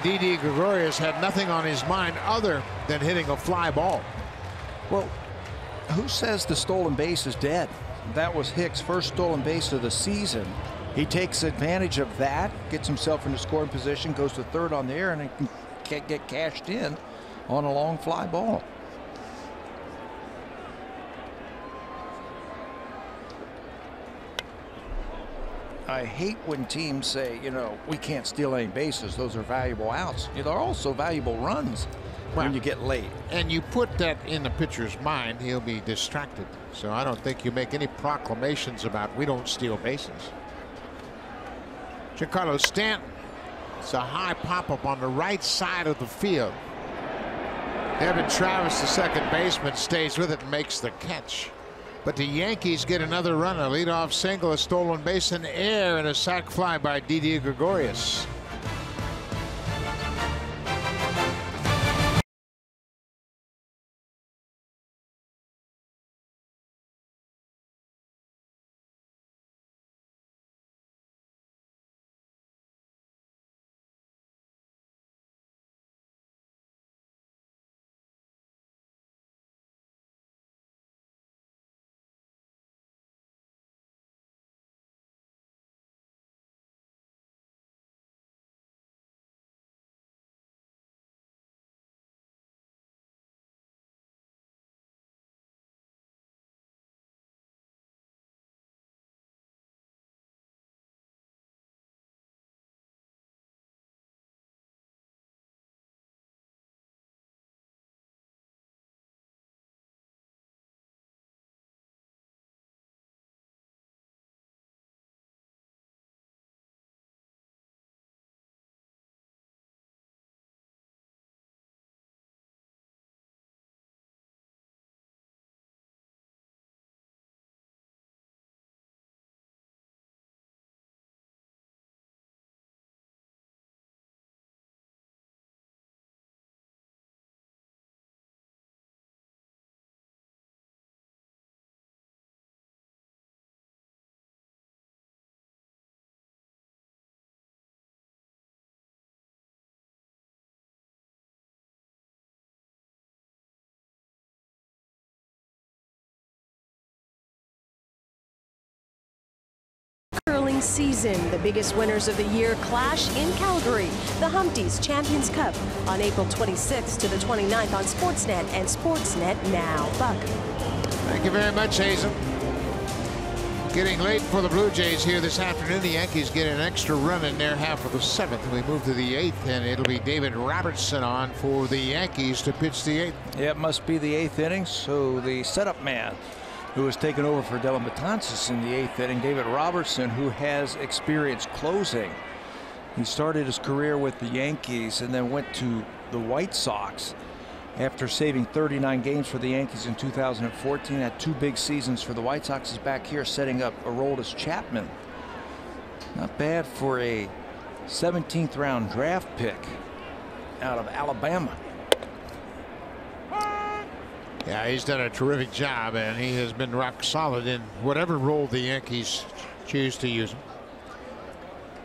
Didi Gregorius had nothing on his mind other than hitting a fly ball. Well, who says the stolen base is dead? That was Hicks' first stolen base of the season. He takes advantage of that, gets himself into scoring position, goes to third on the air, and he can get cashed in on a long fly ball. I hate when teams say, you know, we can't steal any bases. Those are valuable outs. They're also valuable runs when you get late. And you put that in the pitcher's mind, he'll be distracted. So I don't think you make any proclamations about we don't steal bases. Giancarlo Stanton. It's a high pop-up on the right side of the field. Devin Travis, the second baseman, stays with it and makes the catch. But the Yankees get another run, a leadoff single, a stolen base in air, and a sac fly by Didi Gregorius. 2018 season. The biggest winners of the year clash in Calgary. The Humpties Champions Cup on April 26th to the 29th on Sportsnet and Sportsnet Now. Buck. Thank you very much, Hazel. Getting late for the Blue Jays here this afternoon. The Yankees get an extra run in their half of the 7th. We move to the 8th, and it'll be David Robertson on for the Yankees to pitch the 8th. Yeah, it must be the 8th inning. So the setup man who has taken over for Dylan Betances in the 8th inning, David Robertson, who has experience closing. He started his career with the Yankees and then went to the White Sox. After saving 39 games for the Yankees in 2014, had 2 big seasons for the White Sox, is back here setting up Aroldis Chapman. Not bad for a 17th round draft pick out of Alabama. Yeah, he's done a terrific job, and he has been rock solid in whatever role the Yankees choose to use him.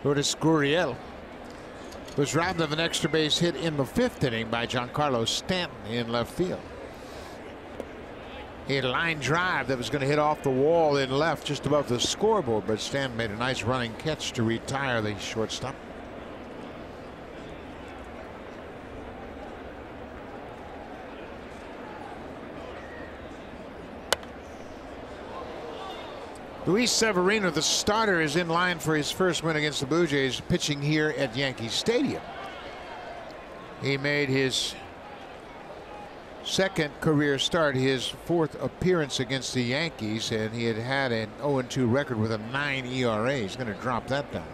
Lourdes Gurriel was robbed of an extra base hit in the 5th inning by Giancarlo Stanton in left field. He had a line drive that was going to hit off the wall in left just above the scoreboard, but Stanton made a nice running catch to retire the shortstop. Luis Severino, the starter, is in line for his first win against the Blue Jays, pitching here at Yankee Stadium. He made his 2nd career start, his 4th appearance against the Yankees, and he had an 0-2 record with a 9 ERA. He's going to drop that down.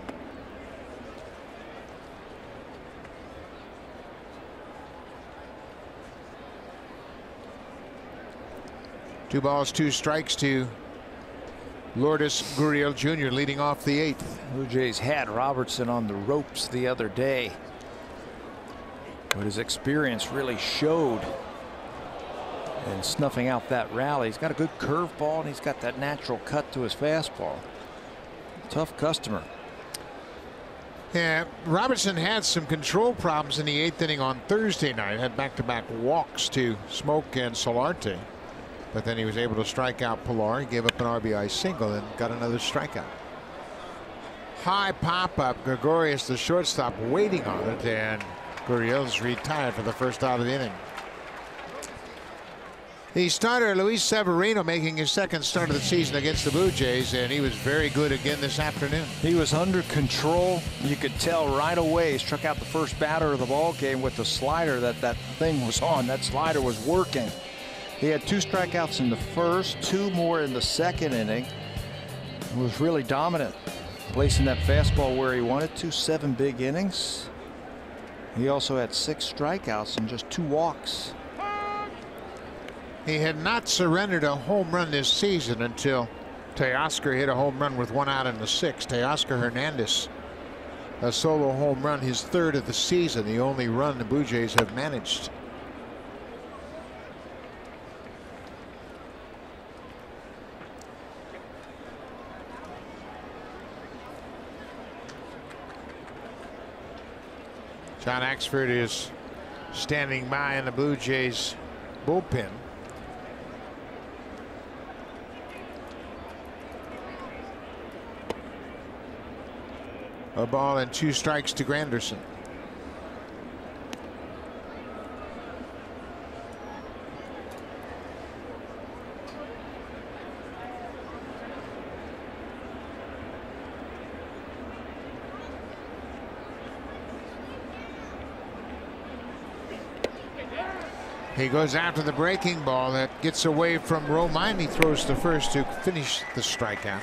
Two balls, 2 strikes to Lourdes Gurriel Jr. leading off the 8th. Blue Jays had Robertson on the ropes the other day, but his experience really showed in snuffing out that rally. He's got a good curveball, and he's got that natural cut to his fastball. Tough customer. Yeah, Robertson had some control problems in the 8th inning on Thursday night. Had back-to-back walks to Smoke and Solarte. But then he was able to strike out Pilar. He gave up an RBI single and got another strikeout. High pop-up. Gregorius, the shortstop, waiting on it, and Gurriel's retired for the first out of the inning. The starter, Luis Severino, making his 2nd start of the season against the Blue Jays, and he was very good again this afternoon. He was under control. You could tell right away. He struck out the first batter of the ball game with the slider that thing was on. That slider was working. He had 2 strikeouts in the 1st, 2 more in the 2nd inning. He was really dominant, placing that fastball where he wanted to. 7 big innings. He also had 6 strikeouts and just 2 walks. He had not surrendered a home run this season until Teoscar hit a home run with 1 out in the 6th. Teoscar Hernandez, a solo home run, his 3rd of the season, the only run the Blue Jays have managed. John Axford is standing by in the Blue Jays bullpen. A ball and 2 strikes to Granderson. He goes after the breaking ball that gets away from Romine. He throws to first to finish the strikeout.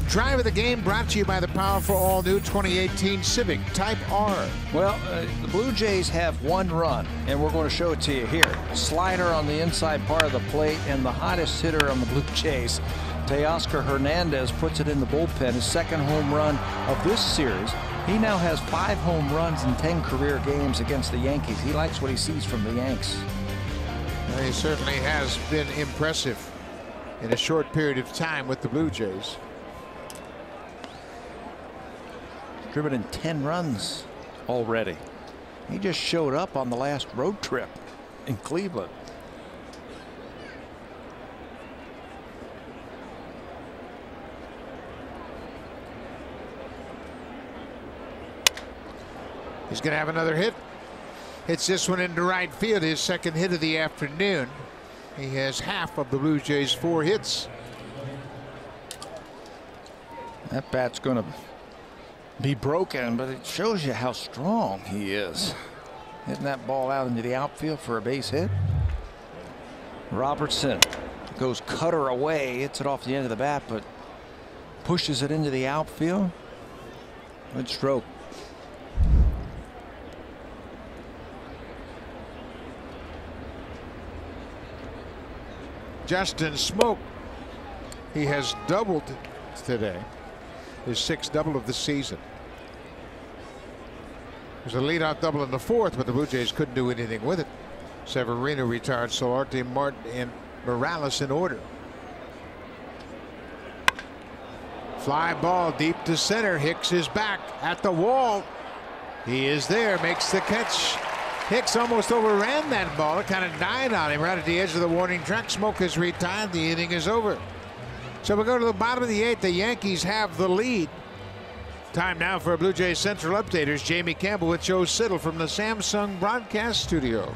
Drive of the game brought to you by the powerful all-new 2018 Civic Type R. Well, the Blue Jays have 1 run, and we're going to show it to you here. Slider on the inside part of the plate, and the hottest hitter on the Blue Jays, Teoscar Hernandez, puts it in the bullpen. His 2nd home run of this series. He now has 5 home runs in 10 career games against the Yankees. He likes what he sees from the Yanks. Well, he certainly has been impressive in a short period of time with the Blue Jays. Driven in 10 runs already. He just showed up on the last road trip in Cleveland. He's going to have another hit. Hits this one into right field, his second hit of the afternoon. He has half of the Blue Jays' 4 hits. That bat's going to be broken, but it shows you how strong he is. Hitting that ball out into the outfield for a base hit. Robertson goes cutter away, hits it off the end of the bat, but pushes it into the outfield. Good stroke. Justin Smoke, he has doubled today. His 6th double of the season. There's a leadoff double in the 4th, but the Blue Jays couldn't do anything with it. Severino retired, Solarte, Martin, and Morales in order. Fly ball deep to center. Hicks is back at the wall. He is there, makes the catch. Hicks almost overran that ball. It kind of died on him right at the edge of the warning track. Smoke is retired. The inning is over. So we go to the bottom of the 8th. The Yankees have the lead. Time now for a Blue Jays Central Updaters. Jamie Campbell with Joe Siddle from the Samsung broadcast studio.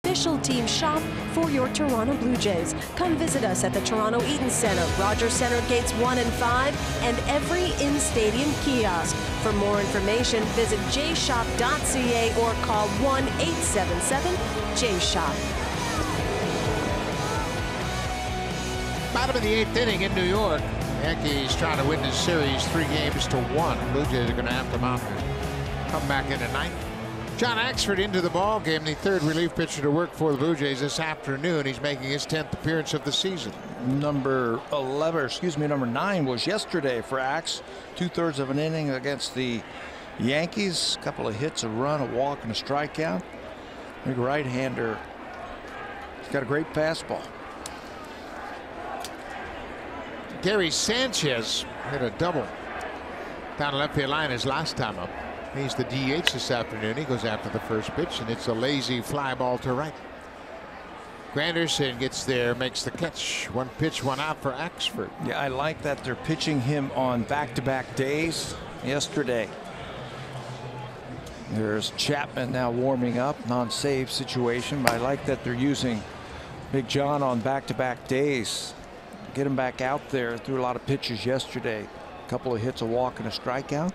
Official team shop for your Toronto Blue Jays. Come visit us at the Toronto Eaton Centre, Rogers Centre Gates 1 and 5, and every in-stadium kiosk. For more information, visit jshop.ca or call 1-877-JSHOP. Bottom of the 8th inning in New York. Yankees trying to win this series 3-1. Blue Jays are going to have to mount come back in the 9th. John Axford into the ball game, the 3rd relief pitcher to work for the Blue Jays this afternoon. He's making his 10th appearance of the season. Number 9 was yesterday for Axe. 2/3 of an inning against the Yankees. A couple of hits, a run, a walk, and a strikeout. Big right-hander. He's got a great fastball. Gary Sanchez hit a double down the left field line his last time up. He's the DH this afternoon. He goes after the first pitch, and it's a lazy fly ball to right. Granderson gets there, makes the catch. 1 pitch, 1 out for Axford. Yeah, I like that they're pitching him on back-to-back days. Yesterday, there's Chapman now warming up, non-save situation, but I like that they're using Big John on back-to-back days. Get him back out there. Threw a lot of pitches yesterday. A couple of hits, a walk, and a strikeout.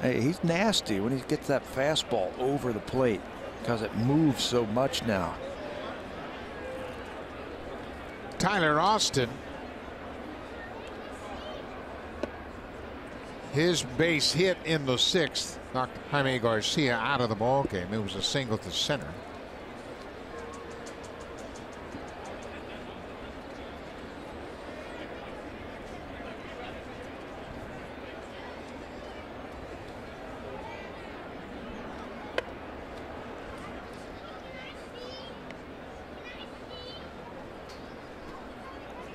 Hey, he's nasty when he gets that fastball over the plate because it moves so much now. Tyler Austin, his base hit in the 6th knocked Jaime Garcia out of the ball game. It was a single to center.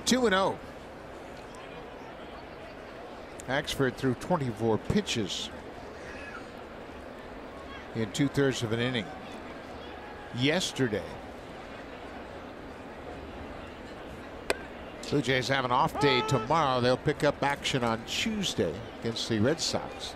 2-0. Axford threw 24 pitches in 2/3 of an inning yesterday. Blue Jays have an off day tomorrow. They'll pick up action on Tuesday against the Red Sox.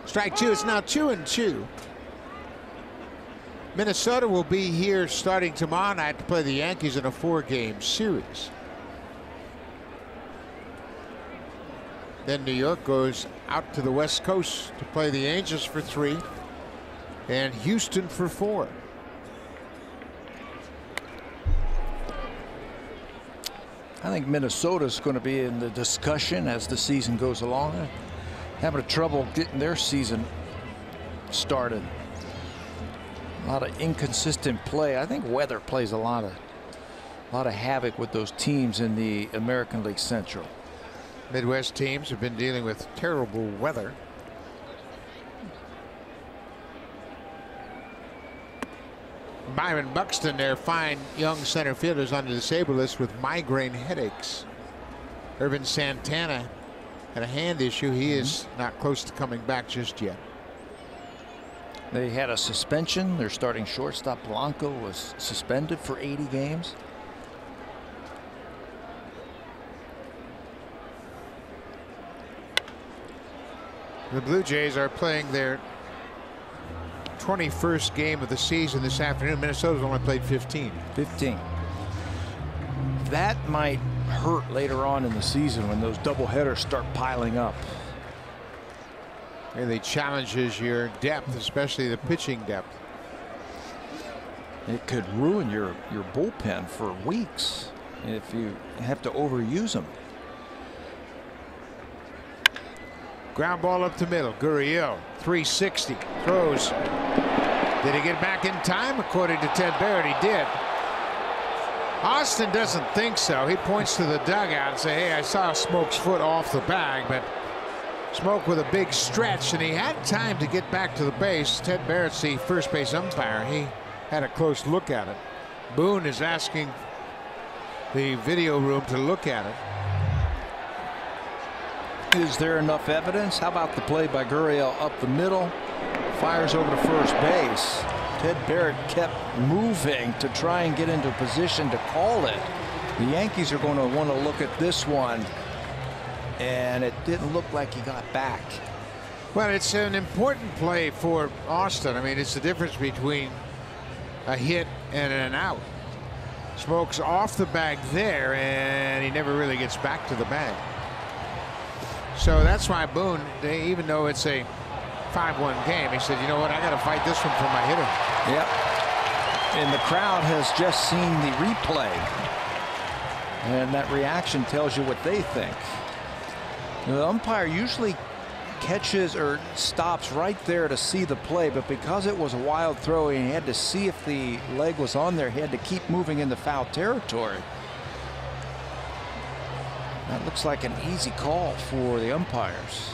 Strike two. It's now 2-2. Minnesota will be here starting tomorrow night to play the Yankees in a 4-game series. Then New York goes out to the West Coast to play the Angels for 3 and Houston for 4. I think Minnesota's going to be in the discussion as the season goes along. Having trouble getting their season started. A lot of inconsistent play. I think weather plays a lot of havoc with those teams in the American League Central. Midwest teams have been dealing with terrible weather. Byron Buxton, their fine young center fielders on the disabled list with migraine headaches. Irvin Santana had a hand issue. He is not close to coming back just yet. They had a suspension. Their starting shortstop Blanco was suspended for 80 games. The Blue Jays are playing their 21st game of the season this afternoon. Minnesota's only played 15. That might hurt later on in the season when those doubleheaders start piling up. Really challenges your depth, especially the pitching depth. It could ruin your bullpen for weeks if you have to overuse them. Ground ball up the middle. Gurriel, 360, throws. Did he get back in time? According to Ted Barrett, he did. Austin doesn't think so. He points to the dugout and says, hey, I saw Smoke's foot off the bag, but Smoke with a big stretch, and he had time to get back to the base. Ted Barrett's the first base umpire. He had a close look at it. Boone is asking the video room to look at it. Is there enough evidence? How about the play by Gurriel up the middle? Fires over to first base. Ted Barrett kept moving to try and get into position to call it. The Yankees are going to want to look at this one, and it didn't look like he got back. Well, it's an important play for Austin. I mean, it's the difference between a hit and an out. Smoke's off the bag there, and he never really gets back to the bag. So that's why Boone, even though it's a 5-1 game, he said, you know what, I got to fight this one for my hitter. Yep. And the crowd has just seen the replay, and that reaction tells you what they think. The umpire usually catches or stops right there to see the play, but because it was a wild throw and he had to see if the leg was on there, he had to keep moving in the foul territory. That looks like an easy call for the umpires.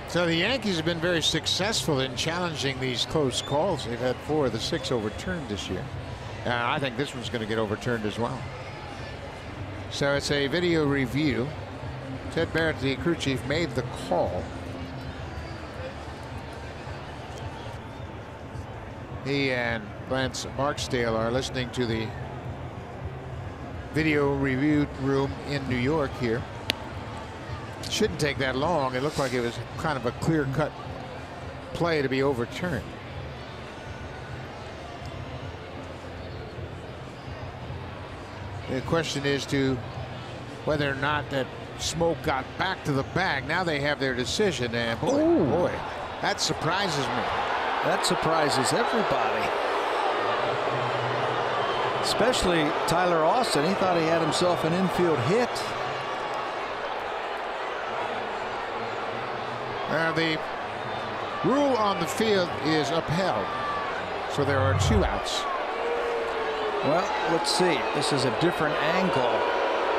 So the Yankees have been very successful in challenging these close calls. They've had 4 of the 6 overturned this year. I think this one's going to get overturned as well. So it's a video review. Ted Barrett, the crew chief, made the call. He and Lance Barksdale are listening to the video review room in New York here. Shouldn't take that long. It looked like it was kind of a clear-cut play to be overturned. The question is to whether or not that Smoke got back to the bag. Now they have their decision, and boy, that surprises me. That surprises everybody. Especially Tyler Austin. He thought he had himself an infield hit. The rule on the field is upheld, so there are 2 outs. Well, let's see. This is a different angle.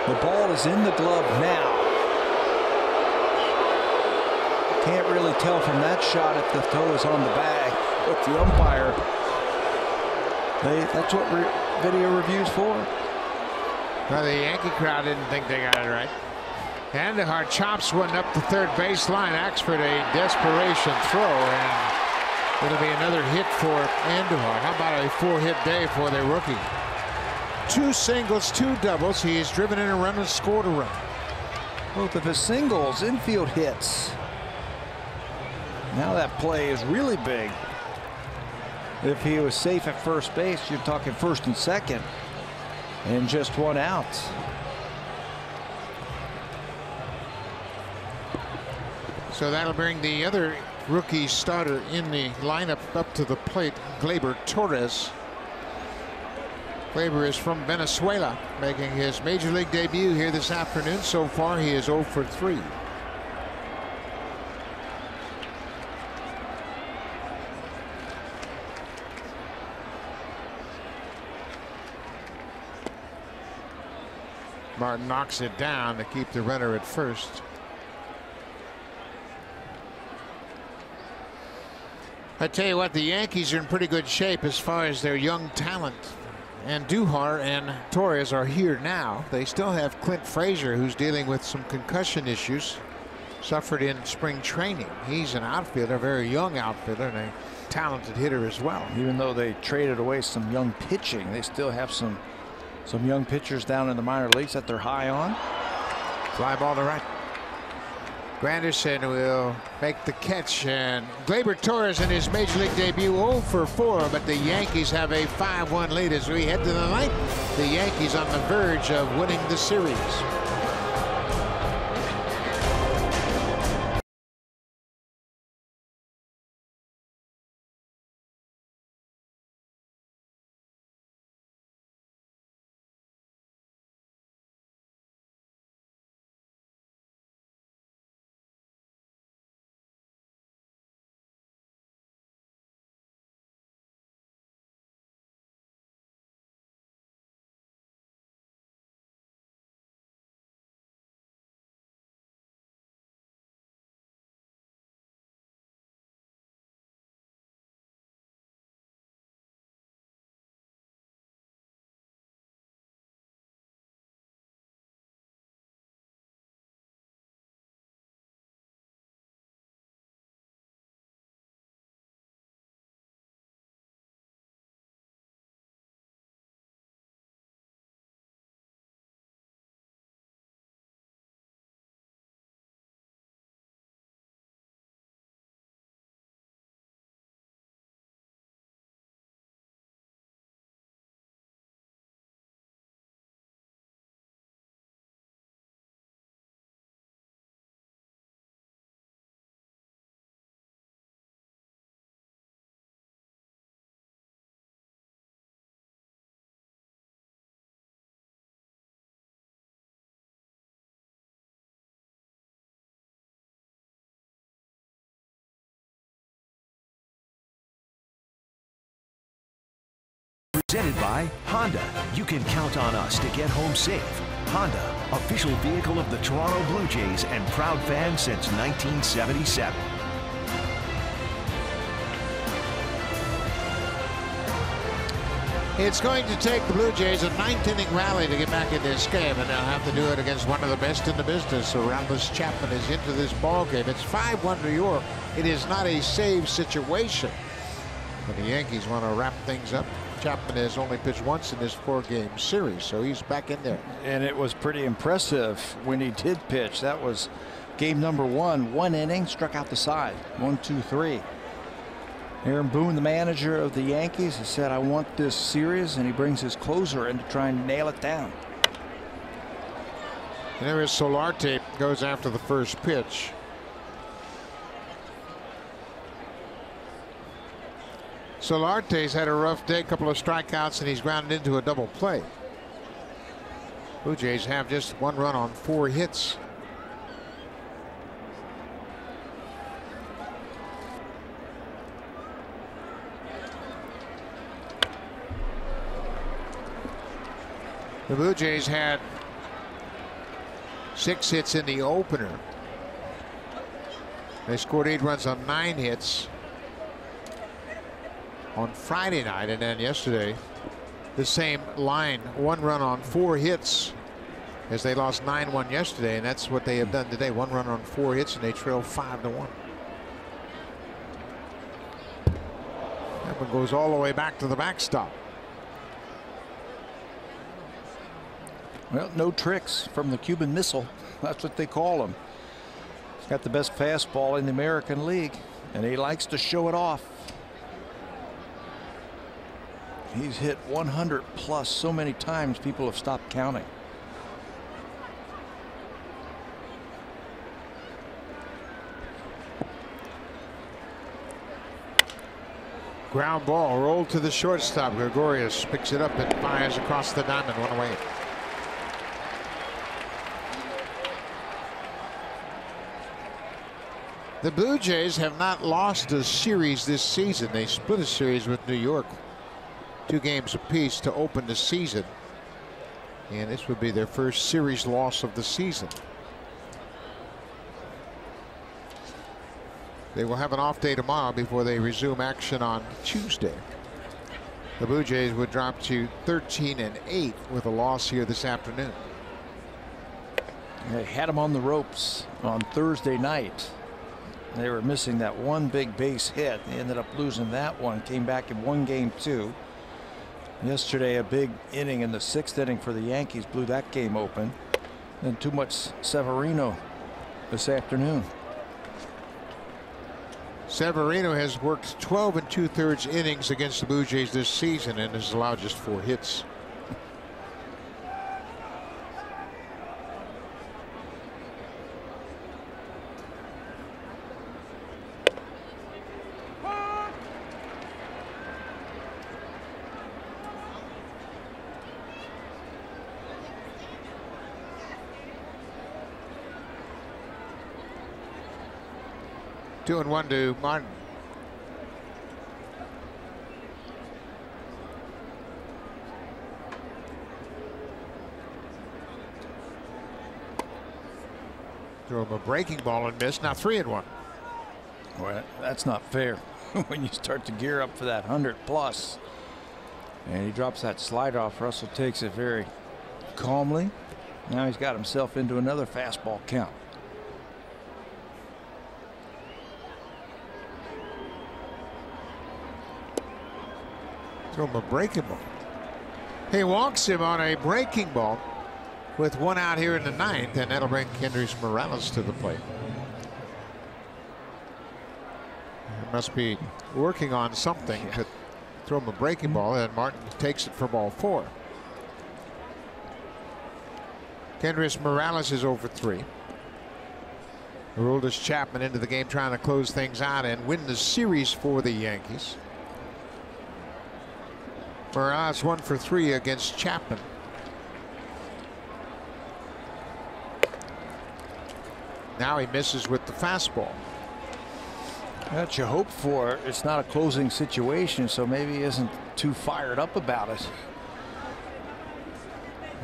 The ball is in the glove now. Can't really tell from that shot if the toe is on the bag, but the umpire, that's what video review's for. Well, the Yankee crowd didn't think they got it right. Andujar chops one up the third baseline. Axford a desperation throw, and it'll be another hit for Andujar. How about a 4-hit day for the rookie? 2 singles, 2 doubles. He has driven in a run and scored a run. Both of his singles, infield hits. Now that play is really big. If he was safe at first base, you're talking first and second, and just 1 out. So that'll bring the other rookie starter in the lineup up to the plate, Gleyber Torres. Gleyber is from Venezuela, making his major league debut here this afternoon. So far, he is 0 for 3. Martin knocks it down to keep the runner at first. I tell you what, the Yankees are in pretty good shape as far as their young talent. Andujar and Torres are here now. They still have Clint Frazier, who's dealing with some concussion issues, suffered in spring training. He's an outfielder, a very young outfielder, and a talented hitter as well. Even though they traded away some young pitching, they still have some young pitchers down in the minor leagues that they're high on. Fly ball to right. Granderson will make the catch, and Gleyber Torres in his major league debut 0 for 4, but the Yankees have a 5-1 lead as we head to the ninth. The Yankees on the verge of winning the series. Presented by Honda. You can count on us to get home safe. Honda, official vehicle of the Toronto Blue Jays and proud fan since 1977. It's going to take the Blue Jays a 9th-inning rally to get back in this game, and they'll have to do it against one of the best in the business. So Rambus Chapman is into this ball game. It's 5-1 New York. It is not a save situation, but the Yankees want to wrap things up. Chapman has only pitched once in this 4-game series, so he's back in there. And it was pretty impressive when he did pitch. That was game number 1. 1 inning, struck out the side. 1, 2, 3. Aaron Boone, the manager of the Yankees, has said, I want this series, and he brings his closer in to try and nail it down. And there is Solarte, goes after the first pitch. Solarte's had a rough day, couple of strikeouts, and he's grounded into a double play. Blue Jays have just 1 run on 4 hits. The Blue Jays had 6 hits in the opener. They scored 8 runs on 9 hits on Friday night, and then yesterday the same line, 1 run on 4 hits, as they lost 9-1 yesterday, and that's what they have done today. 1 run on 4 hits, and they trail 5-1. That one goes all the way back to the backstop. Well, no tricks from the Cuban Missile. That's what they call him. He's got the best fastball in the American League, and he likes to show it off. He's hit 100 plus so many times people have stopped counting. Ground ball rolled to the shortstop. Gregorius picks it up and fires across the diamond, 1 away. The Blue Jays have not lost a series this season. They split a series with New York, 2 games apiece to open the season, and this would be their first series loss of the season. They will have an off day tomorrow before they resume action on Tuesday. The Blue Jays would drop to 13-8 with a loss here this afternoon. They had him on the ropes on Thursday night. They were missing that one big base hit. They ended up losing that one. Came back and won game 2. Yesterday, a big inning in the 6th inning for the Yankees blew that game open. Then too much Severino this afternoon. Severino has worked 12 2/3 innings against the Blue Jays this season and has allowed just 4 hits. Two and 1 to Martin. Throw him a breaking ball and miss. Now 3-1. Well, that's not fair when you start to gear up for that 100 plus. And he drops that slider off. Russell takes it very calmly. Now he's got himself into another fastball count. Throw him a breaking ball. He walks him on a breaking ball with 1 out here in the 9th, and that'll bring Kendrys Morales to the plate. He must be working on something to throw him a breaking ball, and Martin takes it for ball 4. Kendrys Morales is over 3. Aroldis Chapman into the game trying to close things out and win the series for the Yankees. Morales 1 for 3 against Chapman. Now he misses with the fastball. That's what you hope for. It's not a closing situation, so maybe he isn't too fired up about it.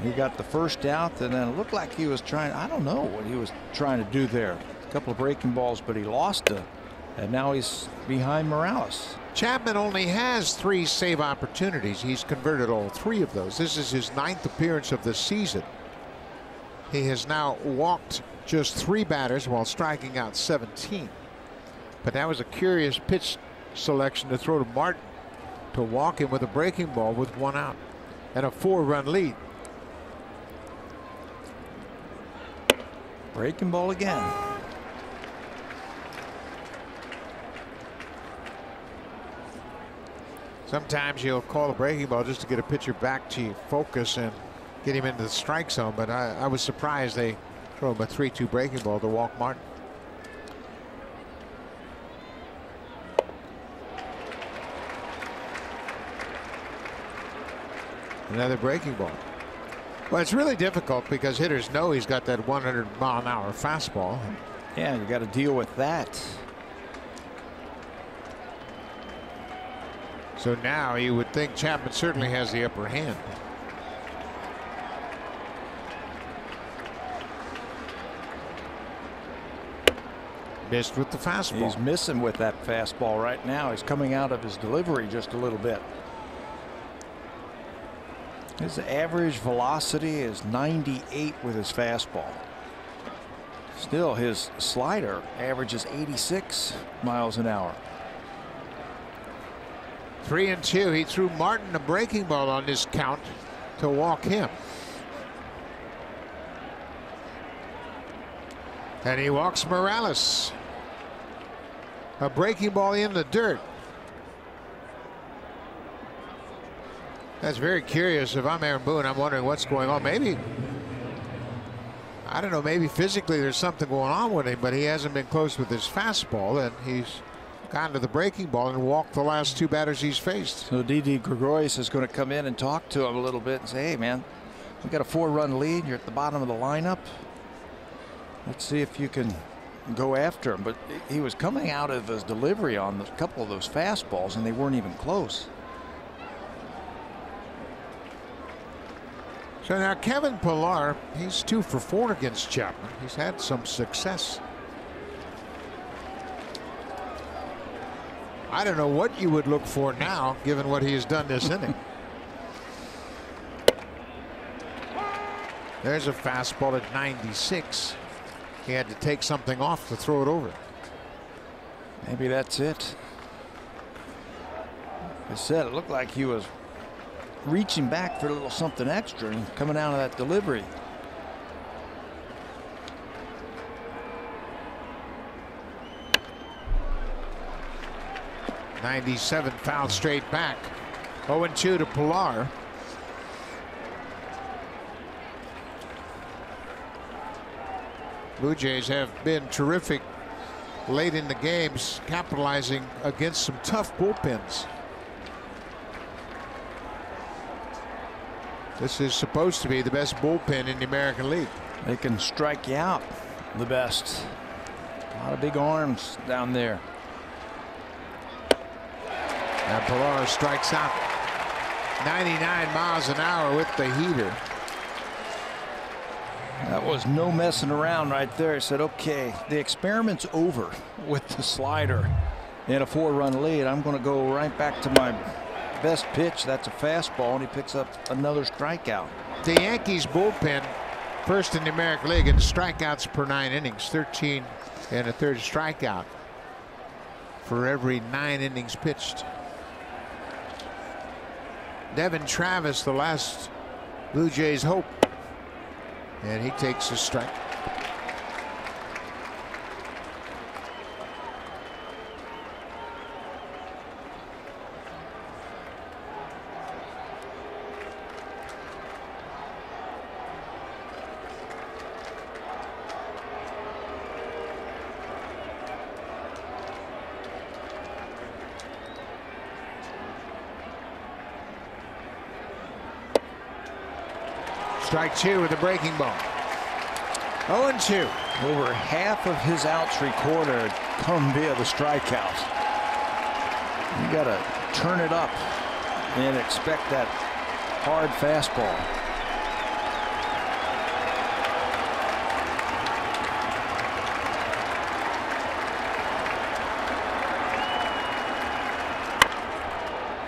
He got the first out, and then it looked like he was trying, I don't know what he was trying to do there. A couple of breaking balls, but he lost it, and now he's behind Morales. Chapman only has 3 save opportunities. He's converted all 3 of those. This is his 9th appearance of the season. He has now walked just 3 batters while striking out 17. But that was a curious pitch selection to throw to Martin, to walk him with a breaking ball with 1 out and a 4-run lead. Breaking ball again. Sometimes you'll call a breaking ball just to get a pitcher back to focus and get him into the strike zone, but I was surprised they throw him a 3-2 breaking ball to walk Martin. Another breaking ball. Well, it's really difficult because hitters know he's got that 100-mile-an-hour fastball. Yeah, you got to deal with that. So now you would think Chapman certainly has the upper hand. Missed with the fastball. He's missing with that fastball right now. He's coming out of his delivery just a little bit. His average velocity is 98 with his fastball. Still, his slider averages 86 miles an hour. 3-2. He threw Martin a breaking ball on this count to walk him. And he walks Morales. A breaking ball in the dirt. That's very curious. If I'm Aaron Boone, I'm wondering what's going on. Maybe, I don't know, maybe physically there's something going on with him, but he hasn't been close with his fastball, and he's gotten to the breaking ball and walked the last two batters he's faced. So Didi Gregorius is going to come in and talk to him a little bit and say, hey, man, we got a 4-run lead. You're at the bottom of the lineup. Let's see if you can go after him. But he was coming out of his delivery on a couple of those fastballs, and they weren't even close. So now Kevin Pillar, he's 2 for 4 against Chapman. He's had some success. I don't know what you would look for now, given what he has done this inning. There's a fastball at 96. He had to take something off to throw it over. Maybe that's it. I said it looked like he was reaching back for a little something extra and coming out of that delivery. '97 foul straight back. 0-2 to Pillar. Blue Jays have been terrific late in the games, capitalizing against some tough bullpens. This is supposed to be the best bullpen in the American League. They can strike you out the best. A lot of big arms down there. And Pillar strikes out 99 miles an hour with the heater. That was no messing around right there. He said, okay, the experiment's over with the slider in a 4-run lead. I'm going to go right back to my best pitch. That's a fastball, and he picks up another strikeout. The Yankees bullpen first in the American League in strikeouts per 9 innings, 13 and a third strikeout for every 9 innings pitched. Devin Travis, the last Blue Jays hope, and he takes a strike. Strike 2 with a breaking ball. 0-2. Over half of his outs recorded come via the strikeout. You got to turn it up and expect that hard fastball.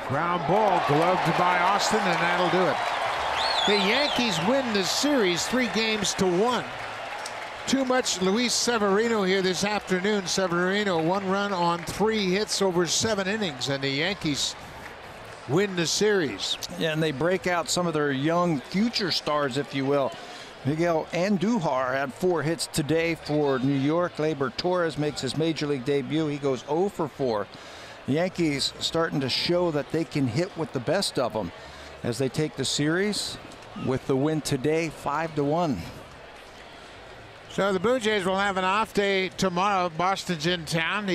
Ground ball gloved by Austin, and that'll do it. The Yankees win the series 3-1. Too much Luis Severino here this afternoon. Severino 1 run on 3 hits over 7 innings, and the Yankees win the series. Yeah, and they break out some of their young future stars, if you will. Miguel Andujar had 4 hits today for New York. Gleyber Torres makes his major league debut. He goes 0 for 4. The Yankees starting to show that they can hit with the best of them as they take the series with the win today, 5-1. So the Blue Jays will have an off day tomorrow. Boston's in town.